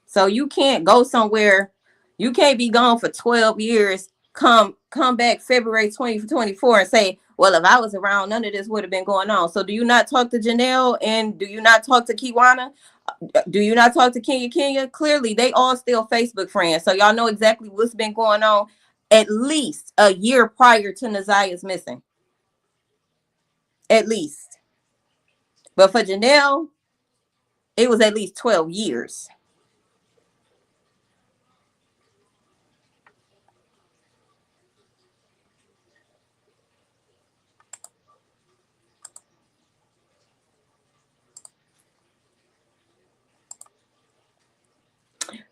So you can't go somewhere. You can't be gone for 12 years. Come back February 2024 and say, well, if I was around, none of this would have been going on. So do you not talk to Janelle, and do you not talk to Kiwana? Do you not talk to Kenya? Clearly, they all still Facebook friends. So y'all know exactly what's been going on at least a year prior to Nazia's missing. At least. But for Janelle, it was at least 12 years.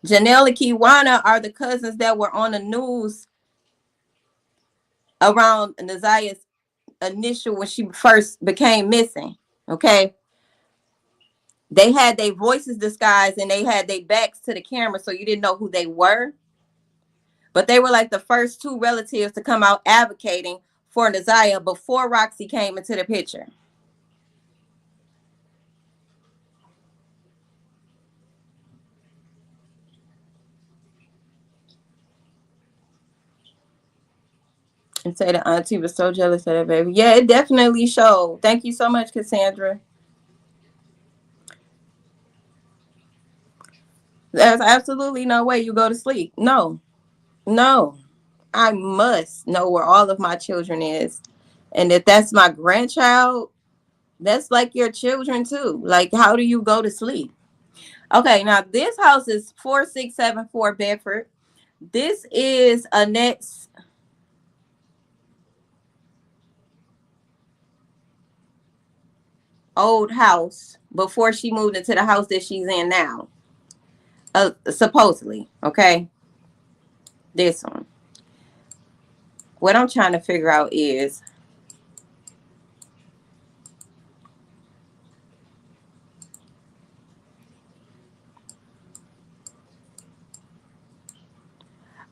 Janelle and Kiwana are the cousins that were on the news around Nazia's initial when she first became missing. Okay. They had their voices disguised and they had their backs to the camera, so you didn't know who they were. But they were like the first two relatives to come out advocating for Nazia before Roxy came into the picture. And say the auntie was so jealous of that baby. Yeah, it definitely showed. Thank you so much, Cassandra. There's absolutely no way you go to sleep. No, no. I must know where all of my children is. And if that's my grandchild, that's like your children too. Like, how do you go to sleep? Okay, now this house is 4674 Bedford. This is Annette's old house before she moved into the house that she's in now. Supposedly, okay? This one. What I'm trying to figure out is,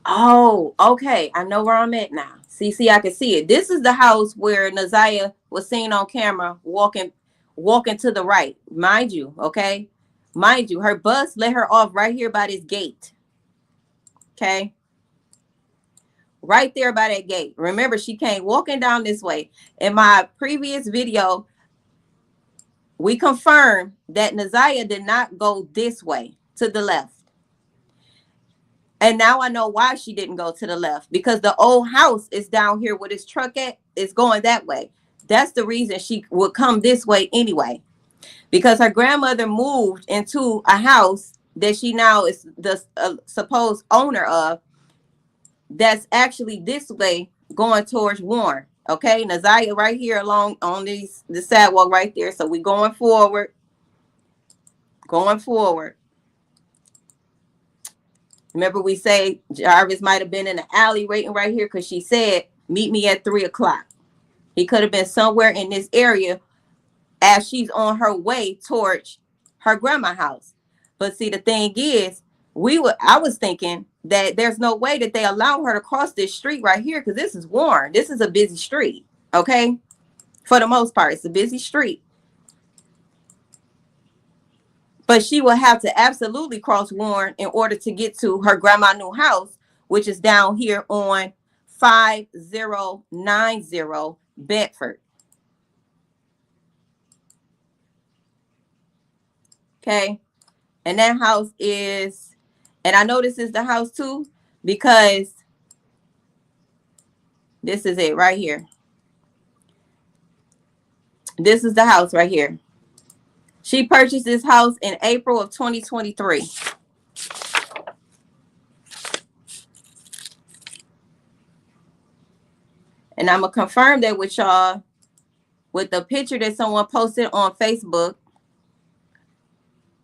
oh, okay. I know where I'm at now. See, I can see it. This is the house where Nazia was seen on camera walking to the right. Mind you, okay? Mind you, her bus let her off right here by this gate. Okay? Right there by that gate. Remember, she came walking down this way. In my previous video, we confirmed that Nazia did not go this way to the left. And now I know why she didn't go to the left, because the old house is down here where this truck at is going that way. That's the reason she would come this way anyway, because her grandmother moved into a house that she now is the supposed owner of. That's actually this way going towards Warren. Okay, Nazia right here along on the sidewalk right there. So we going forward. Remember, we say Jarvis might have been in the alley waiting right here because she said, meet me at 3:00. He could have been somewhere in this area as she's on her way towards her grandma's house. But see, the thing is, I was thinking that there's no way that they allow her to cross this street right here, because this is Warren. This is a busy street. Okay. For the most part, it's a busy street. But she will have to absolutely cross Warren in order to get to her grandma's new house, which is down here on 5090 Bedford. Okay. And that house is, and I know this is the house too, because this is it right here. This is the house right here. She purchased this house in April of 2023. And I'm going to confirm that with y'all with the picture that someone posted on Facebook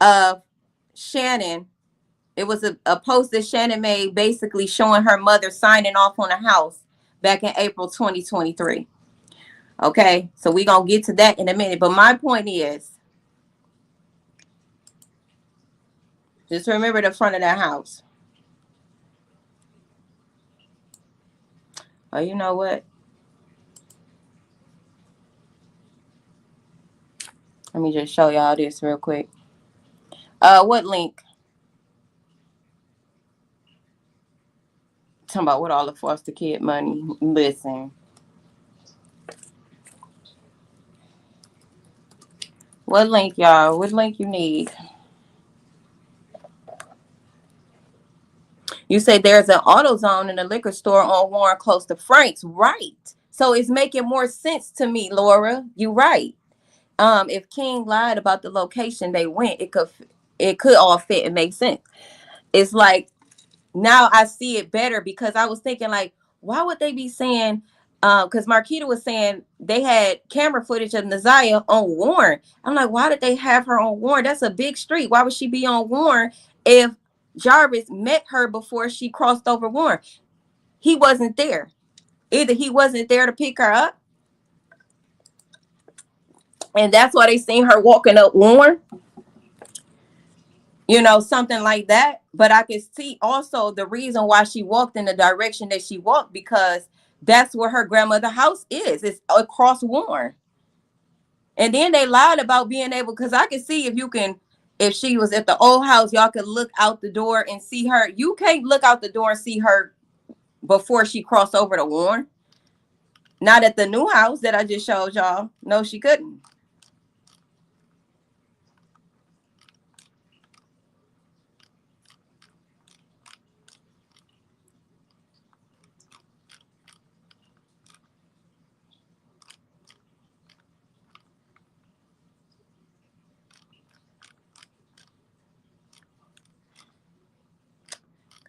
of Shannon. It was a post that Shannon made basically showing her mother signing off on a house back in April 2023. Okay, so we're going to get to that in a minute. But my point is, just remember the front of that house. Oh, you know what? Let me just show y'all this real quick. What link? Talking about what all the foster kid money. Listen. What link, y'all? What link you need? You say there's an AutoZone in a liquor store on Warren close to Frank's. Right. So it's making more sense to me, Laura. You're right. If King lied about the location they went, it could all fit and make sense. It's like now I see it better because I was thinking like, why would they be saying? Because Marquita was saying they had camera footage of Naziah on Warren. I'm like, why did they have her on Warren? That's a big street. Why would she be on Warren if Jarvis met her before she crossed over Warren? He wasn't there. Either he wasn't there to pick her up, and that's why they seen her walking up Warren. You know, something like that. But I can see also the reason why she walked in the direction that she walked, because that's where her grandmother's house is. It's across Warren. And then they lied about being able, because I can see if she was at the old house, y'all could look out the door and see her. You can't look out the door and see her before she crossed over to Warren. Not at the new house that I just showed y'all. No, she couldn't.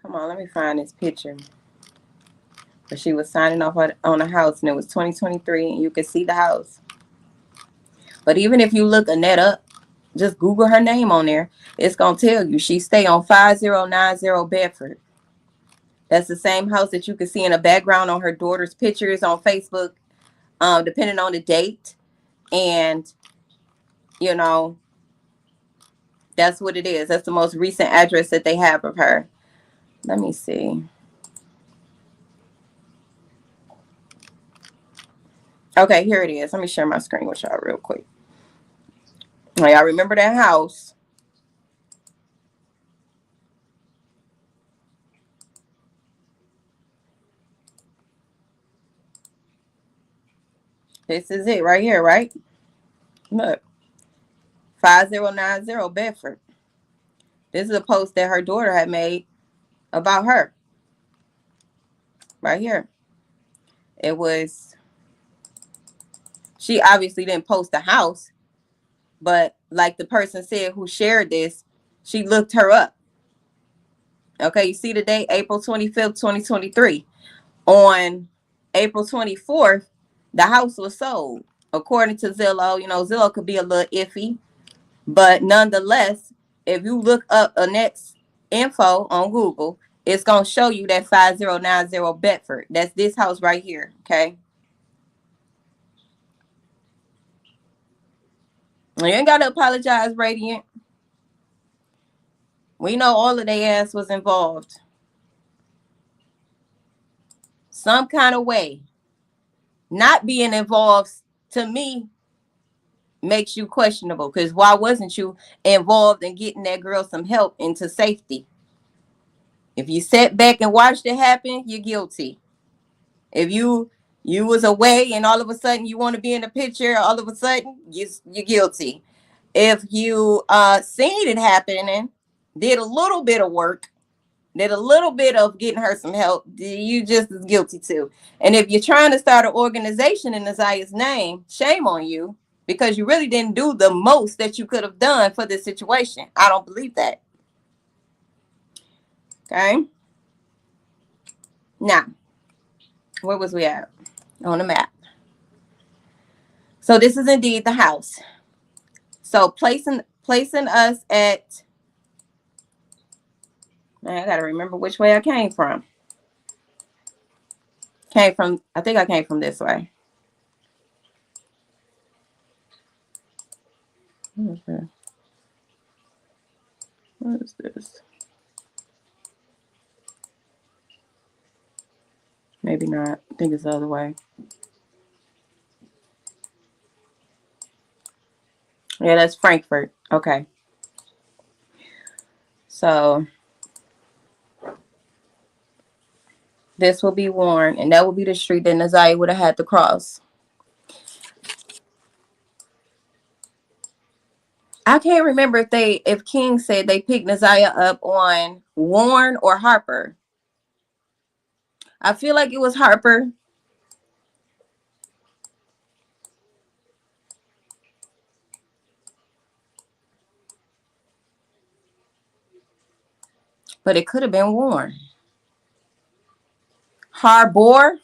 Come on, let me find this picture. But she was signing off on a house, and it was 2023, and you could see the house. But even if you look Annette up, just Google her name on there, it's going to tell you she stay on 5090 Bedford. That's the same house that you can see in the background on her daughter's pictures on Facebook, depending on the date. And, you know, that's what it is. That's the most recent address that they have of her. Let me see. Okay, here it is. Let me share my screen with y'all real quick. Y'all remember that house? This is it right here, right? Look. 5090 Bedford. This is a post that her daughter had made about her. Right here. It was, she obviously didn't post the house, but like the person said who shared this, she looked her up. Okay, you see the date, April 25th, 2023. On April 24th, the house was sold. According to Zillow, you know, Zillow could be a little iffy, but nonetheless, if you look up Annette's info on Google, it's going to show you that 5090 Bedford. That's this house right here, okay? You ain't got to apologize, Radiant. We know all of their ass was involved. Some kind of way. Not being involved, to me, makes you questionable. Because why wasn't you involved in getting that girl some help into safety? If you sat back and watched it happen, you're guilty. If you was away and all of a sudden you want to be in the picture, all of a sudden you're guilty. If you seen it happening, did a little bit of work, did a little bit of getting her some help, you just as guilty too. And if you're trying to start an organization in Naziah's name, shame on you. because you really didn't do the most that you could have done for this situation. I don't believe that. Okay. Now, where was we at on the map? So this is indeed the house. So placing us at, I gotta remember which way I came from. I think I came from this way. What is this? Maybe not. I think it's the other way. Yeah, that's Frankfurt. Okay. So this will be Warren, and that will be the street that Naziah would have had to cross. I can't remember if King said they picked Naziah up on Warren or Harper. I feel like it was Harper. But it could have been Warren. Harbor.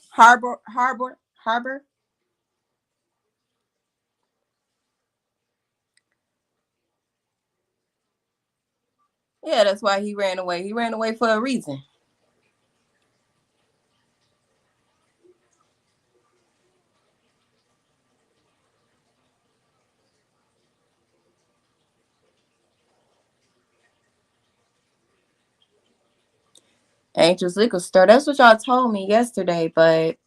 Yeah, that's why he ran away. He ran away for a reason. Angel's Liquor Store. That's what y'all told me yesterday, but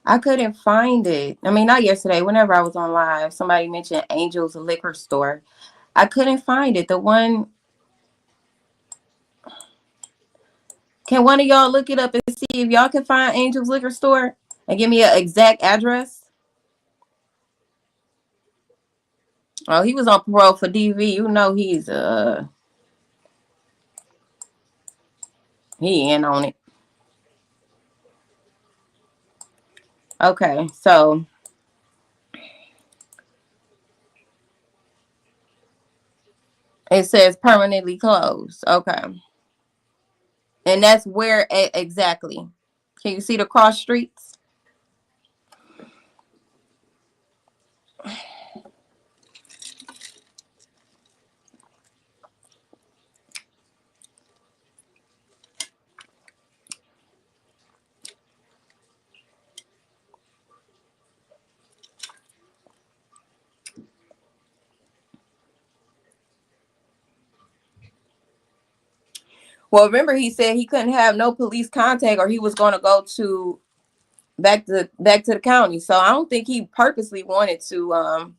I couldn't find it. I mean, not yesterday. Whenever I was on live, somebody mentioned Angel's Liquor Store. I couldn't find it. The one. Can one of y'all look it up and see if y'all can find Angel's Liquor Store and give me an exact address? Oh, he was on parole for DV. You know he in on it. Okay, so it says permanently closed. Okay. And that's where exactly? Can you see the cross streets? Well, remember he said he couldn't have no police contact or he was going to go to back to the county. So I don't think he purposely wanted to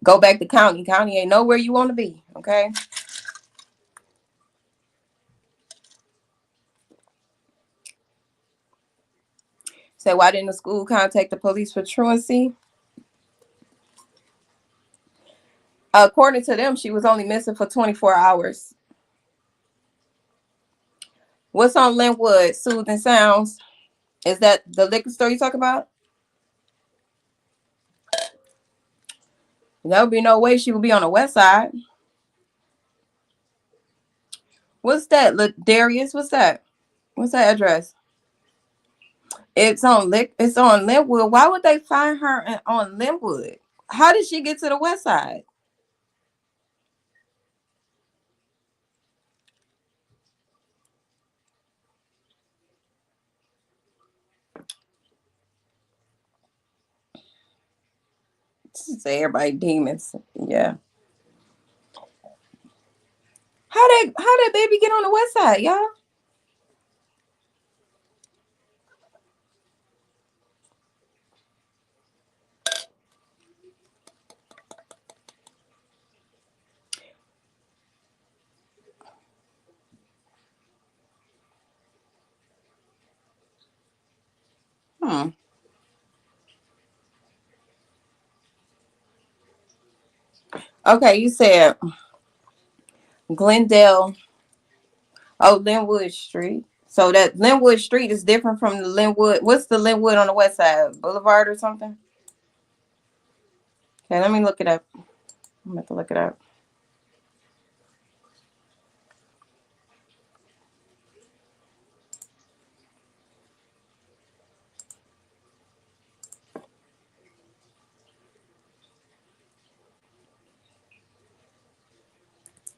go back to county. County ain't nowhere you want to be, okay? So why didn't the school contact the police for truancy? According to them, she was only missing for 24 hours. What's on Linwood? Soothing Sounds. Is that the liquor store you talk about? There would be no way she would be on the west side. What's that? Darius? What's that? What's that address? It's on Linwood. Why would they find her on Linwood? How did she get to the west side? Say everybody demons. Yeah. How that baby get on the west side, y'all? Okay, you said Glendale. Oh, Linwood Street. So that Linwood Street is different from the Linwood. What's the Linwood on the west side? Boulevard or something? Okay, let me look it up. I'm going to look it up.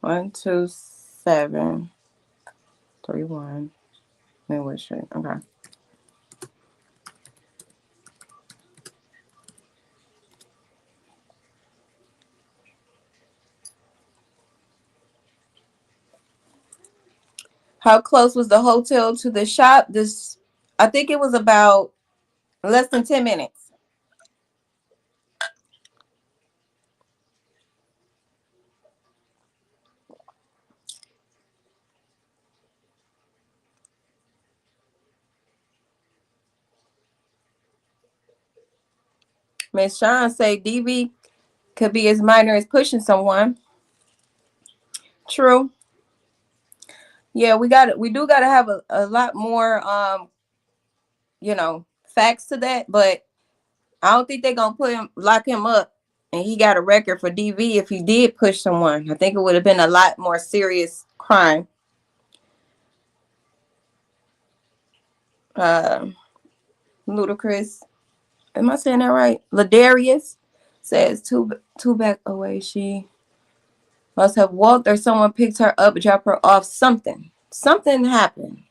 One, 2, 7, 3, 1. Linwood Street. Okay. How close was the hotel to the shop? I think it was about less than 10 minutes. Miss Sean say DV could be as minor as pushing someone. True. Yeah, we do gotta have a lot more facts to that, but I don't think they're gonna lock him up and he got a record for DV if he did push someone. I think it would have been a lot more serious crime. Ludacris. Am I saying that right? Ladarius says two back away. She must have walked or someone picked her up, dropped her off. Something happened.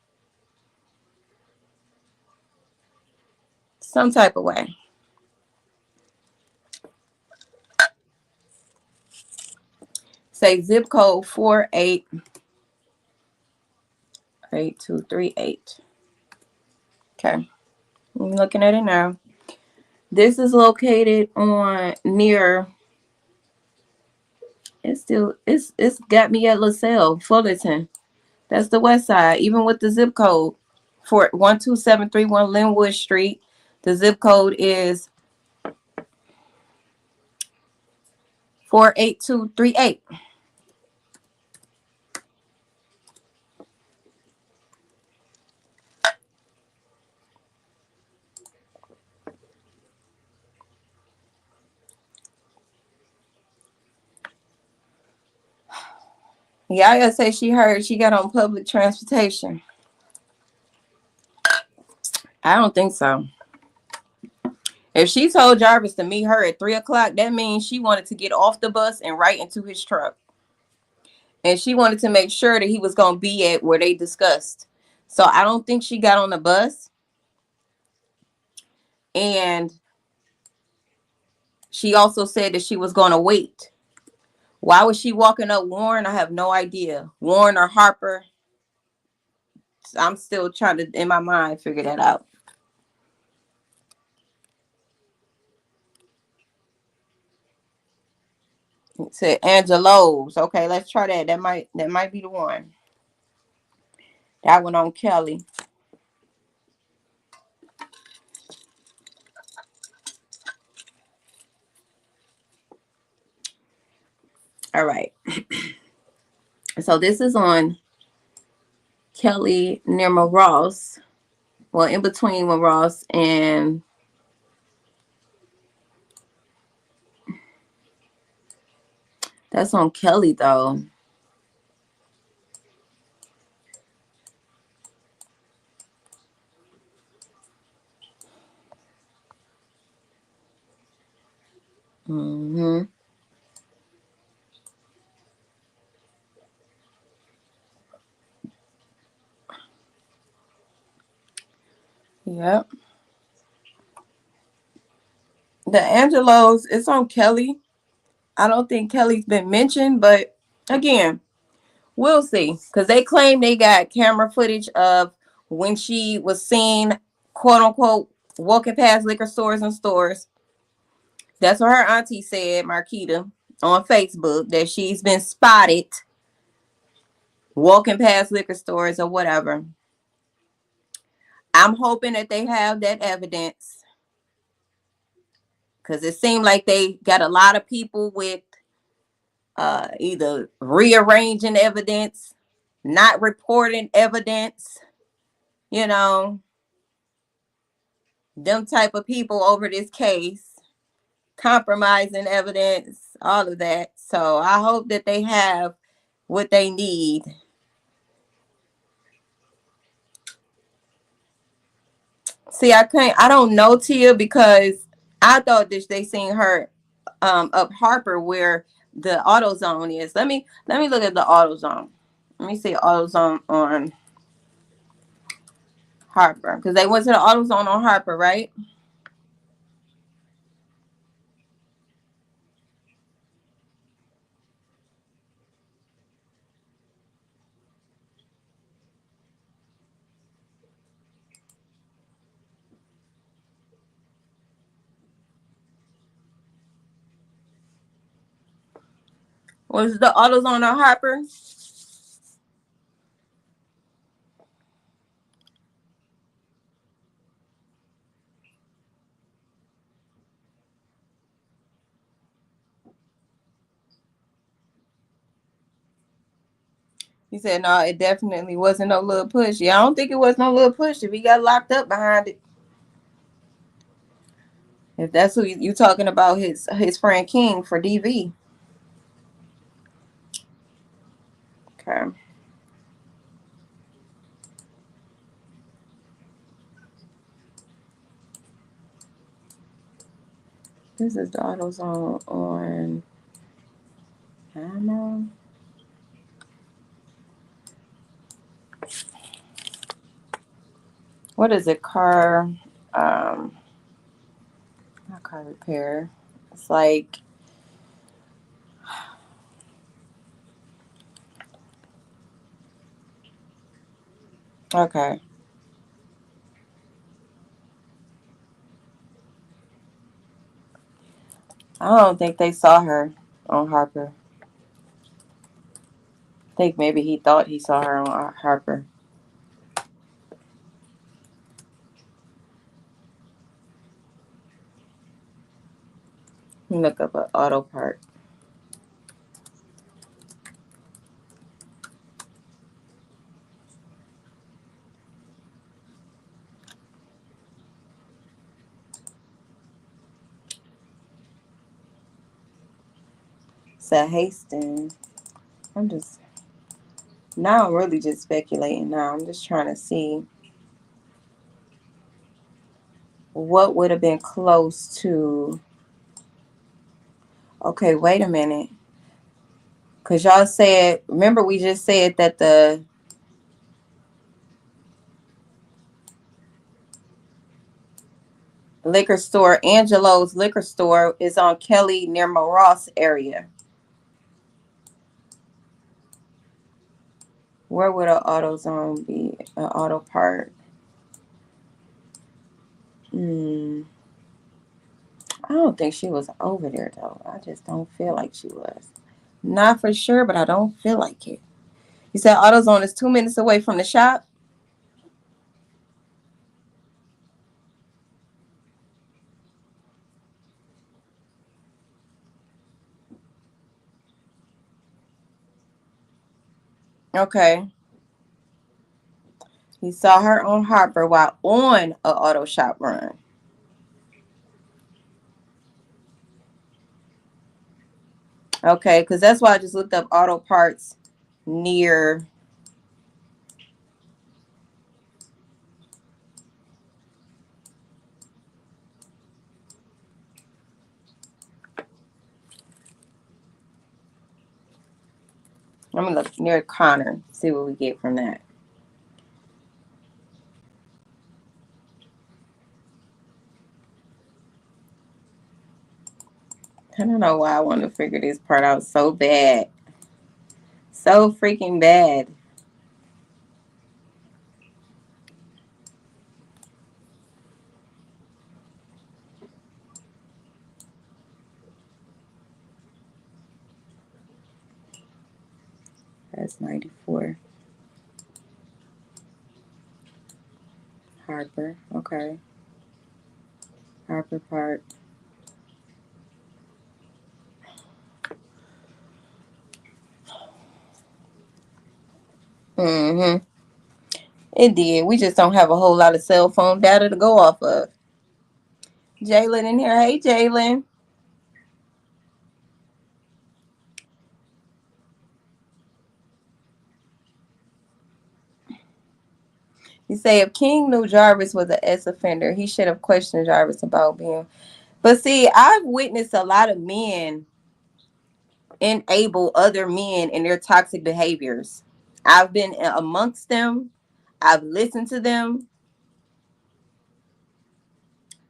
Some type of way. Say zip code 488238. Okay. I'm looking at it now. This is located on near. It's got me at LaSalle, Fullerton. That's the west side. Even with the zip code for 12731 Linwood Street, the zip code is 48238. Yaya say she heard she got on public transportation. I don't think so. If she told Jarvis to meet her at 3 o'clock, that means she wanted to get off the bus and right into his truck. And she wanted to make sure that he was going to be at where they discussed. So I don't think she got on the bus. And she also said that she was going to wait. Why was she walking up Warren? I have no idea. Warren or Harper. I'm still trying to, in my mind, figure that out. It said Angelo's. Okay, let's try that. That might be the one. That one on Kelly. All right. So this is on Kelly near Ross. Well, in between Ross and that's on Kelly though. Mm-hmm. Yep. The Angelos, it's on Kelly. I don't think Kelly's been mentioned, but again, we'll see. Because they claim they got camera footage of when she was seen, quote unquote, walking past liquor stores and stores. That's what her auntie said, Marquita, on Facebook, that she's been spotted walking past liquor stores or whatever. I'm hoping that they have that evidence because it seemed like they got a lot of people with either rearranging evidence, not reporting evidence. you know, them type of people over this case, compromising evidence, all of that. So I hope that they have what they need. See, I don't know Tia because I thought that they seen her up Harper where the AutoZone is. Let me look at the AutoZone. Let me see AutoZone on Harper because they went to the AutoZone on Harper, right? Was the AutoZone on Harper? He said, no, it definitely wasn't no little push. Yeah, I don't think it was no little push if he got locked up behind it. If that's who you talking about, his friend King for DV. Okay. This is the AutoZone on, I don't know. What is it? Um, not car repair. It's like, okay. I don't think they saw her on Harper. I think maybe he thought he saw her on Harper. Let me look up an auto part. It's at Hastings. I'm just, now I'm really just speculating now. I'm just trying to see what would have been close to. Okay, wait a minute. Because y'all said, remember we just said that the liquor store, Angelo's liquor store, is on Kelly near Ross area. Where would an AutoZone be? An auto part? I don't think she was over there though. I just don't feel like she was. Not for sure, but I don't feel like it. You said AutoZone is 2 minutes away from the shop? Okay. He saw her on Harper while on a auto shop run. Okay, because that's why I just looked up auto parts near. I'm gonna look near Connor, see what we get from that. I don't know why I want to figure this part out so bad. So freaking bad. That's 94. Harper. Okay. Harper Park. Mm-hmm. It did. We just don't have a whole lot of cell phone data to go off of. Jalen in here. Hey, Jalen. You say if King knew Jarvis was an ex-offender, he should have questioned Jarvis about being. But see, I've witnessed a lot of men enable other men in their toxic behaviors. I've been amongst them. I've listened to them.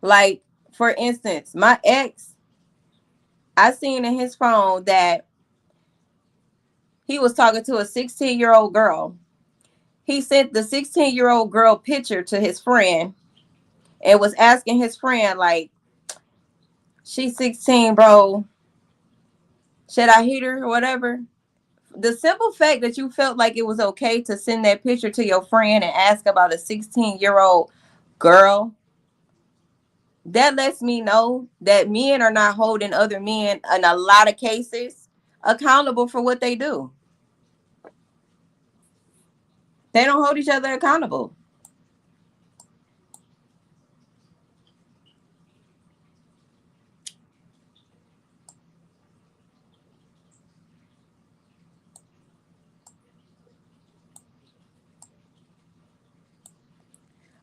Like, for instance, my ex, I seen in his phone that he was talking to a 16-year-old girl. He sent the 16-year-old girl picture to his friend and was asking his friend, like, she's 16, bro. Should I hit her or whatever? The simple fact that you felt like it was okay to send that picture to your friend and ask about a 16-year-old girl, that lets me know that men are not holding other men in a lot of cases accountable for what they do. They don't hold each other accountable.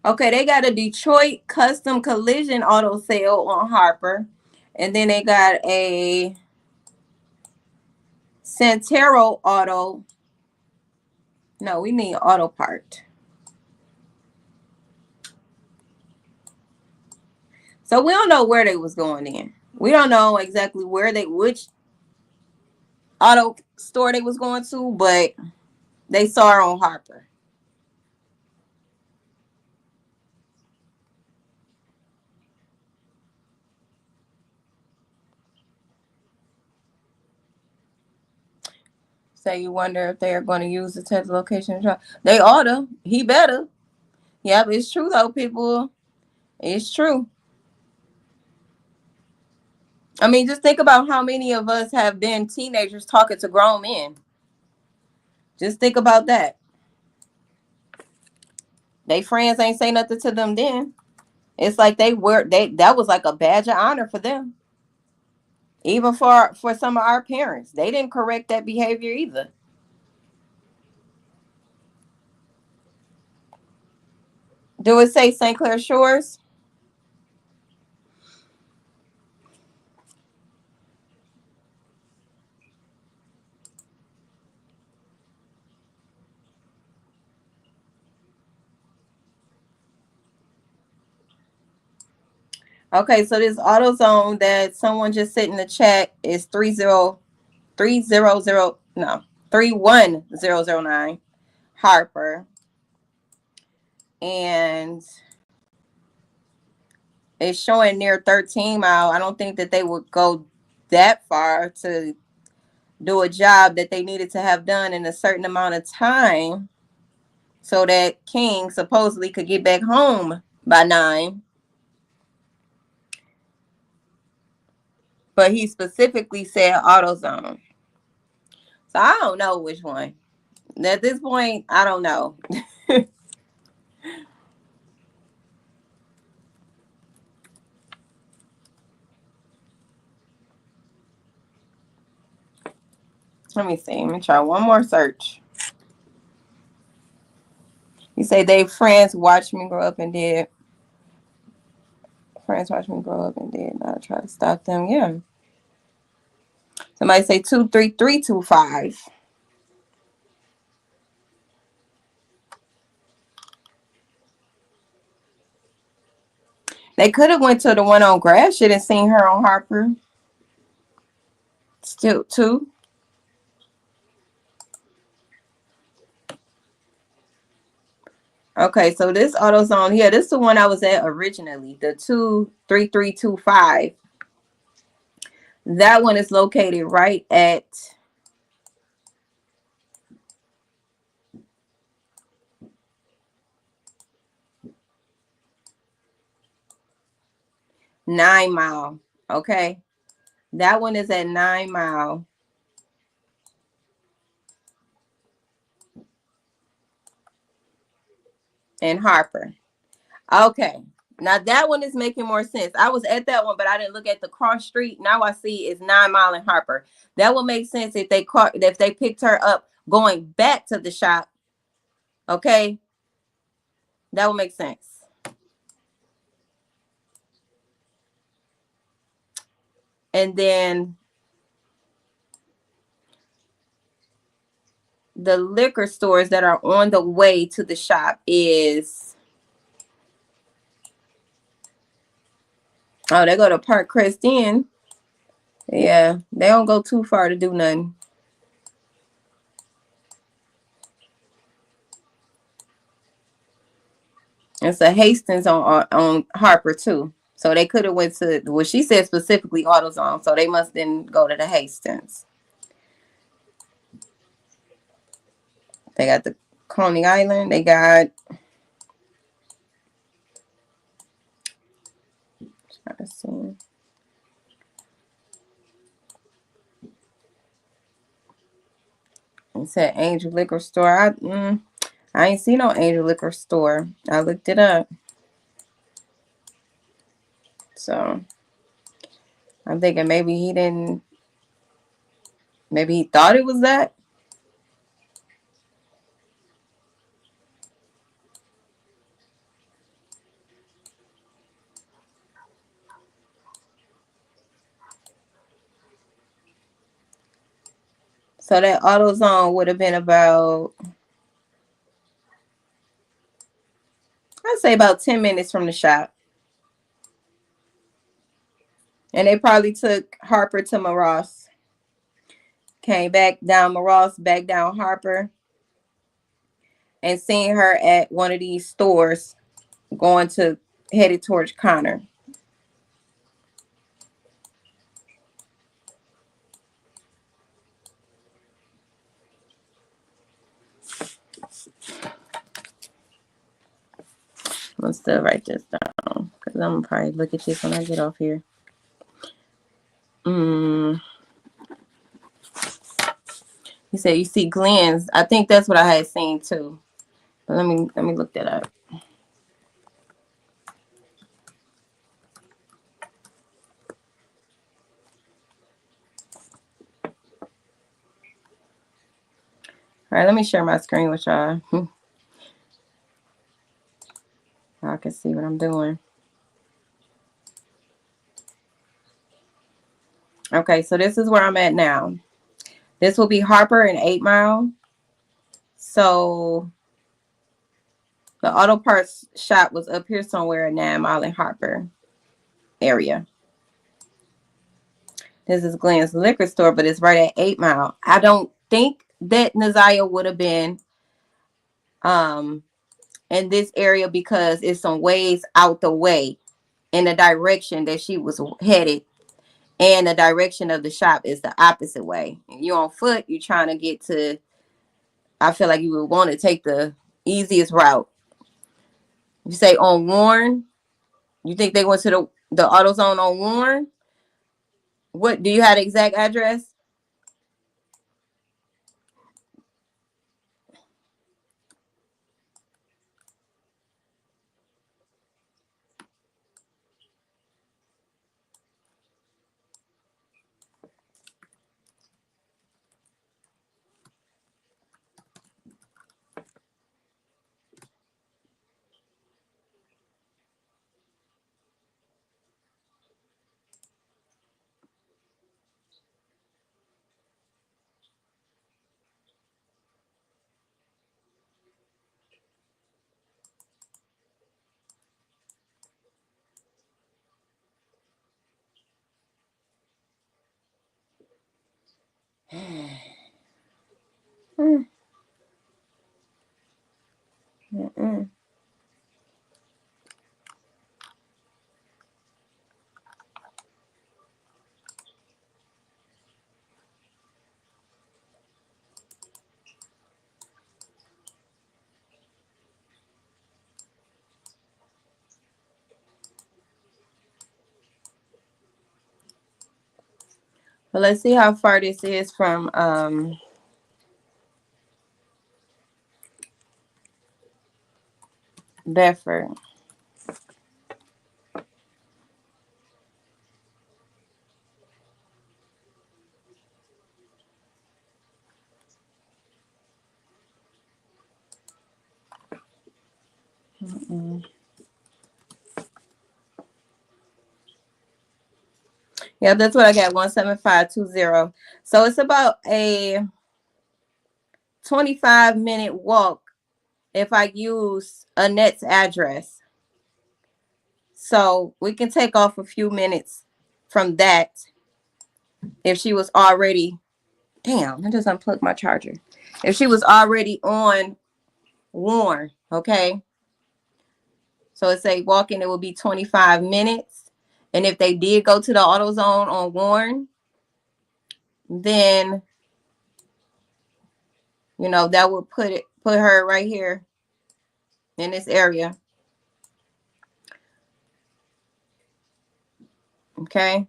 Okay, they got a Detroit custom collision auto sale on Harper. And then they got a Santero auto. No, we mean auto part. So we don't know where they was going in. We don't know exactly which auto store they was going to, but they saw her on Harper. So you wonder if they're going to use the text location. They oughta. He better. Yep, it's true though, people. It's true. I mean, just think about how many of us have been teenagers talking to grown men. Just think about that. They friends ain't say nothing to them then. It's like that was like a badge of honor for them. Even for some of our parents. They didn't correct that behavior either. Do it say St. Clair Shores? Okay, so this AutoZone that someone just sent in the chat is 31009 Harper. And it's showing near 13 mile. I don't think that they would go that far to do a job that they needed to have done in a certain amount of time so that King supposedly could get back home by 9. But he specifically said AutoZone. So I don't know which one. At this point, I don't know. Let me see. Let me try one more search. You say they friends watched me grow up and did. Friends watched me grow up and did not try to stop them. Yeah. Somebody say 23325. They could have went to the one on Gratiot and seen her on Harper. Still two. Okay, so this AutoZone here, this is the one I was at originally, the 23325. That one is located right at Nine Mile. Okay, that one is at 9 Mile. and Harper. Okay. Now that one is making more sense. I was at that one, but I didn't look at the cross street. Now I see it's 9 Mile and Harper. That would make sense if they picked her up going back to the shop. Okay. That would make sense. And then the liquor stores that are on the way to the shop is, oh, they go to Park Crest Inn. Yeah, they don't go too far to do nothing. It's a Hastings on Harper too. So they could have went to, well, she said specifically AutoZone, so they must then go to the Hastings. They got the Coney Island. They got, trying to see. It said Angel Liquor Store. I ain't seen no Angel Liquor Store. I looked it up. So I'm thinking maybe he didn't, maybe he thought it was that. So that AutoZone would have been about, I'd say about 10 minutes from the shop. And they probably took Harper to Maross. Came back down Maross, back down Harper. And seen her at one of these stores headed towards Connor. I'm still write this down because I'm gonna probably look at this when I get off here. You said you see Glenn's. I think that's what I had seen too. But let me look that up. All right, let me share my screen with y'all. Y'all can see what I'm doing. Okay, so this is where I'm at now. This will be Harper and 8 Mile. So the auto parts shop was up here somewhere in 9 Mile and Harper area. This is Glenn's liquor store, but it's right at 8 Mile. I don't think that Naziah would have been in this area because it's some ways out the way in the direction that she was headed. And the direction of the shop is the opposite way. You're on foot, you're trying to get to, I feel like you would want to take the easiest route. You say on Warren, you think they went to the AutoZone on Warren? What, do you have the exact address? But let's see how far this is from Bedford. Yeah, that's what I got. 17520. So it's about a 25-minute walk if I use Annette's address. So we can take off a few minutes from that if she was already, damn, I just unplugged my charger. If she was already on Warren, okay? So it's a walk-in, it will be 25 minutes. And if they did go to the AutoZone on Warren, then, you know, that would put her right here in this area. Okay.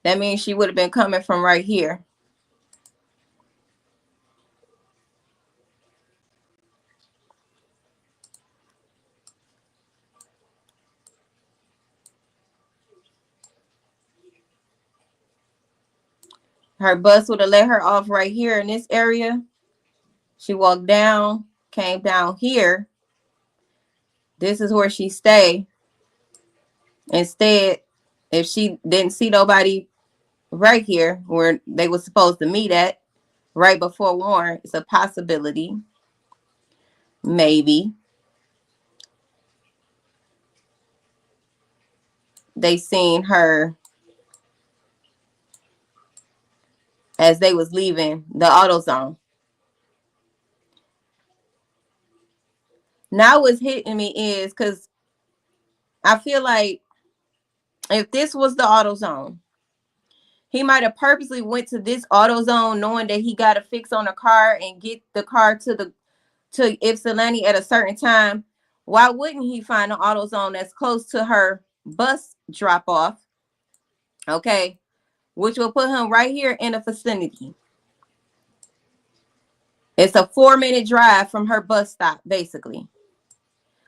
That means she would have been coming from right here. Her bus would have let her off right here in this area. She walked down, came down here. This is where she stayed. Instead, if she didn't see nobody right here where they were supposed to meet at, right before Warren, it's a possibility. Maybe they seen her as they was leaving the AutoZone. Now what's hitting me is because I feel like if this was the AutoZone, he might have purposely went to this AutoZone knowing that he got to fix on a car and get the car to Ypsilanti at a certain time. Why wouldn't he find an AutoZone that's close to her bus drop off? Okay, which will put him right here in the vicinity. It's a 4-minute drive from her bus stop, basically.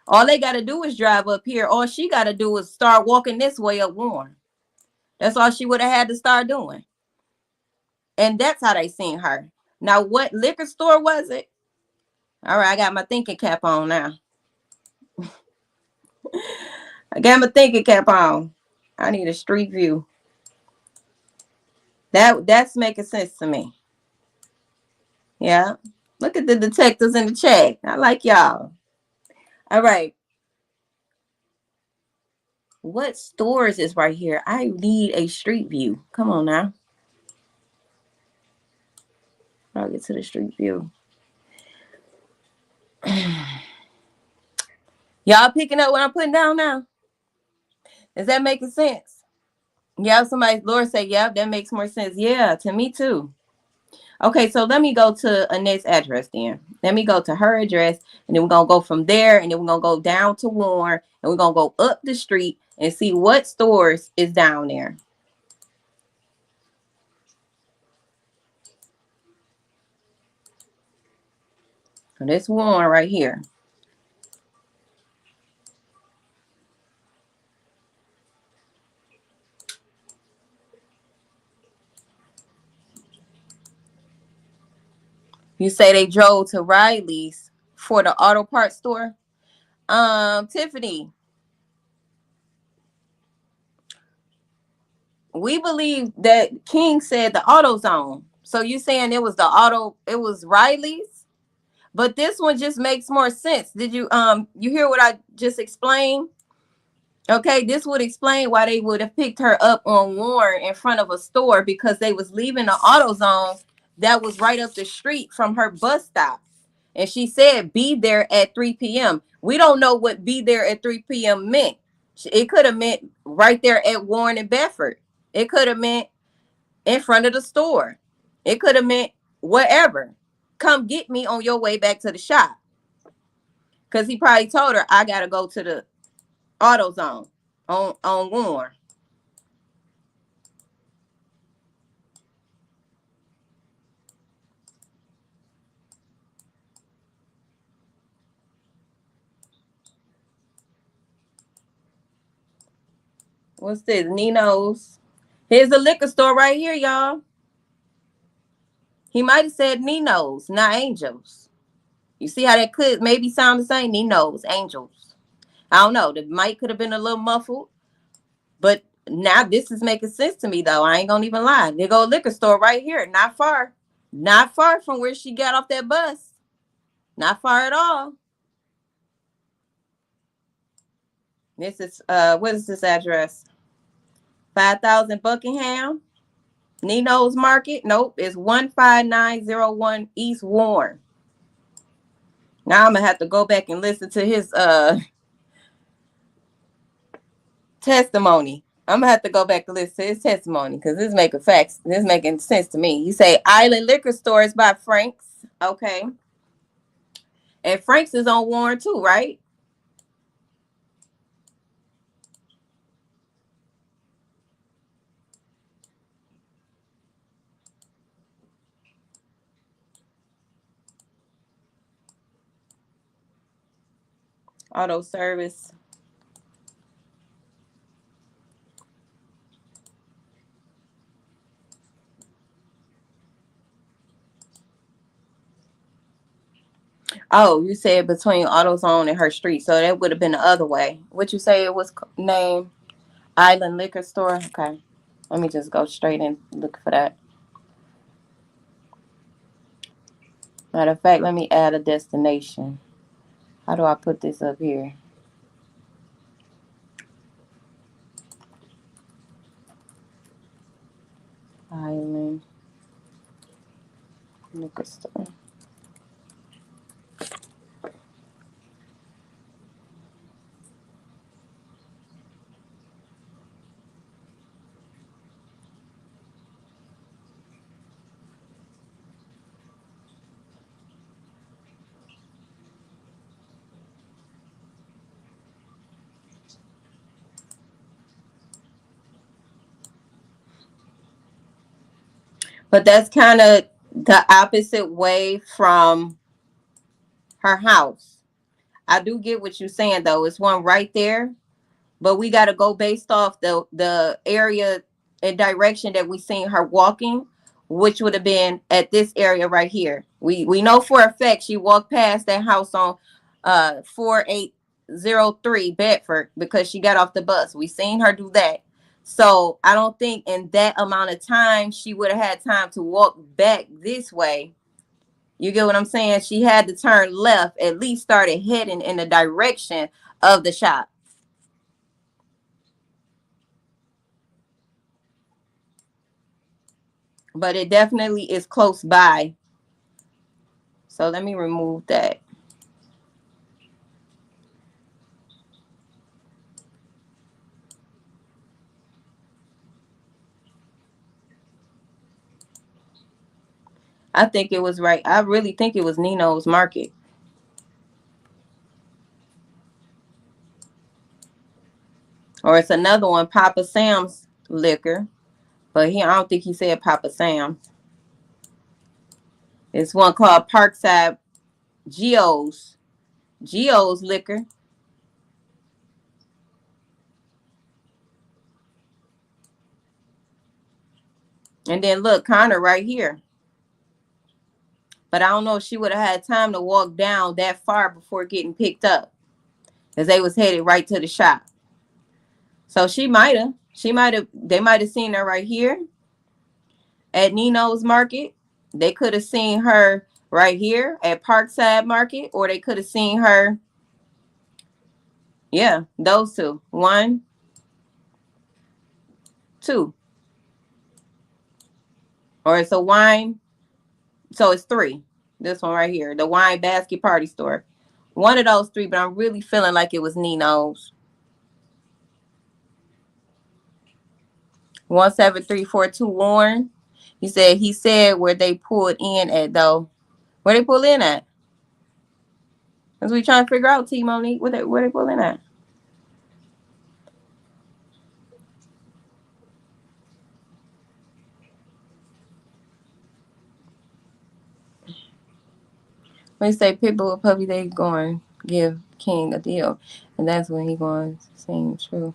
All they got to do is drive up here. All she got to do is start walking this way up Warren. That's all she would have had to start doing. And that's how they seen her. Now, what liquor store was it? All right, I got my thinking cap on now. I got my thinking cap on. I need a street view. That's making sense to me. Yeah. Look at the detectives in the chat. I like y'all. All right. What stores is right here? I need a street view. Come on now. I'll get to the street view. Y'all picking up what I'm putting down now? Is that making sense? Yeah, Laura said, yeah, that makes more sense. Yeah, to me too. Okay, so let me go to Annette's address then. Let me go to her address, and then we're going to go from there, and then we're going to go down to Warren, and we're going to go up the street and see what stores is down there. So this Warren right here. You say they drove to Riley's for the auto parts store? Tiffany, we believe that King said the AutoZone. So you saying it was Riley's? But this one just makes more sense. Did you hear what I just explained? Okay, this would explain why they would have picked her up on Warren in front of a store, because they was leaving the AutoZone that was right up the street from her bus stop. And she said, be there at 3 p.m. We don't know what be there at 3 p.m. meant. It could have meant right there at Warren and Bedford. It could have meant in front of the store. It could have meant whatever. Come get me on your way back to the shop. Because he probably told her, I got to go to the AutoZone on Warren. What's this? Nino's. Here's a liquor store right here, y'all. He might have said Nino's, not Angels. You see how that could maybe sound the same? Nino's, Angels. I don't know. The mic could have been a little muffled, but now this is making sense to me, though. I ain't gonna even lie. They go liquor store right here, not far. Not far from where she got off that bus. Not far at all. This is what is this address? 5,000 Buckingham. Nino's Market. Nope, it's 15901 East Warren. Now I'm gonna have to go back and listen to his testimony. I'm gonna have to go back and listen to his testimony because this is making facts. This is making sense to me. You say Island Liquor Store is by Frank's. Okay. And Frank's is on Warren too, right? Auto service. Oh, you said between AutoZone and her street, so that would have been the other way. What you say it was named? Island Liquor Store. Okay, let me just go straight and look for that. Matter of fact, let me add a destination. How do I put this up here? Island Liquor Store. But that's kind of the opposite way from her house. I do get what you're saying though. It's one right there, but we got to go based off the area and direction that we seen her walking, which would have been at this area right here. We know for a fact she walked past that house on 4803 Bedford because she got off the bus. We seen her do that. So I don't think in that amount of time she would have had time to walk back this way. You get what I'm saying? She had to turn left, at least started heading in the direction of the shop. But it definitely is close by. So let me remove that. I think it was right. I really think it was Nino's Market. Or it's another one, Papa Sam's Liquor. But I don't think he said Papa Sam's. It's one called Parkside Geo's. Geo's Liquor. And then look, Connor right here. But I don't know if she would have had time to walk down that far before getting picked up. Because they was headed right to the shop. So she might have. They might have seen her right here at Nino's Market. They could have seen her right here at Parkside Market. Or they could have seen her. Yeah, those two. 1, 2. Or it's a wine. So it's 3. This one right here. The Wine Basket Party Store. One of those 3, but I'm really feeling like it was Nino's. 17342 Warren. He said where they pulled in at though. Where they pull in at? That's what we trying to figure out, T Monique. Where they pull in at? When you say Pitbull or Puppy, they going to give King a deal. And that's when he going to sing true.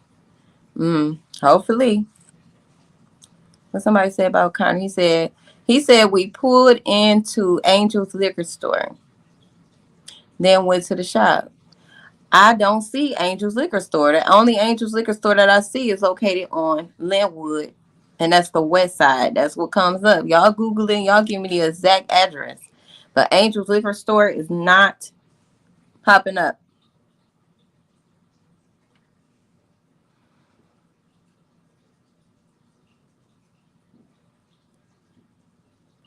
Hopefully. What somebody said about Connor? He said we pulled into Angel's liquor store, then went to the shop. I don't see Angel's liquor store. The only Angel's liquor store that I see is located on Linwood, and that's the west side. That's what comes up. Y'all Google it. Y'all give me the exact address. But Angel's liquor store is not popping up.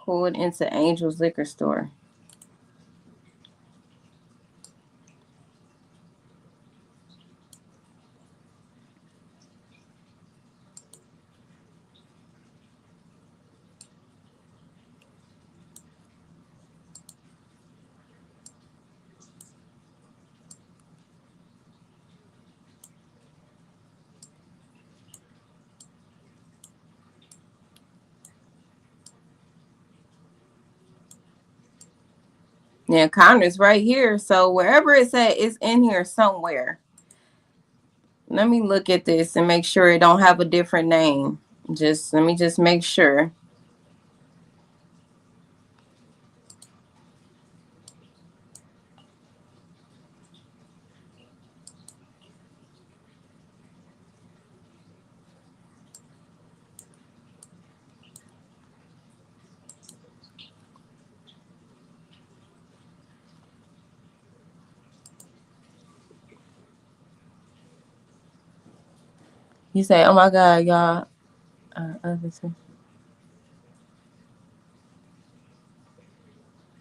Pulled into Angel's liquor store. Yeah, Connor's right here. So wherever it's at, it's in here somewhere. Let me look at this and make sure it don't have a different name. Let me just make sure. You say, "Oh my God, y'all."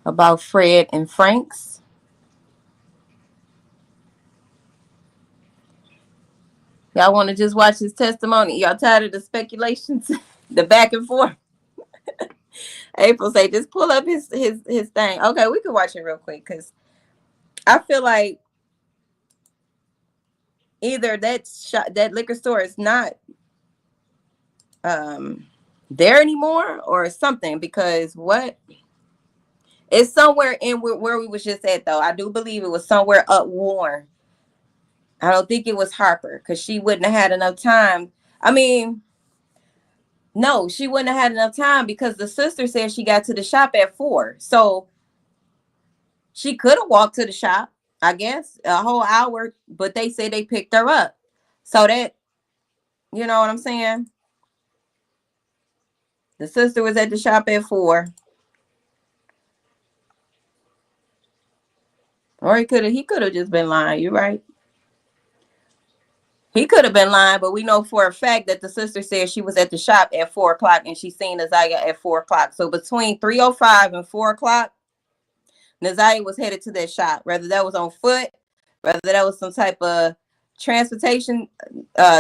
About Fred and Frank's. Y'all want to just watch his testimony? Y'all tired of the speculations, the back and forth? April say, just pull up his thing. Okay, we can watch it real quick because I feel like either that liquor store is not there anymore or something, because what? It's somewhere in where we was just at, though. I do believe it was somewhere up Warren. I don't think it was Harper, because she wouldn't have had enough time. I mean, no, she wouldn't have had enough time because the sister said she got to the shop at 4. So she could have walked to the shop, I guess, a whole hour, but they say they picked her up. So that, you know what I'm saying? The sister was at the shop at 4. Or he could have just been lying. You're right. He could have been lying, but we know for a fact that the sister said she was at the shop at 4 o'clock and she seen Naziah at 4 o'clock. So between 3:05 and 4 o'clock, Naziah was headed to that shop, whether that was on foot, whether that was some type of transportation,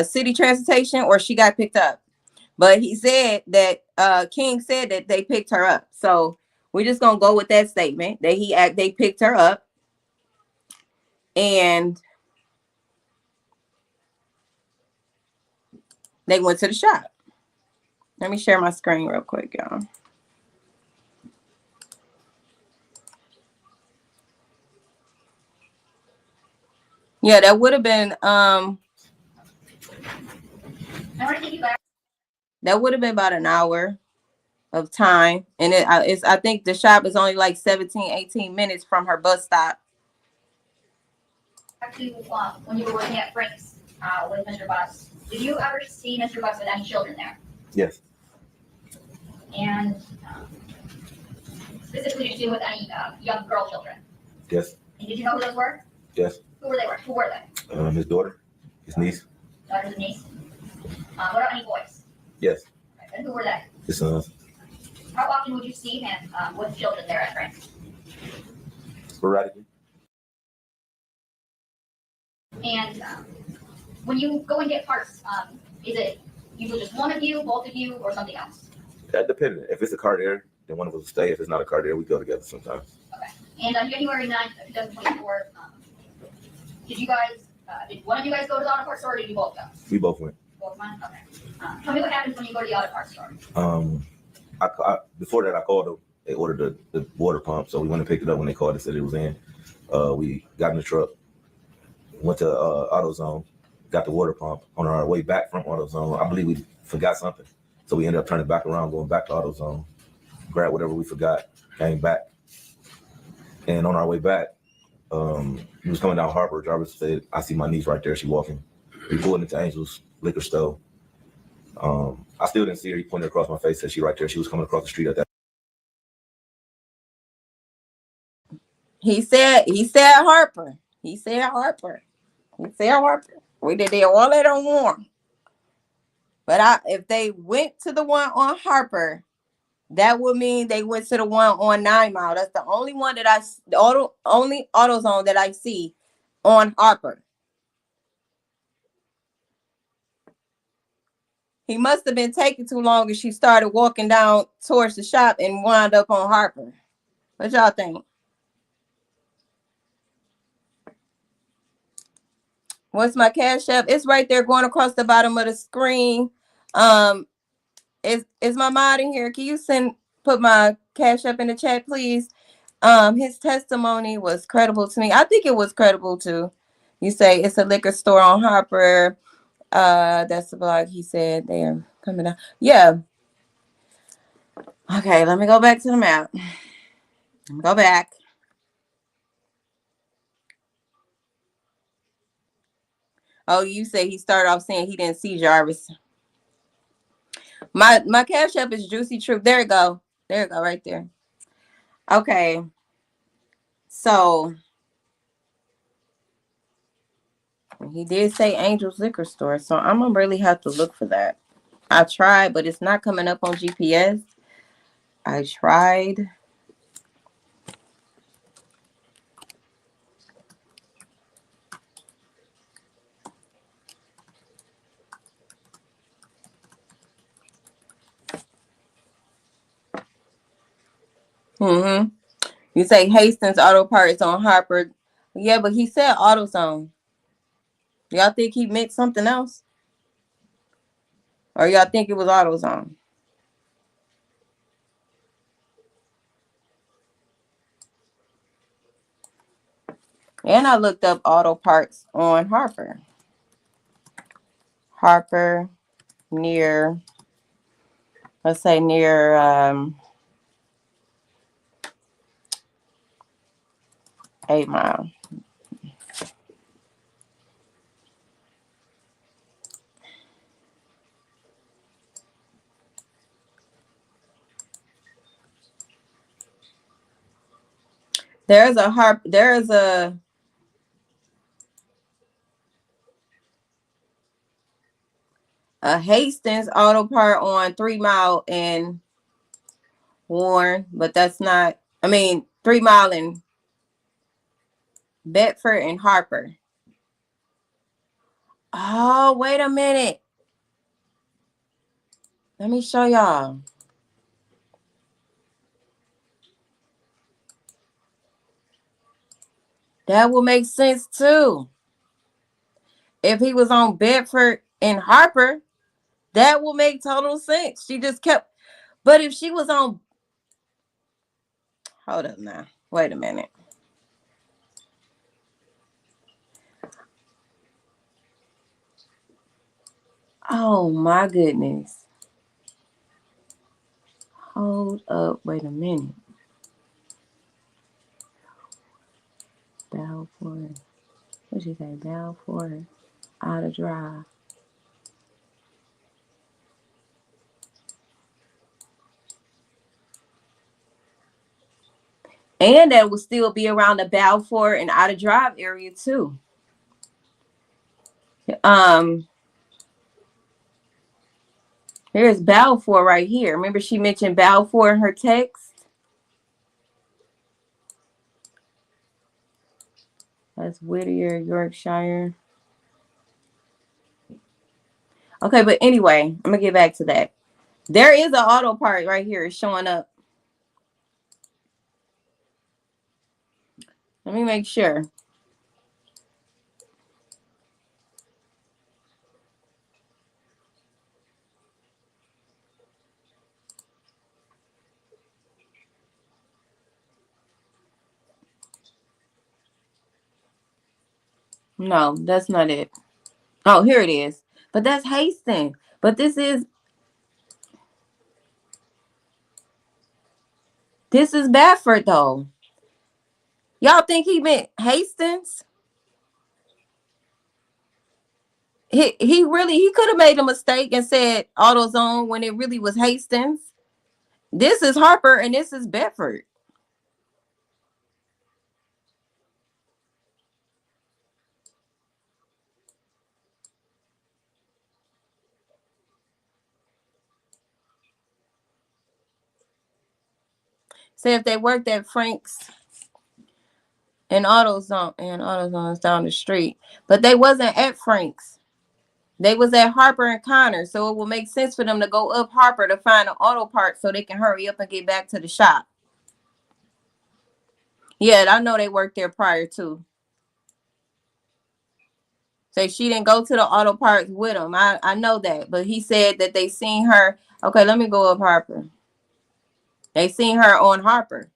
city transportation, or she got picked up. But he said that King said that they picked her up. So we're just gonna go with that statement that they picked her up, and they went to the shop. Let me share my screen real quick, y'all. Yeah, that would have been that would have been about an hour of time, and I think the shop is only like 17-18 minutes from her bus stop. To when you were working at Frank's with Mr. Bucks, did you ever see Mr. Bucks with any children there? Yes. And specifically, did you see with any young girl children? Yes. And did you know who those were? Yes. Who were they? His daughter, his niece. Daughters and niece. What about any boys? Yes. And who were they? His sons. How often would you see him with children there at Frank's? Sporadically. And when you go and get parts, is it usually just one of you, both of you, or something else? That depends. If it's a car there, then one of us will stay. If it's not a car there, we go together sometimes. Okay. And on January 9th, 2024, did one of you guys go to the auto parts store, or did you both go? We both went. Both went? Okay. Tell me what happens when you go to the auto parts store. Before that, I called them. They ordered the water pump, so we went and picked it up when they called and said it was in. We got in the truck, went to AutoZone, got the water pump. On our way back from AutoZone, I believe we forgot something. So we ended up turning back around, going back to AutoZone, grabbed whatever we forgot, came back. And on our way back, he was coming down Harper. Jarvis said, I see my niece right there. She walking. We pulled into Angel's liquor store. I still didn't see her. He pointed across my face, said she right there. She was coming across the street at that. He said Harper. He said Harper. He said Harper. We did all that on one. But if they went to the one on Harper, that would mean they went to the one on 9 Mile. That's the only one that only AutoZone that I see on Harper. He must have been taking too long and she started walking down towards the shop and wound up on Harper. What y'all think? What's my Cash App? It's right there going across the bottom of the screen. Is my mod in here? Can you put my Cash App in the chat, please? His testimony was credible to me. I think it was credible too. You say it's a liquor store on Harper. That's the blog. He said they are coming out. Yeah. Okay, let me go back to the map. Let me go back. Oh, you say he started off saying he didn't see Jarvis. My Cash App is Juicy Truth. There you go. There you go, right there. Okay. So he did say Angel's Liquor Store. So I'm gonna really have to look for that. I tried, but it's not coming up on GPS. I tried. You say Hastings Auto Parts on Harper. Yeah, but he said AutoZone. Y'all think he meant something else? Or y'all think it was AutoZone? And I looked up auto parts on Harper. Harper near, let's say near 8 Mile. There's a Hastings Auto Part on 3 Mile in Warren, but that's not, 3 Mile in Bedford and Harper. Oh, wait a minute. Let me show y'all. That will make sense too. If he was on Bedford and Harper, that will make total sense. She just kept, but if she was on, hold up now. Wait a minute. Oh my goodness. Hold up. Wait a minute. Balfour. What'd she say? Balfour. Out of drive. And that will still be around the Balfour and Out of Drive area too. There's Balfour right here. Remember she mentioned Balfour in her text? That's Whittier, Yorkshire. Okay, but anyway, I'm going to get back to that. There is an auto part right here showing up. Let me make sure. No, that's not it. Oh, here it is. But that's Hastings. But this is Bedford though. Y'all think he meant Hastings? He could have made a mistake and said AutoZone when it really was Hastings. This is Harper and this is Bedford. Say if they worked at Frank's and AutoZone is down the street, but they wasn't at Frank's. They was at Harper and Connor, so it will make sense for them to go up Harper to find an auto part so they can hurry up and get back to the shop. Yeah, I know they worked there prior to. Say she didn't go to the auto parts with him. I know that, but he said that they seen her. Okay, let me go up Harper. They seen her on Harper.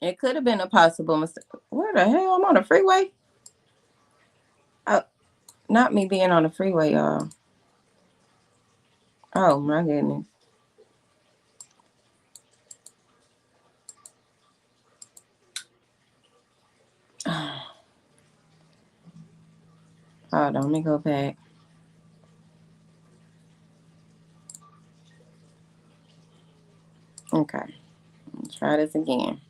It could have been a possible mistake. Where the hell? I'm on the freeway. Oh, not me being on the freeway, y'all. Oh my goodness. Hold on, let me go back. Okay, let's try this again.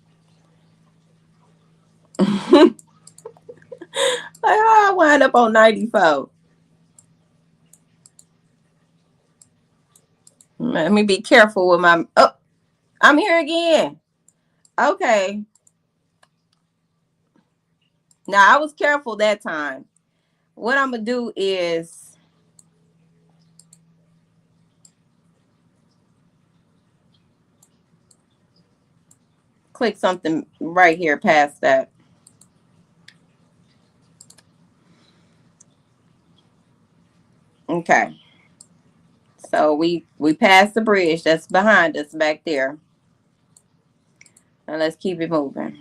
Like how I wind up on 94. Let me be careful with my. Oh, I'm here again. Okay. Now I was careful that time. What I'm gonna do is click something right here past that. Okay. So we passed the bridge that's behind us back there. Now let's keep it moving.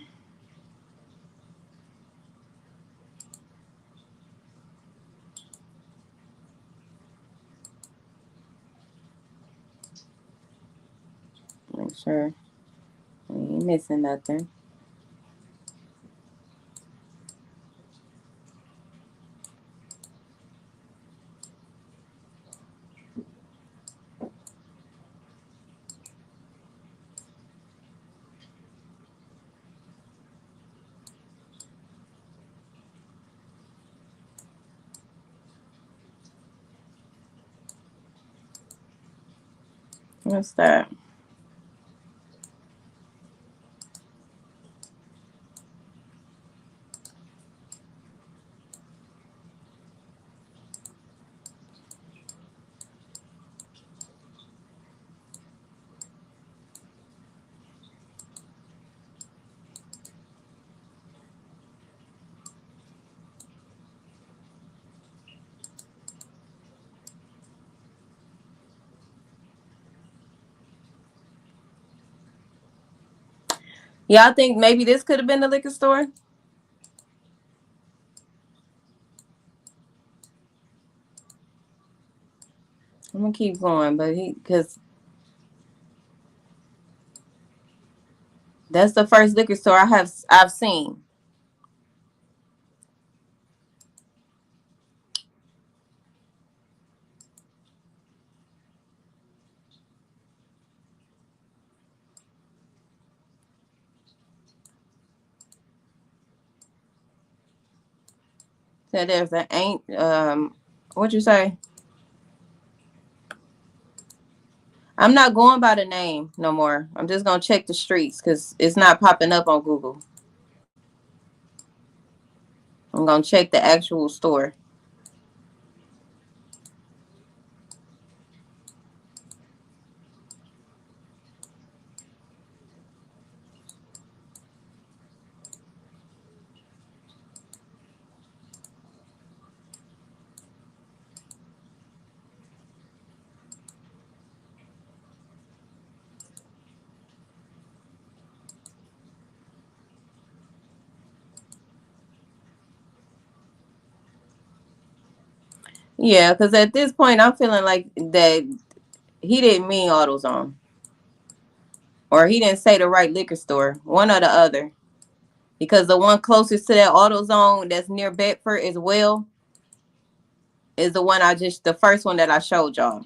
Make sure we ain't missing nothing. What's that? Y'all think maybe this could have been the liquor store? I'm gonna keep going, but because that's the first liquor store I've seen. So there's an ain't what'd you say? I'm not going by the name no more. I'm just gonna check the streets because it's not popping up on Google. I'm gonna check the actual store. Yeah, because at this point, I'm feeling like that he didn't mean AutoZone. Or he didn't say the right liquor store. One or the other. Because the one closest to that AutoZone that's near Bedford as well is the first one that I showed y'all.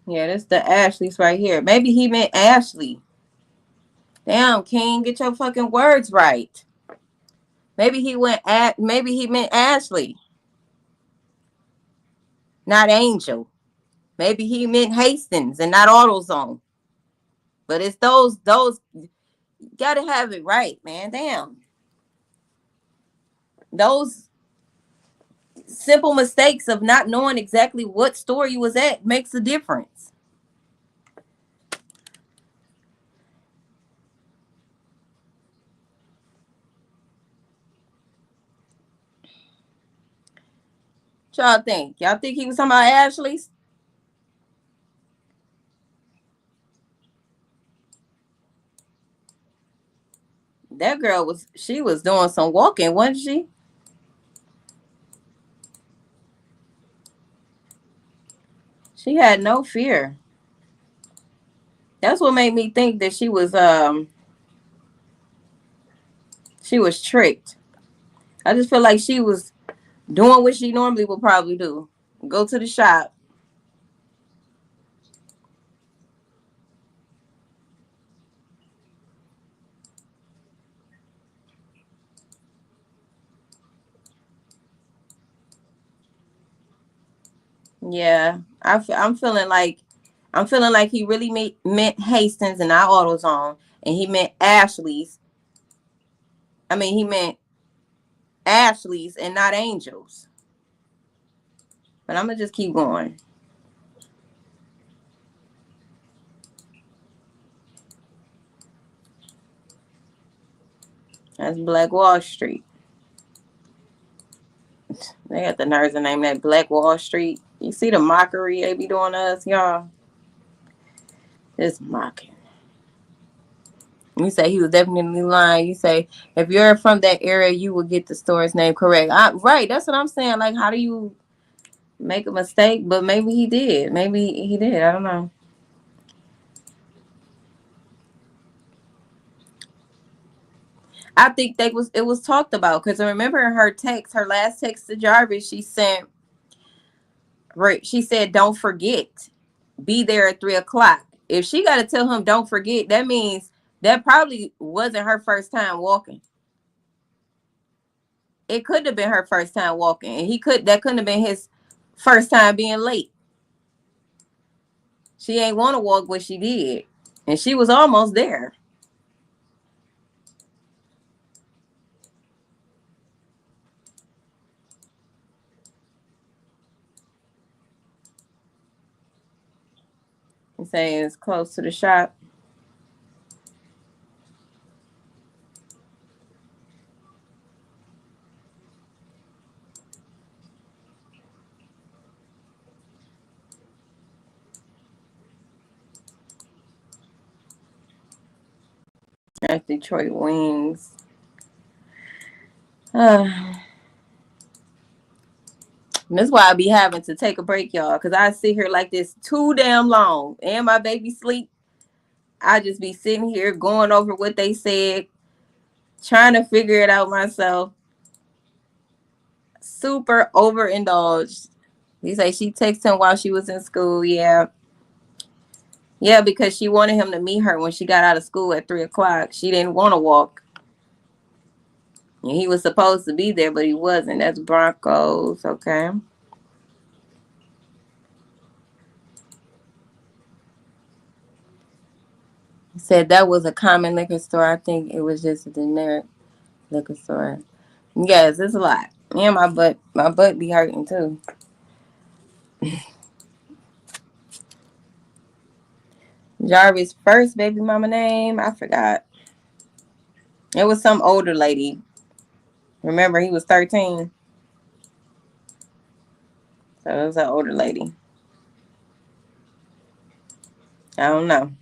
Yeah, that's the Ashley's right here. Maybe he meant Ashley. Damn, King, get your fucking words right. Maybe he meant Ashley, not Angel. Maybe he meant Hastings and not AutoZone. But it's those you gotta have it right, man. Damn. Those simple mistakes of not knowing exactly what store you was at makes a difference. What y'all think? Y'all think he was talking about Ashley's? That girl she was doing some walking, wasn't she? She had no fear. That's what made me think that she was tricked. I just feel like she was doing what she normally would probably do. Go to the shop. Yeah, I'm feeling like he really meant Hastings and not AutoZone, and he meant Ashley's. I mean, he meant Ashley's and not Angels. But I'm gonna just keep going. That's Black Wall Street. They got the nerves to name that Black Wall Street. You see the mockery they be doing to us, y'all? Just mocking. You say he was definitely lying. You say if you're from that area, you will get the store's name correct. Right, that's what I'm saying. Like, how do you make a mistake? But maybe he did. Maybe he did. I don't know. I think it was talked about because I remember in her last text to Jarvis, she said, "Don't forget, be there at 3:00." If she got to tell him, "Don't forget," that means that probably wasn't her first time walking. It could have been her first time walking, and that couldn't have been his first time being late. She ain't want to walk, but she did, and she was almost there. And saying it's close to the shop. At Detroit Wings. That's why I be having to take a break, y'all, because I sit here like this too damn long. And my baby sleep. I just be sitting here going over what they said, trying to figure it out myself. Super overindulged. He say she texted him while she was in school. Yeah. Yeah, because she wanted him to meet her when she got out of school at 3:00. She didn't want to walk. And he was supposed to be there, but he wasn't. That's Broncos. Okay. He said that was a common liquor store. I think it was just a generic liquor store. Yes, it's a lot. And my butt be hurting too. Jarvis' first baby mama name, I forgot. It was some older lady. Remember, he was 13. So it was an older lady. I don't know.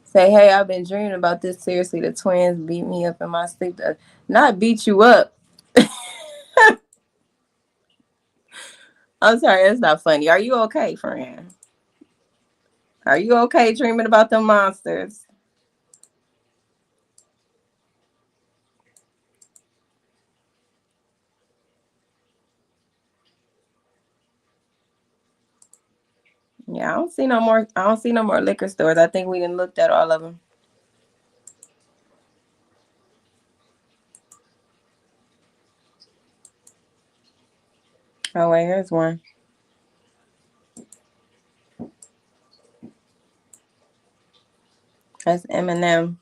Say, hey, I've been dreaming about this. Seriously, the twins beat me up in my sleep. Not beat you up. I'm sorry, that's not funny. Are you okay, friend? Are you okay dreaming about them monsters? Yeah, I don't see no more. I don't see no more liquor stores. I think we done looked at all of them. Oh wait, here's one. That's Eminem.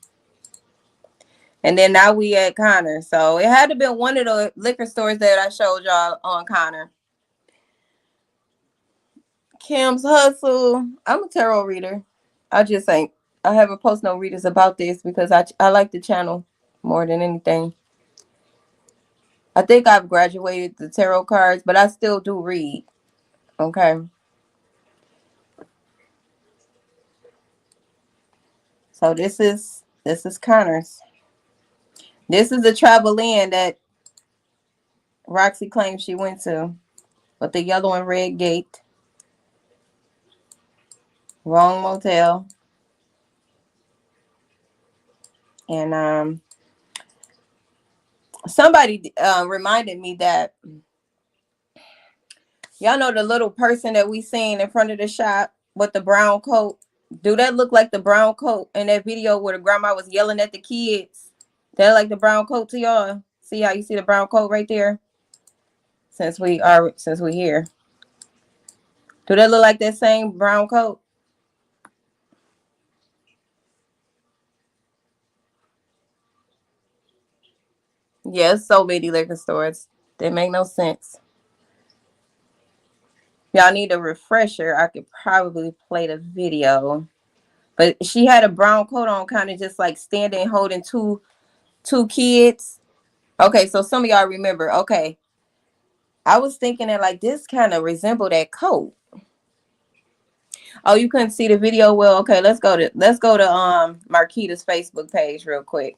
And then now we at Connor. So it had to be one of the liquor stores that I showed y'all on Connor. Kim's Hustle. I'm a tarot reader. I just ain't. I haven't posted no readers about this because I like the channel more than anything. I think I've graduated the tarot cards, but I still do read. Okay. So this is Connor's. This is the travel in that Roxy claims she went to with the yellow and red gate. Wrong motel. And somebody reminded me that y'all know the little person that we seen in front of the shop with the brown coat. Do that look like the brown coat in that video where the grandma was yelling at the kids? That like the brown coat to y'all? See how you see the brown coat right there? Since we here. Do that look like that same brown coat? Yes, so many liquor stores. They make no sense. Y'all need a refresher. I could probably play the video. But she had a brown coat on, kind of just like standing holding two kids. Okay, so some of y'all remember. Okay. I was thinking that like this kind of resembled that coat. Oh, you couldn't see the video? Well, okay, let's go to Marquita's Facebook page real quick.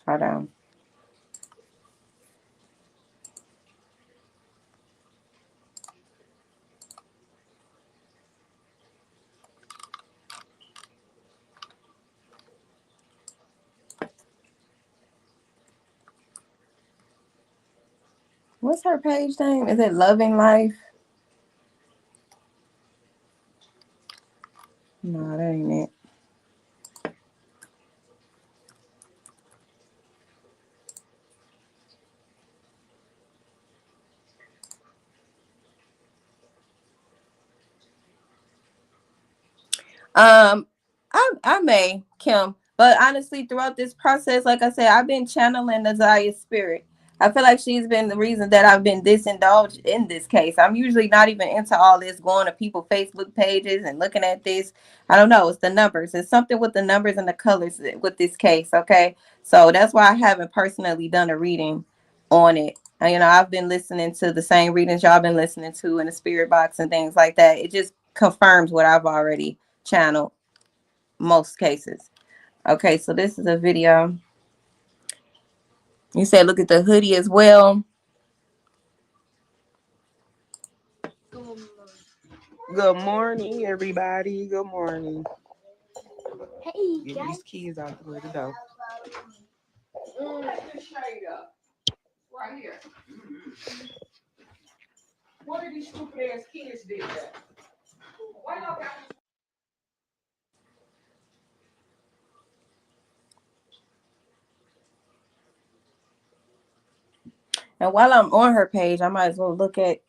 Hold on. What's her page name? Is it Loving Life? No, that ain't it. I may, Kim, but honestly, throughout this process, like I said, I've been channeling the Zaya's spirit. I feel like she's been the reason that I've been disindulged in this case. I'm usually not even into all this, going to people's Facebook pages and looking at this. I don't know. It's the numbers. It's something with the numbers and the colors with this case. Okay. So that's why I haven't personally done a reading on it. And, I've been listening to the same readings y'all been listening to in the spirit box and things like that. It just confirms what I've already channeled most cases. Okay, so this is a video. You said look at the hoodie as well. Good morning, everybody. Good morning. Hey, Get guys. these kids out the way to go. Right here. What are these stupid ass kids did that? And while I'm on her page, I might as well look at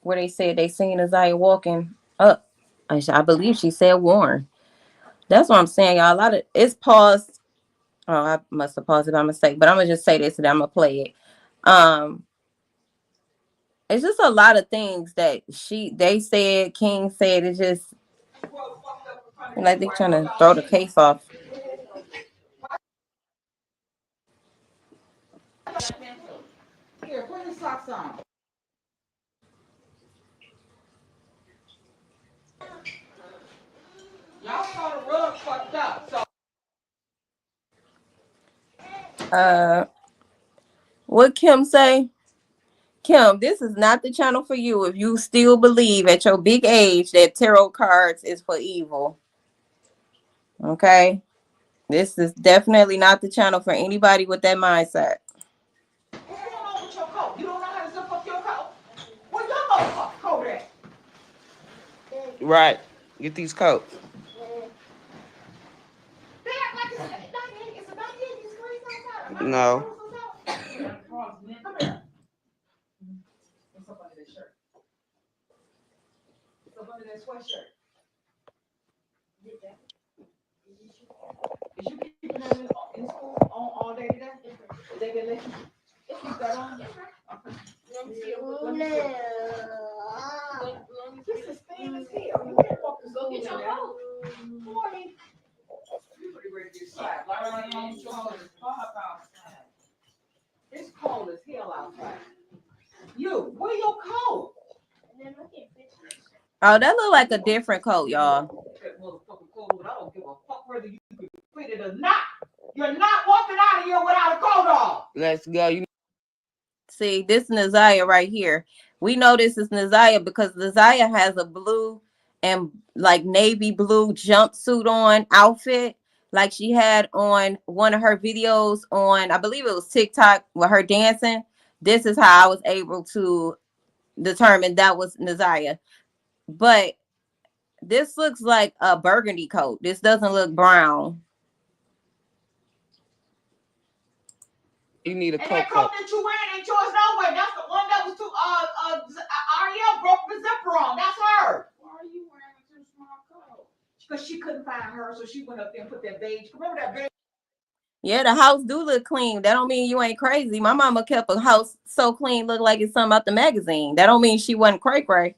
where they said they seen Isaiah walking up. I believe she said Warren. That's what I'm saying, y'all. A lot of it's paused. Oh, I must have paused it by mistake, but I'm gonna just say this and I'm gonna play it. It's just a lot of things that they said, King said. It's just like they're trying to throw the case off. Here, put his socks on. Y'all saw the rug fucked up, so. What Kim say? Kim, this is not the channel for you if you still believe at your big age that tarot cards is for evil. Okay? This is definitely not the channel for anybody with that mindset. What's going on with your coat? You don't know how to zip up your coat? Where your motherfucking coat at? Right. Get these coats. They act like it's a 98 degrees outside. No. Come here. What's up under that shirt? What's up under that sweatshirt? Is you keeping them in school on all day today? They been letting you keep that on? Okay. Let me see it. This is thin as hell. You can't walk to school in that. Morning. You pretty ready to get slapped. Like on your shoulders. It's cold as hell outside. You, wear your coat. Oh, that look like a different coat, y'all. That motherfucking cold. I don't give a fuck whether you can fit it or not. You're not walking out of here without a coat on. Let's go. See, this is Naziah right here. We know this is Naziah because Naziah has a blue and like navy blue jumpsuit on outfit, like she had on one of her videos on, I believe it was TikTok with her dancing. This is how I was able to determine that was Naziah. But this looks like a burgundy coat. This doesn't look brown. You need a and coat. That coat that you wearing ain't yours no way. That's the one that was too Ariel broke the zipper on. That's her. Why are you wearing a too small coat? Because she couldn't find her, so she went up there and put that beige. Remember that beige? Yeah, the house do look clean. That don't mean you ain't crazy. My mama kept a house so clean, look like it's something out the magazine. That don't mean she wasn't cray-cray.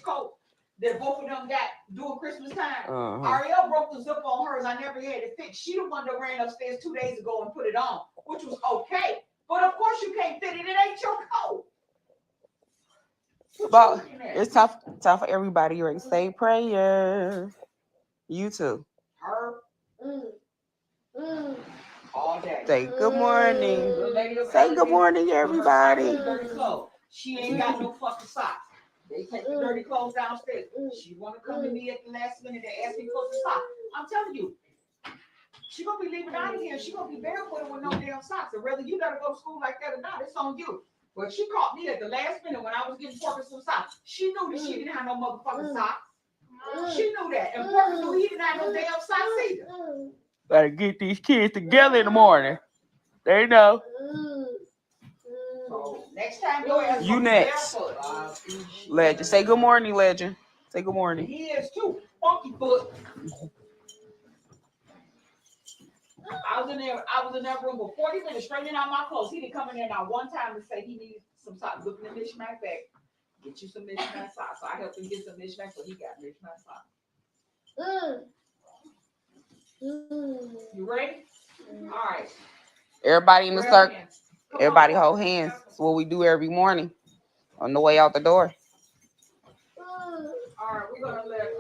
Coat that both of them got during Christmas time. Ariel broke the zipper on hers. I never had it fixed. She the one that ran upstairs 2 days ago and put it on, which was okay. But of course you can't fit it. It ain't your coat. But it's tough for everybody. Ready? Say prayer. You too. Her. All day. Say good morning. Say good morning, everybody. She ain't got no fucking socks. They take the dirty clothes downstairs. She want to come to me at the last minute to ask me for some socks. I'm telling you, she gonna be leaving out of here. She gonna be barefooted with no damn socks. And whether you gotta go to school like that or not, it's on you. But she caught me at the last minute when I was getting Porter some socks. She knew that she didn't have no motherfucking socks. She knew that. And Porter knew he didn't have no damn socks either. Gotta get these kids together in the morning. They know. So next time you next. Legend. Say good morning, Legend. Say good morning. He is too. Funky foot. I was in that room for 40 minutes straightening out my clothes. He didn't come in there not one time to say he needed some socks. Looking at Mishmack bag. Get you some Mishmack socks. So I helped him get some Mishmack, so he got Mishmack socks. You ready? All right. Everybody in the circle. Everybody hold hands. That's what we do every morning on the way out the door. All right, we're gonna let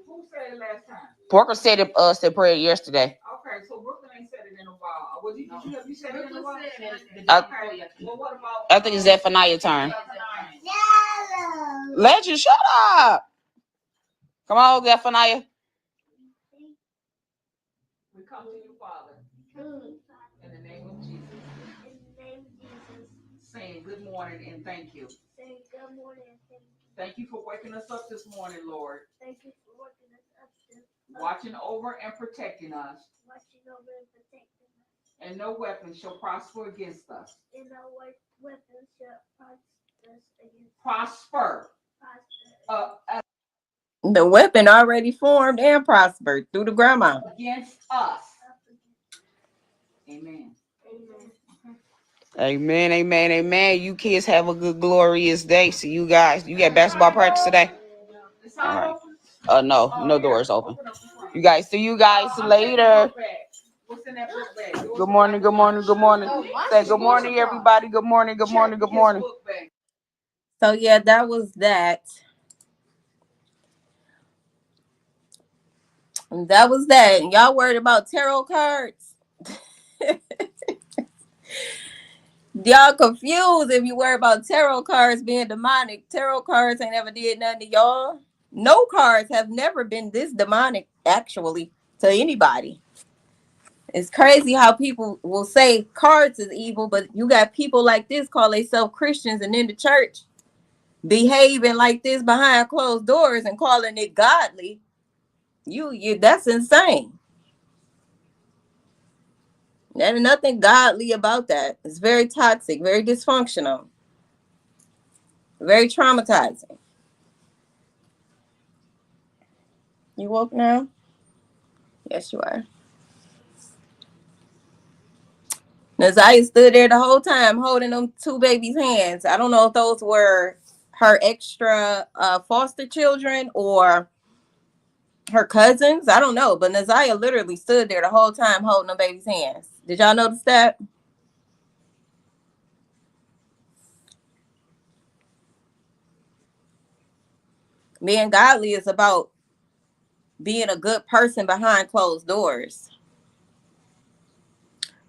who said it last time? Porker said it said prayer yesterday. Okay, so Brooklyn ain't said it in a while. Did you said it in a while? Well, what about I think it's Zephaniah's turn. Legend, shut up. Come on, Zephaniah. We come to you, Father. In the name of Jesus. Saying good morning and thank you. Saying good morning and thank you. Thank you for waking us up this morning, Lord. Thank you for waking us up this Watching over and protecting us. watching over and protecting us. And no weapon shall prosper against us. And no weapon shall Prosper. The weapon already formed and prospered through the grandma. Against us. Amen. Amen. Amen, amen, amen. You kids have a good, glorious day. See you guys. You got basketball practice today? All right. No doors open. You guys, see you guys later. What's in that book bag? Good morning, good morning, good morning. Say good morning, everybody. Good morning, good morning, good morning. So yeah, that was that. That was that. And y'all worried about tarot cards? Y'all confused if you worry about tarot cards being demonic. Tarot cards ain't ever did nothing to y'all. No cards have never been this demonic, actually, to anybody. It's crazy how people will say cards is evil, but you got people like this call themselves Christians and in the church behaving like this behind closed doors and calling it godly. You that's insane. There's nothing godly about that. It's very toxic, very dysfunctional, very traumatizing. You woke now? Yes, you are. Nazaya stood there the whole time holding them two babies' hands. I don't know if those were her extra foster children or her cousins. I don't know. But Nazaya literally stood there the whole time holding them babies' hands. Did y'all notice that? Being godly is about being a good person behind closed doors.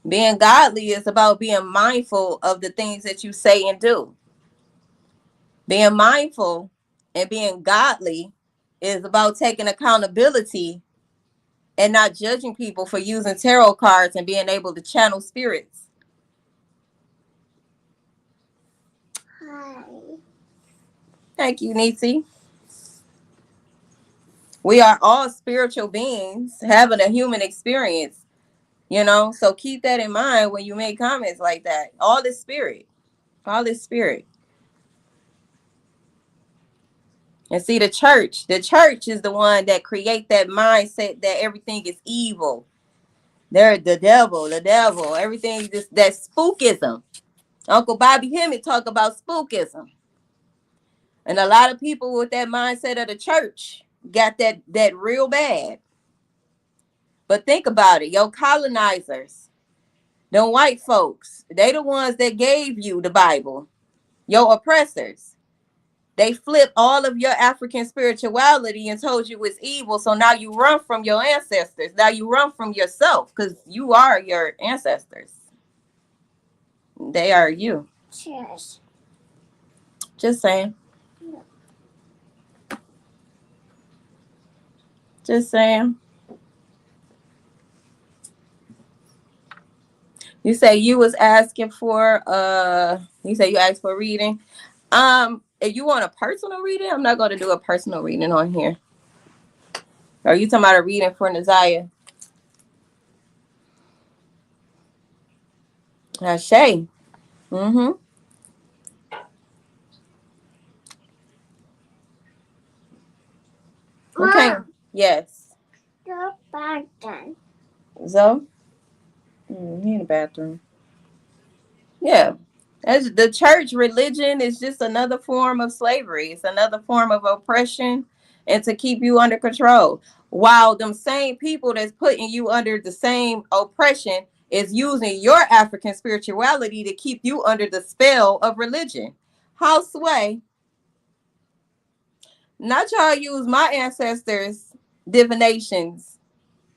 Being godly is about being mindful of the things that you say and do. Being mindful and being godly is about taking accountability and not judging people for using tarot cards and being able to channel spirits. Hi. Thank you, Nisi. We are all spiritual beings having a human experience, you know, so keep that in mind when you make comments like that. All is spirit. All is spirit. And see, the church is the one that create that mindset that everything is evil. They're the devil, everything, that spookism. Uncle Bobby Hemmett talk about spookism. And a lot of people with that mindset of the church got that real bad. But think about it, your colonizers, them white folks, they the ones that gave you the Bible. Your oppressors. They flipped all of your African spirituality and told you it's evil. So now you run from your ancestors. Now you run from yourself because you are your ancestors. They are you. Cheers. Just saying. Just saying. You say you was asking for you say you asked for reading. If you want a personal reading, I'm not gonna do a personal reading on here. Are you talking about a reading for Nazaya? Shay. Mm-hmm. Okay. Mom. Yes. Go back then. Zo? He in the bathroom. Yeah. As the church religion is just another form of slavery. It's another form of oppression and to keep you under control. While them same people that's putting you under the same oppression is using your African spirituality to keep you under the spell of religion. How sway? Not y'all use my ancestors' divinations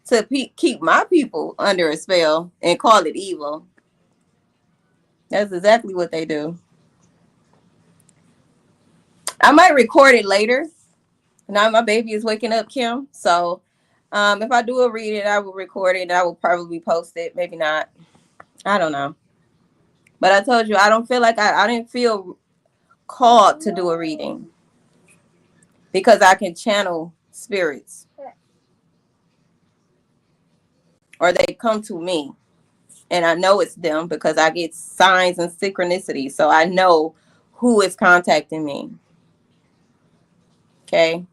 to keep my people under a spell and call it evil. That's exactly what they do. I might record it later. Now my baby is waking up, Kim. So if I do a reading, I will record it and I will probably post it. Maybe not. I don't know. But I told you, I don't feel like I didn't feel called to do a reading. because I can channel spirits, or they come to me, and I know it's them because I get signs and synchronicity, so I know who is contacting me. Okay,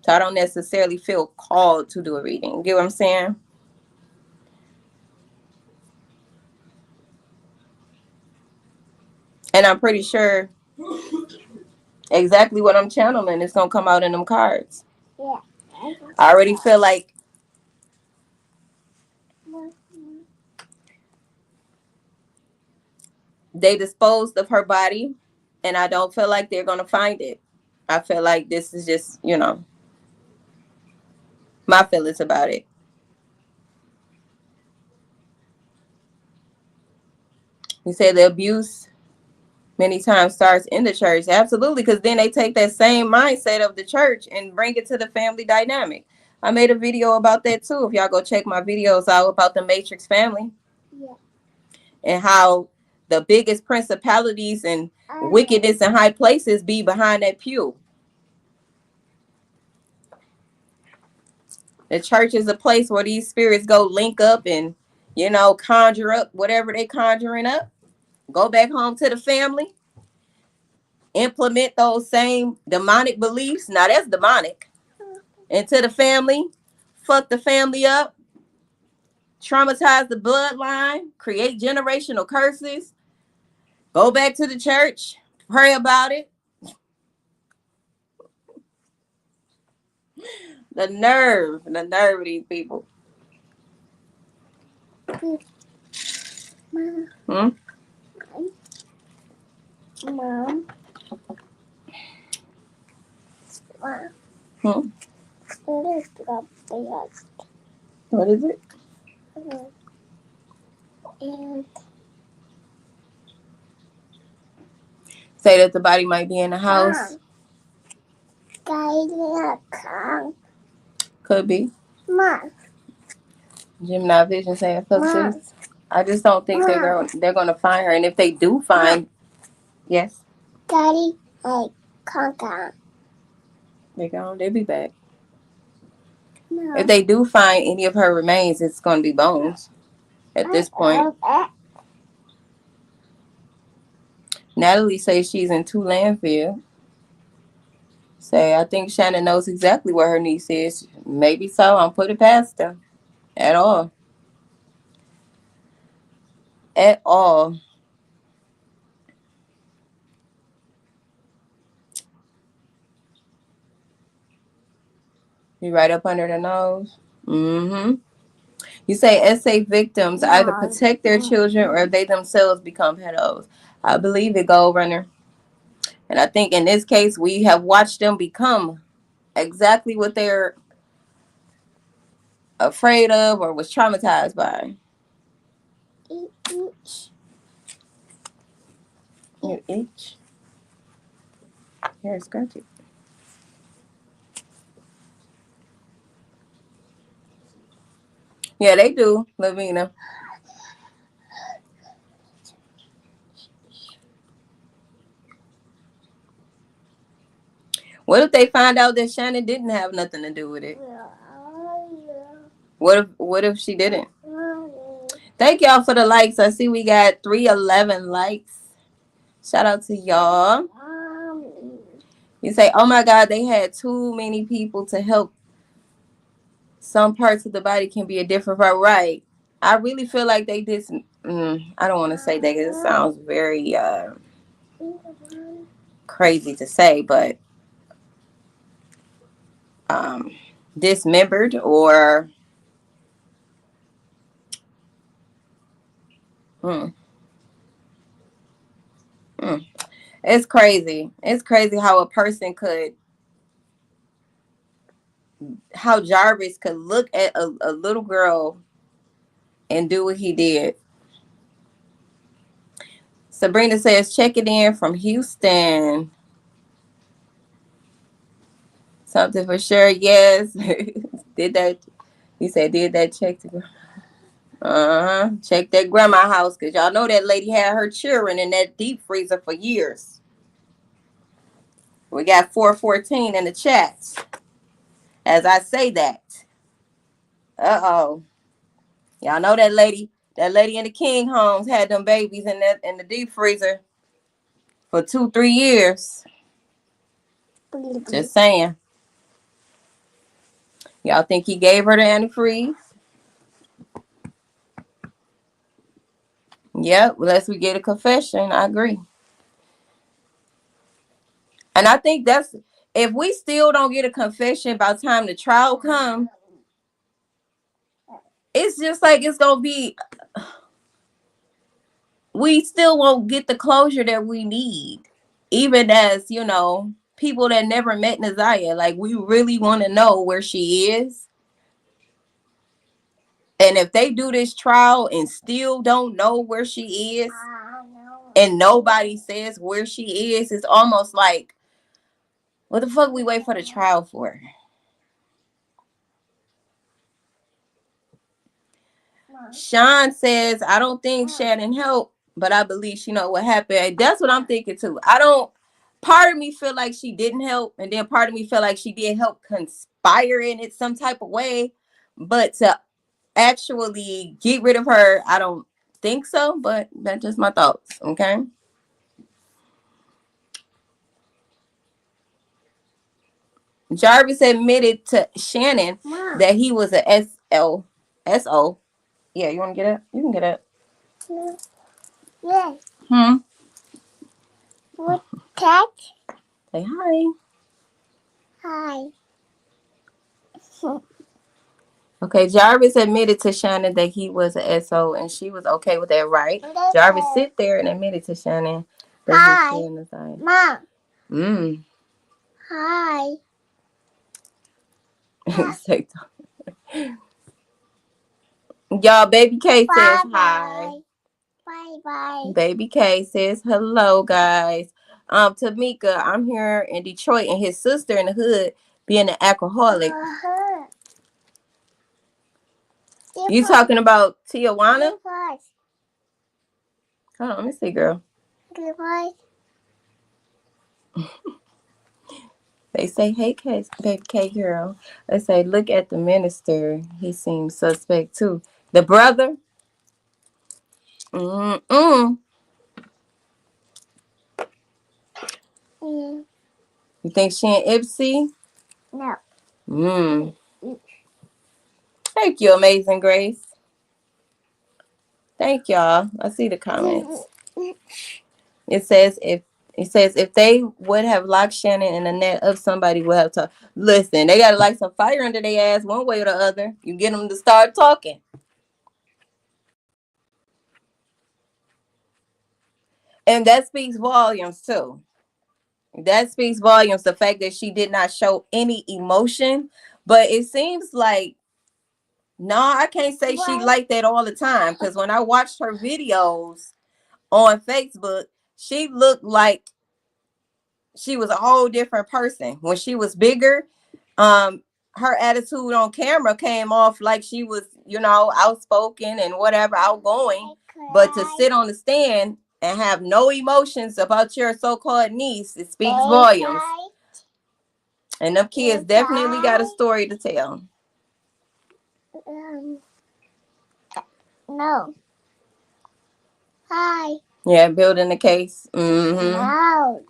so I don't necessarily feel called to do a reading. Get what I'm saying? And I'm pretty sure exactly what I'm channeling is gonna come out in them cards. Yeah. I already feel like they disposed of her body, and I don't feel like they're gonna find it. I feel like this is just, my feelings about it. You say the abuse many times starts in the church. Absolutely, because then they take that same mindset of the church and bring it to the family dynamic. I made a video about that too. If y'all go check my videos out about the Matrix family. Yeah. And how the biggest principalities and wickedness in high places be behind that pew. The church is a place where these spirits go link up and, conjure up whatever they conjuring up. Go back home to the family. Implement those same demonic beliefs. Now that's demonic. Into the family. Fuck the family up. Traumatize the bloodline. Create generational curses. Go back to the church. Pray about it. The nerve of these people. Mom. Mom. What is it? And say that the body might be in the house. Could be. Mom. Gemini vision saying substance. I just don't think they're gonna find her. And if they do find, yes. Daddy, like Conka. They'll be back. No. If they do find any of her remains, it's gonna be bones at this point. Natalie says she's in 2 landfill. Say, I think Shannon knows exactly where her niece is. Maybe so. I'm put it past her. At all. At all. You right up under the nose. Mm-hmm. You say SA victims either protect their children or they themselves become pedos. I believe it, Gold Runner. And I think in this case, we have watched them become exactly what they're afraid of or was traumatized by. You itch? Here, scratch it. Yeah, they do, Lavina. What if they find out that Shannon didn't have nothing to do with it? What if she didn't? Thank y'all for the likes. I see we got 311 likes. Shout out to y'all. You say, oh my God, they had too many people to help. Some parts of the body can be a different part. Right. I really feel like they did some, I don't want to say that because it sounds very crazy to say, but dismembered or it's crazy. It's crazy how a person how Jarvis could look at a little girl and do what he did. Sabrina says, check it in from Houston. Something for sure. Yes. Did that. He said, did that check to check that grandma house, because y'all know that lady had her children in that deep freezer for years. We got 414 in the chat. As I say that. Uh-oh. Y'all know that lady in the King homes had them babies in the deep freezer for 2-3 years. Just saying. Y'all think he gave her the antifreeze? Yep, unless we get a confession. I agree. And I think that's, if we still don't get a confession by the time the trial comes, it's just like it's going to be, we still won't get the closure that we need. Even as, you know, people that never met Naziah, like we really want to know where she is. And if they do this trial and still don't know where she is, and nobody says where she is, it's almost like, what the fuck we wait for the trial for? Sean says, I don't think Shannon helped, but I believe she know what happened. That's what I'm thinking too. Part of me feel like she didn't help, and then part of me feel like she did help conspire in it some type of way. But to actually get rid of her, I don't think so, but that's just my thoughts, okay? Jarvis admitted to Shannon that he was a SO. Yeah, you want to get up? You can get up. Yeah. What cat? Say hi. Hi. Okay, Jarvis admitted to Shannon that he was a SO, and she was okay with that, right? Jarvis sit there and admitted to Shannon that he's seeing the sign. Mom. Hi. Y'all, Baby K says hi. Bye. Baby K says hello, guys. Tamika, I'm here in Detroit, and his sister in the hood being an alcoholic. You talking about Tijuana? Hold on, let me see, girl. They say, hey, Baby K girl. They say, look at the minister. He seems suspect, too. The brother? Mm-mm. You think she and Ipsy? No. Thank you, Amazing Grace. Thank y'all. I see the comments. It says if they would have locked Shannon in the net of, somebody would have to listen. They gotta light some fire under their ass one way or the other. You get them to start talking. And that speaks volumes too. That speaks volumes, the fact that she did not show any emotion. But it seems like, no, I can't say she like that all the time. Because when I watched her videos on Facebook, she looked like she was a whole different person. When she was bigger, her attitude on camera came off like she was, you know, outspoken and whatever, outgoing. But to sit on the stand and have no emotions about your so-called niece, it speaks volumes. And them kids definitely got a story to tell. No. Hi. Yeah, building the case. No.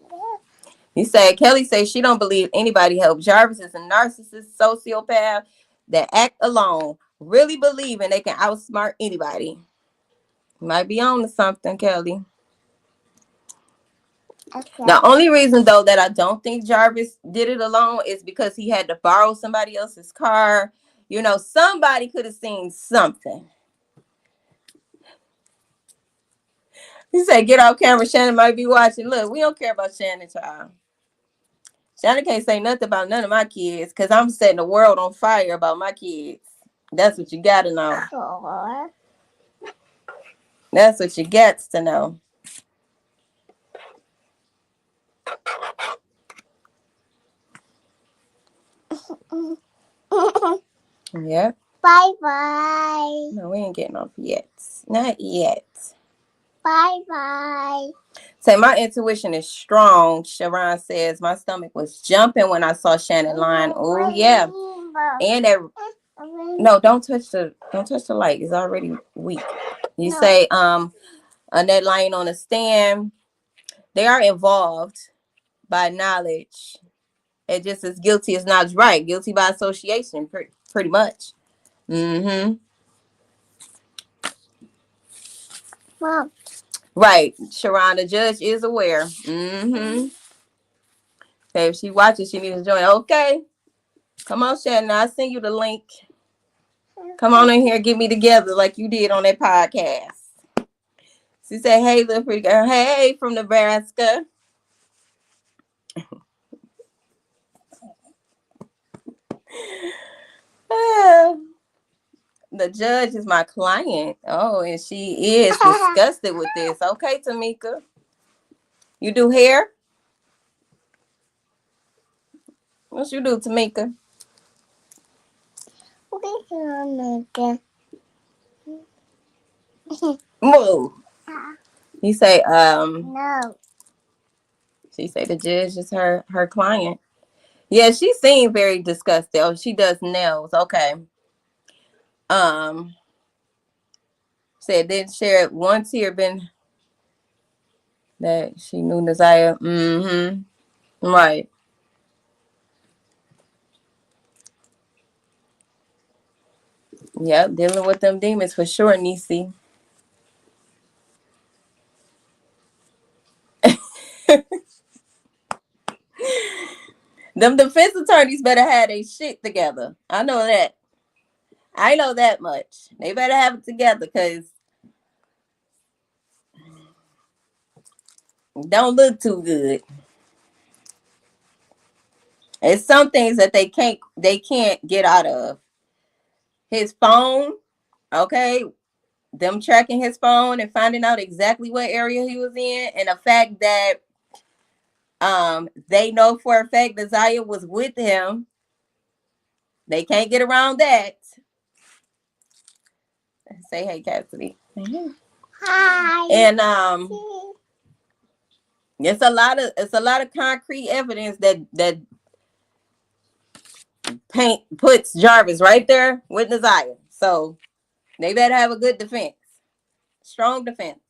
You say Kelly says she don't believe anybody helped. Jarvis is a narcissist, sociopath that act alone, really believing they can outsmart anybody. Might be on to something, Kelly. Okay. The only reason, though, that I don't think Jarvis did it alone is because he had to borrow somebody else's car. You know, somebody could have seen something. He said, get off camera. Shannon might be watching. Look, we don't care about Shannon, child. Shannon can't say nothing about none of my kids because I'm setting the world on fire about my kids. That's what you got to know. That's what you got to know. Yeah. Bye. No, we ain't getting off yet. Not yet. Bye. Say my intuition is strong. Sharon says my stomach was jumping when I saw Shannon lying. Oh yeah. And that no, don't touch the light. It's already weak. You say Annette lying on a stand. They are involved by knowledge. It just as guilty as not right. Guilty by association, pretty much. Mm-hmm. Mom. Right. Sharon, the judge is aware. Mm-hmm. Okay, if she watches, she needs to join. Okay. Come on, Shannon. I'll send you the link. Come on in here, get me together like you did on that podcast. She said, hey, little pretty girl. Hey, from Nebraska. The judge is my client. Oh, and she is disgusted with this. Okay, Tamika. You do hair? What you do, Tamika? Move. You say, no. She say the judge is her client. Yeah, she seemed very disgusted. Oh, she does nails. Okay. Said didn't share it once here been that she knew Nasiah. Mm-hmm. Right. Yep, dealing with them demons for sure, Nisi. Them defense attorneys better have their shit together. I know that. I know that much. They better have it together because don't look too good. It's some things that they can't get out of. His phone, okay, them tracking his phone and finding out exactly what area he was in, and the fact that they know for a fact that Zaya was with him. They can't get around that. Say hey, Cassidy. Mm-hmm. Hi. And it's a lot of concrete evidence that puts Jarvis right there with Nasiah. So they better have a good defense. Strong defense.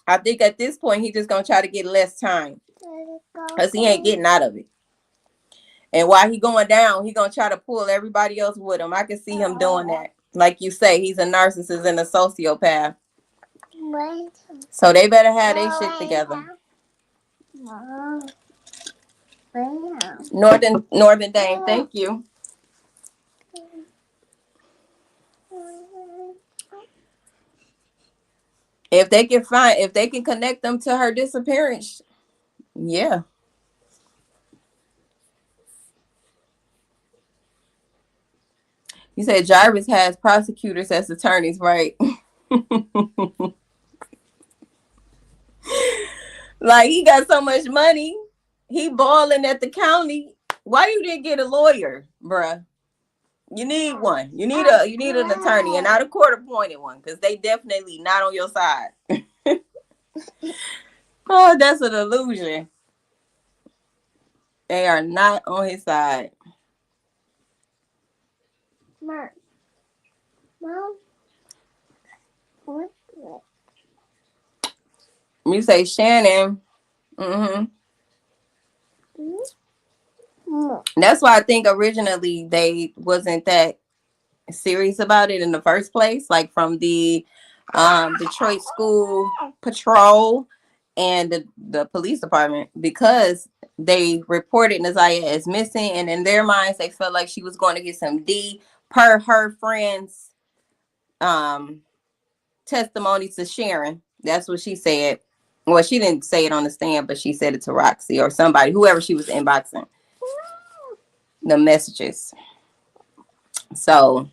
I think at this point he's just gonna try to get less time. Because he ain't getting out of it. And while he going down, he gonna try to pull everybody else with him. I can see him doing that. Like you say, he's a narcissist and a sociopath. So they better have their shit together. Northern Dame, thank you. If they can connect them to her disappearance, yeah. You said Jarvis has prosecutors as attorneys, right? Like he got so much money, he balling at the county. Why you didn't get a lawyer, bruh? You need one. You need an attorney and not a court-appointed one, because they definitely not on your side. Oh, that's an illusion. They are not on his side. Mom. What? You say Shannon. Mm-hmm. That's why I think originally they wasn't that serious about it in the first place, like from the Detroit School Patrol and the police department, because they reported Nasiah as missing, and in their minds they felt like she was going to get some D per her friend's testimony to Sharon. That's what she said. Well, she didn't say it on the stand, but she said it to Roxy or somebody, whoever she was inboxing the messages. So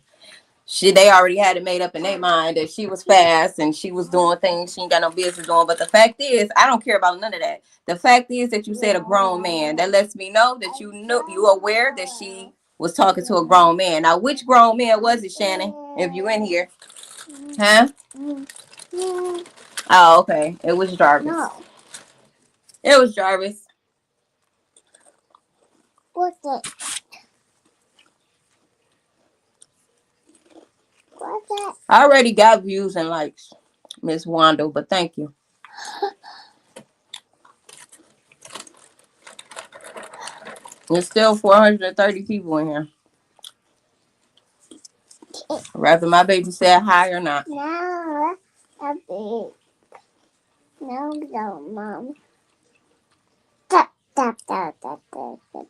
they already had it made up in their mind that she was fast and she was doing things she ain't got no business doing. But the fact is, I don't care about none of that. The fact is that you said a grown man. That lets me know that you aware that she was talking to a grown man. Now, which grown man was it, Shannon? If you in here, huh? Oh, okay. It was Jarvis. No. It was Jarvis. What's it? What's that? I already got views and likes, Miss Wando, but thank you. There's still 430 people in here. Whether my baby said hi or not. No, a big. No, no, Mom. Tap, tap, tap, tap, tap, tap.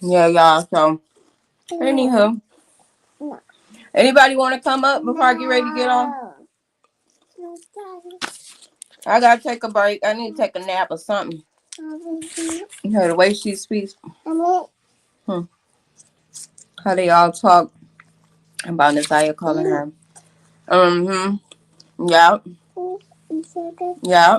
Yeah, y'all. So, anywho. No. Anybody want to come up before I get ready to get off? No, Daddy. I got to take a break. I need to take a nap or something. You know, the way she speaks. How they all talk about Nasiah calling her. Yeah. Yeah.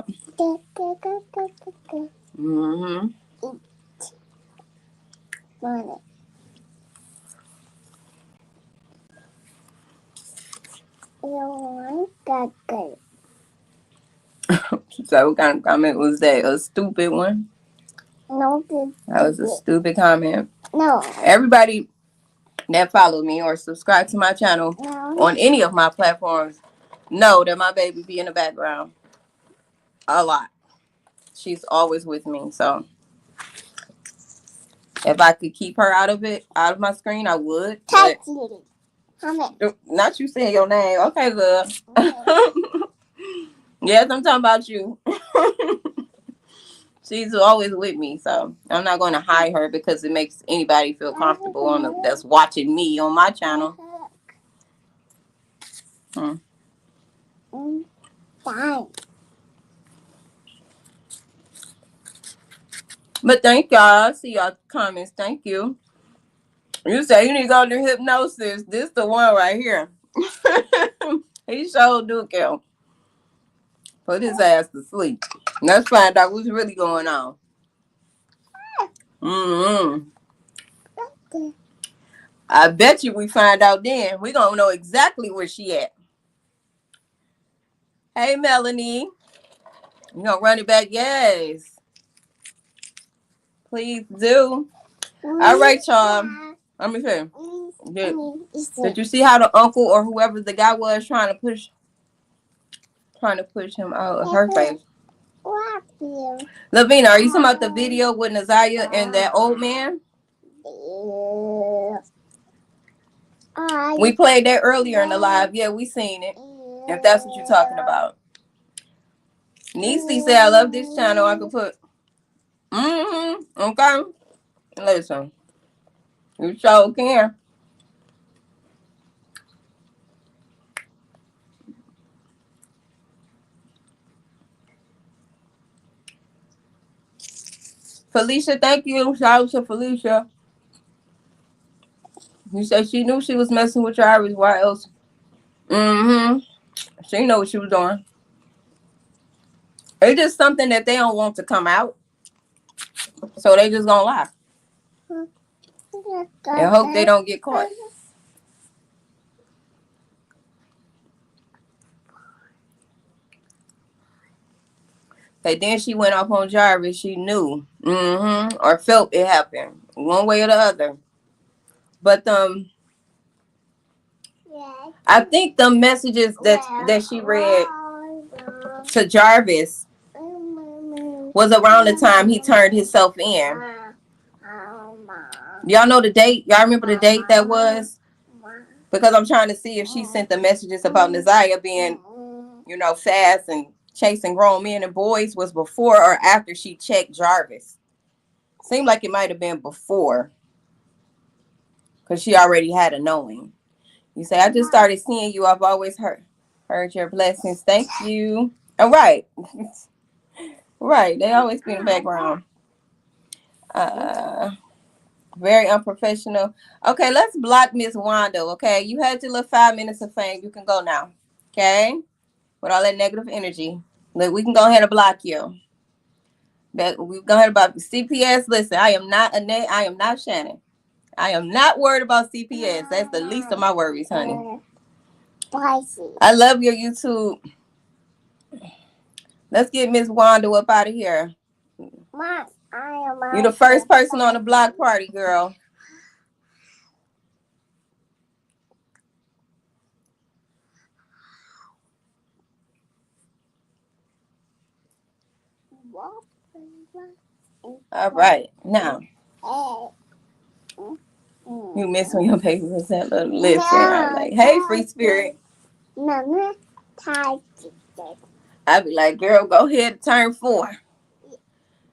So what kind of comment was that? A stupid one? No, That was a stupid comment. no. Everybody that follow me or subscribe to my channel on any of my platforms know that my baby be in the background a lot. She's always with me. So if I could keep her out of my screen, I would. But not you saying your name. Okay, love. Yes, I'm talking about you. She's always with me, so I'm not going to hide her because it makes anybody feel comfortable that's watching me on my channel. But thank y'all. I see y'all comments. Thank you. You say you need to go to hypnosis. This the one right here. He sure do kill. Put his ass to sleep. Let's find out what's really going on. I bet you we find out then. We gonna know exactly where she at. Hey, Melanie. You gonna run it back? Yes. Please do. All right, y'all. Let me see. Did you see how the uncle or whoever the guy was trying to push him out of her face? Lavina, are you talking about the video with Nasiah and that old man? We played that earlier in the live. Yeah, we seen it. If that's what you're talking about. Niecy said, I love this channel. I could put. Okay. Listen. You sure can. Felicia, thank you. Shout out to Felicia. You said she knew she was messing with Jarvis. Why else? She know what she was doing. It's just something that they don't want to come out. So they just gonna lie. And hope they don't get caught. But then she went off on Jarvis. She knew. Or felt it happen. One way or the other. But I think the messages that she read to Jarvis was around the time he turned himself in. Y'all know the date? Y'all remember the date that was? Because I'm trying to see if she sent the messages about Nasiah being, fast and chasing grown men and boys was before or after she checked Jarvis. Seemed like it might have been before. Because she already had a knowing. You say, I just started seeing you. I've always heard your blessings. Thank you. All right. Right. They always be in the background. Very unprofessional. Okay, let's block Miss Wando. Okay, you had your little 5 minutes of fame. You can go now. Okay, with all that negative energy, look, we can go ahead and block you. But we go ahead about CPS. Listen, I am not Annette. I am not Shannon. I am not worried about CPS. That's the least of my worries, honey. spicy. I love your YouTube. Let's get Miss Wanda up out of here. Mom, I am You the first person on the block party, girl. All right, now you miss when your baby was that little lips, and I'm like, "Hey, free spirit." Mama, tight. I'd be like, "Girl, go ahead and turn 4."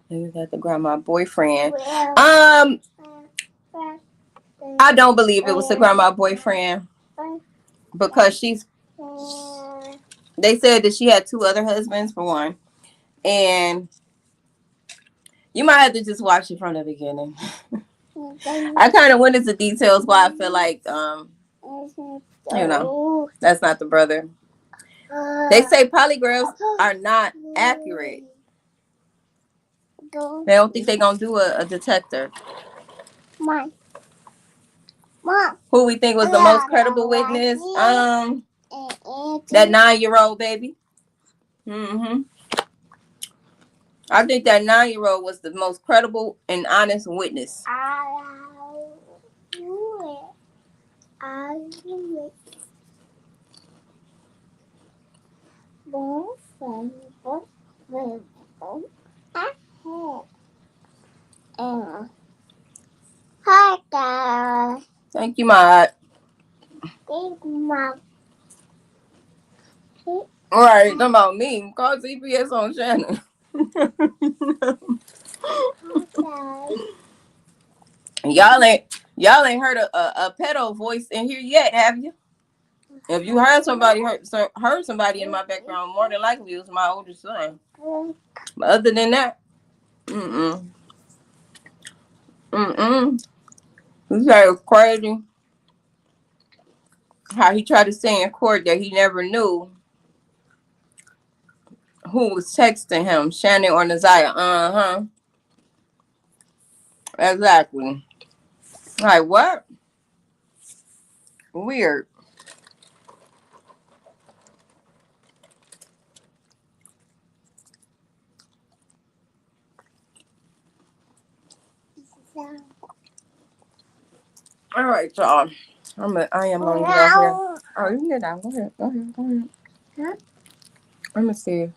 And we got to grab my boyfriend. I don't believe it was to grab my boyfriend because they said that she had 2 other husbands for one, and you might have to just watch it from the beginning. I kind of went into details why I feel like, that's not the brother. They say polygraphs are not accurate. They don't think they're going to do a detector. Mom. Who we think was the most credible witness? That 9-year-old baby. I think that 9-year-old was the most credible and honest witness. Hi, guys. Thank you, Maud. Big mom. All right, talking about me. Call CPS on Shannon. Y'all ain't heard a pedo voice in here yet, have you? If you heard somebody heard somebody in my background, more than likely it was my older son. But other than that, This guy was crazy. How he tried to say in court that he never knew who was texting him, Shannon or Naziah. Exactly. Like, what? Weird. All right, y'all. I am gonna get out here. Oh, you can get down. Go ahead. Huh? Let me see.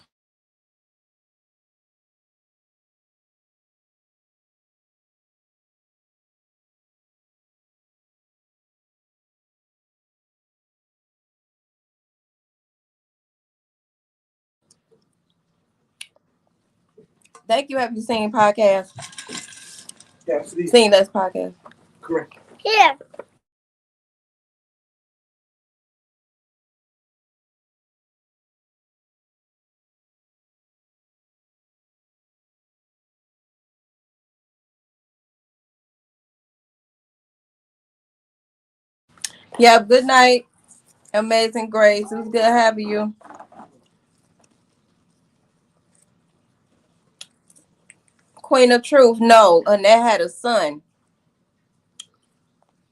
Thank you. Have you seen podcast? Yeah, Seen this podcast? correct. Here. Yeah. Good night. Amazing Grace. It was good having you. Queen of Truth. No, Annette had a son.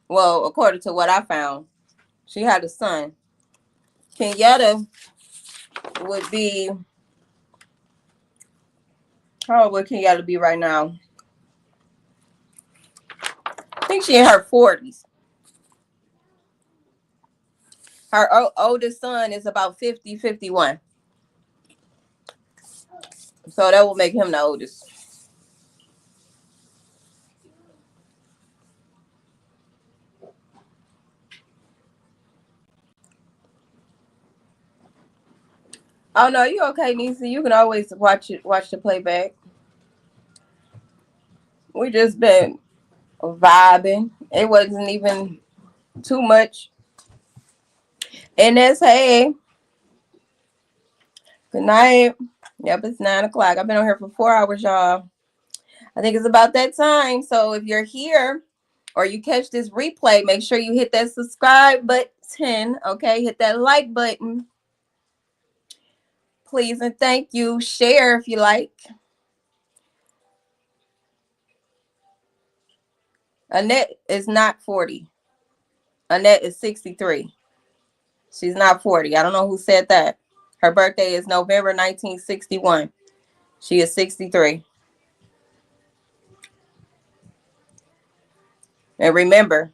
Well, according to what I found, she had a son. Kenyatta would be, how old would Kenyatta be right now? I think she in her 40s. Her oldest son is about 50, 51. So that will make him the oldest. Oh no, you okay, Nisa? You can always watch the playback. We just been vibing. It wasn't even too much. And that's hey. Good night. Yep, it's 9 o'clock. I've been on here for 4 hours, y'all. I think it's about that time. So if you're here or you catch this replay, make sure you hit that subscribe button. Okay, hit that like button. Please and thank you. Share if you like. Annette is not 40. Annette is 63. She's not 40. I don't know who said that. Her birthday is November 1961. She is 63. And remember,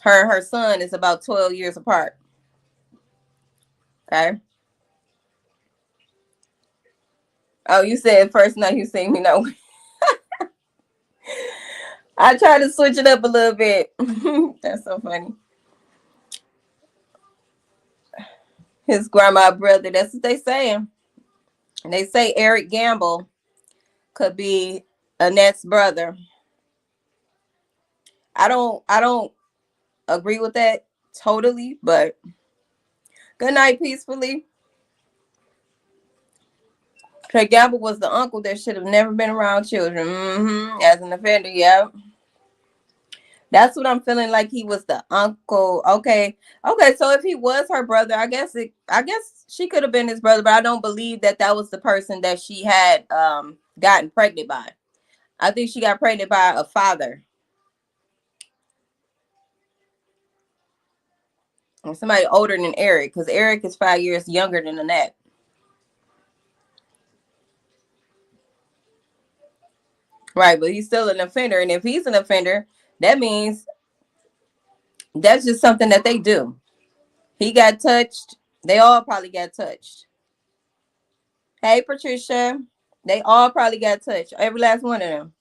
her and her son is about 12 years apart. Okay. Oh, you said first night you seen me. No. I try to switch it up a little bit. That's so funny. His grandma brother. That's what they saying. And they say Eric Gamble could be Annette's brother. I don't agree with that totally, but good night, peacefully. Trey Gamble was the uncle that should have never been around children. As an offender, yeah. That's what I'm feeling like. He was the uncle. Okay. So if he was her brother, I guess she could have been his brother, but I don't believe that was the person that she had gotten pregnant by. I think she got pregnant by a father. Or somebody older than Eric, because Eric is 5 years younger than Annette. Right, but he's still an offender. And if he's an offender, that means that's just something that they do. He got touched. They all probably got touched. Hey, Patricia. They all probably got touched. Every last one of them.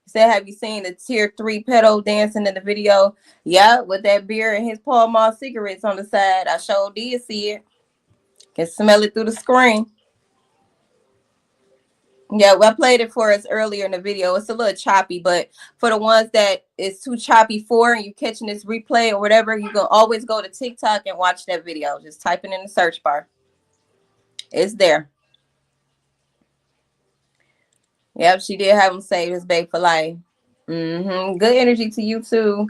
Said, have you seen the tier 3 pedo dancing in the video? Yeah, with that beer and his Pall Mall cigarettes on the side. I sure did see it. Can smell it through the screen. Yeah, well, I played it for us earlier in the video. It's a little choppy, but for the ones that it's too choppy for and you catching this replay or whatever, you can always go to TikTok and watch that video. Just type it in the search bar. It's there. Yep, she did have him save his babe for life. Good energy to you too.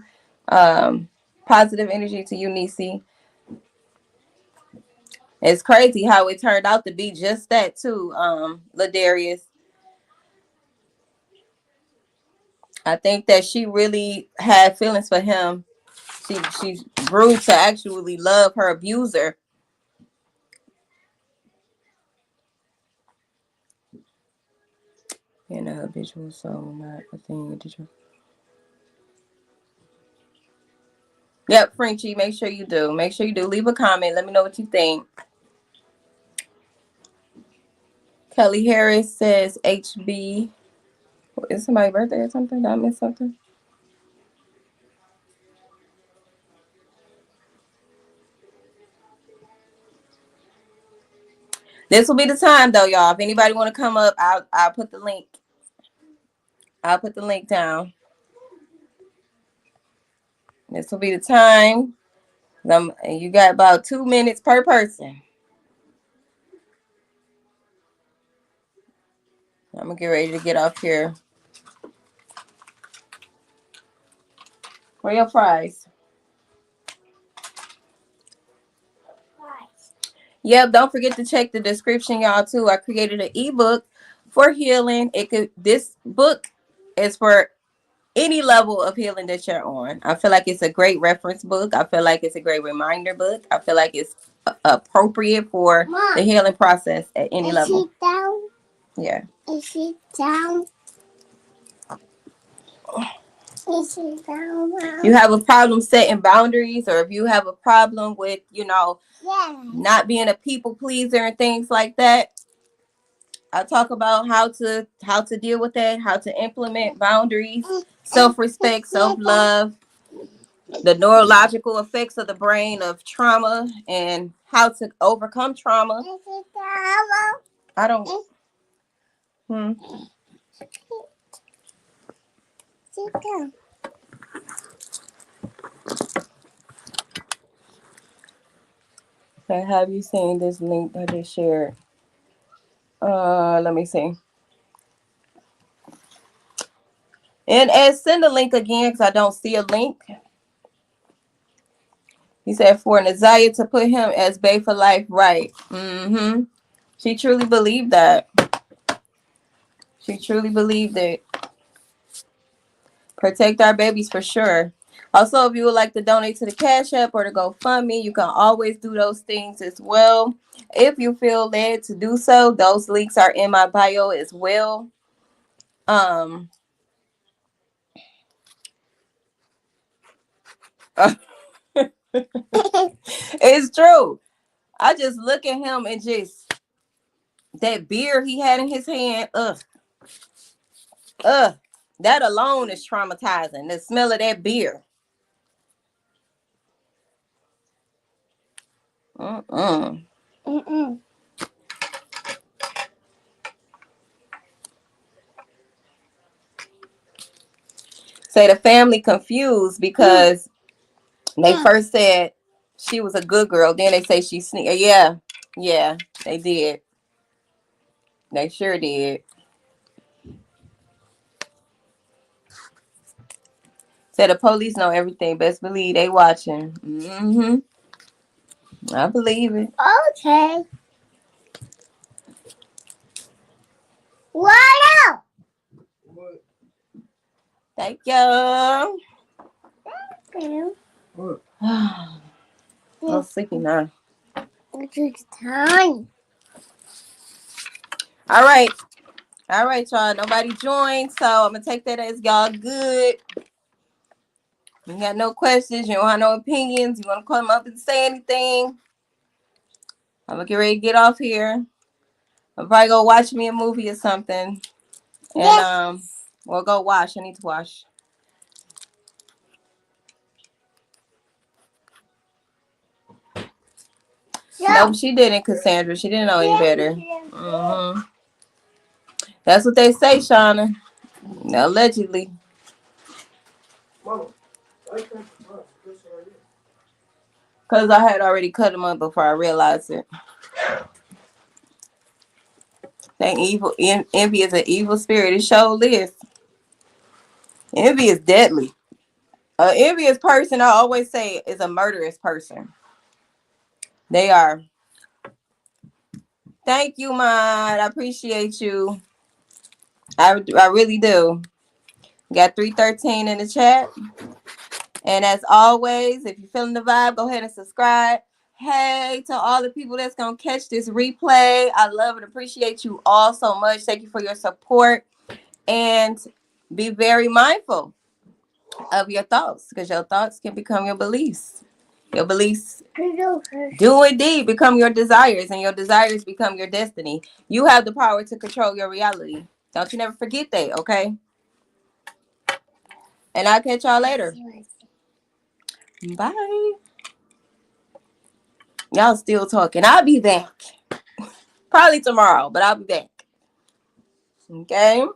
Positive energy to you, Nisi. It's crazy how it turned out to be just that too, Ladarius. I think that she really had feelings for him. She grew to actually love her abuser. In a habitual soul, not a thing. Yep, Frenchie, make sure you do. Make sure you do. Leave a comment. Let me know what you think. Kelly Harris says HB. Is somebody's birthday or something? Did I miss something? This will be the time though, y'all. If anybody want to come up, I'll put the link. I'll put the link down. This will be the time. And you got about 2 minutes per person. I'm gonna get ready to get off here. Where your fries? Yep, don't forget to check the description, y'all, too. I created an ebook for healing. This book is for any level of healing that you're on. I feel like it's a great reference book. I feel like it's a great reminder book. I feel like it's appropriate for the healing process at any level. Is she down? Yeah. Is she down? Is she down? You have a problem setting boundaries, or if you have a problem with, not being a people pleaser and things like that. I talk about how to deal with that, how to implement boundaries, self-respect, self-love, the neurological effects of the brain of trauma, and how to overcome trauma. Is she down? I don't. Sit down. Okay, have you seen this link I just shared? Let me see. And send the link again because I don't see a link. He said for Nazaya to put him as bae for life, right? She truly believed that. She truly believed it. Protect our babies for sure. Also, if you would like to donate to the Cash App or to GoFundMe, you can always do those things as well. If you feel led to do so, those links are in my bio as well. It's true. I just look at him and just that beer he had in his hand. That alone is traumatizing. The smell of that beer. Mm-mm. Say the family confused because they first said she was a good girl. Then they say she sneaked. Yeah, they did. They sure did. Say the police know everything. Best believe they watching. I believe it. Okay. What Thank you. else? I'm sleepy now. It's time. All right, y'all. Nobody joined, so I'm gonna take that as y'all good. You got no questions. You don't have no opinions. You want to come up and say anything? I'm gonna get ready to get off here. I'll probably go watch me a movie or something. And we'll go wash. I need to wash. No, she didn't, Cassandra. She didn't know any better. That's what they say, Shauna. Allegedly. Because I had already cut him up before I realized it. That evil, envy is an evil spirit. It sure is. Envy is deadly. An envious person, I always say, is a murderous person. They are. Thank you, Mod. I appreciate you. I really do. Got 313 in the chat. And as always, if you're feeling the vibe, go ahead and subscribe. Hey, to all the people that's going to catch this replay, I love and appreciate you all so much. Thank you for your support. And be very mindful of your thoughts, because your thoughts can become your beliefs. Your beliefs do indeed become your desires, and your desires become your destiny. You have the power to control your reality. Don't you never forget that, okay? And I'll catch y'all later. Bye. Y'all still talking. I'll be back. Probably tomorrow, but I'll be back. Okay?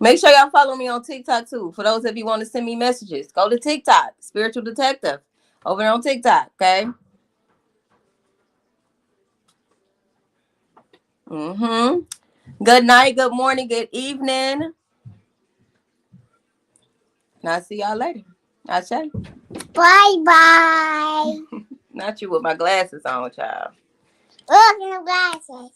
Make sure y'all follow me on TikTok too. For those of you want to send me messages, go to TikTok, Spiritual Detective, over there on TikTok, okay? Good night, good morning, good evening. And I'll see y'all later. I'll say. Bye-bye. Not you with my glasses on, child. Look at the glasses.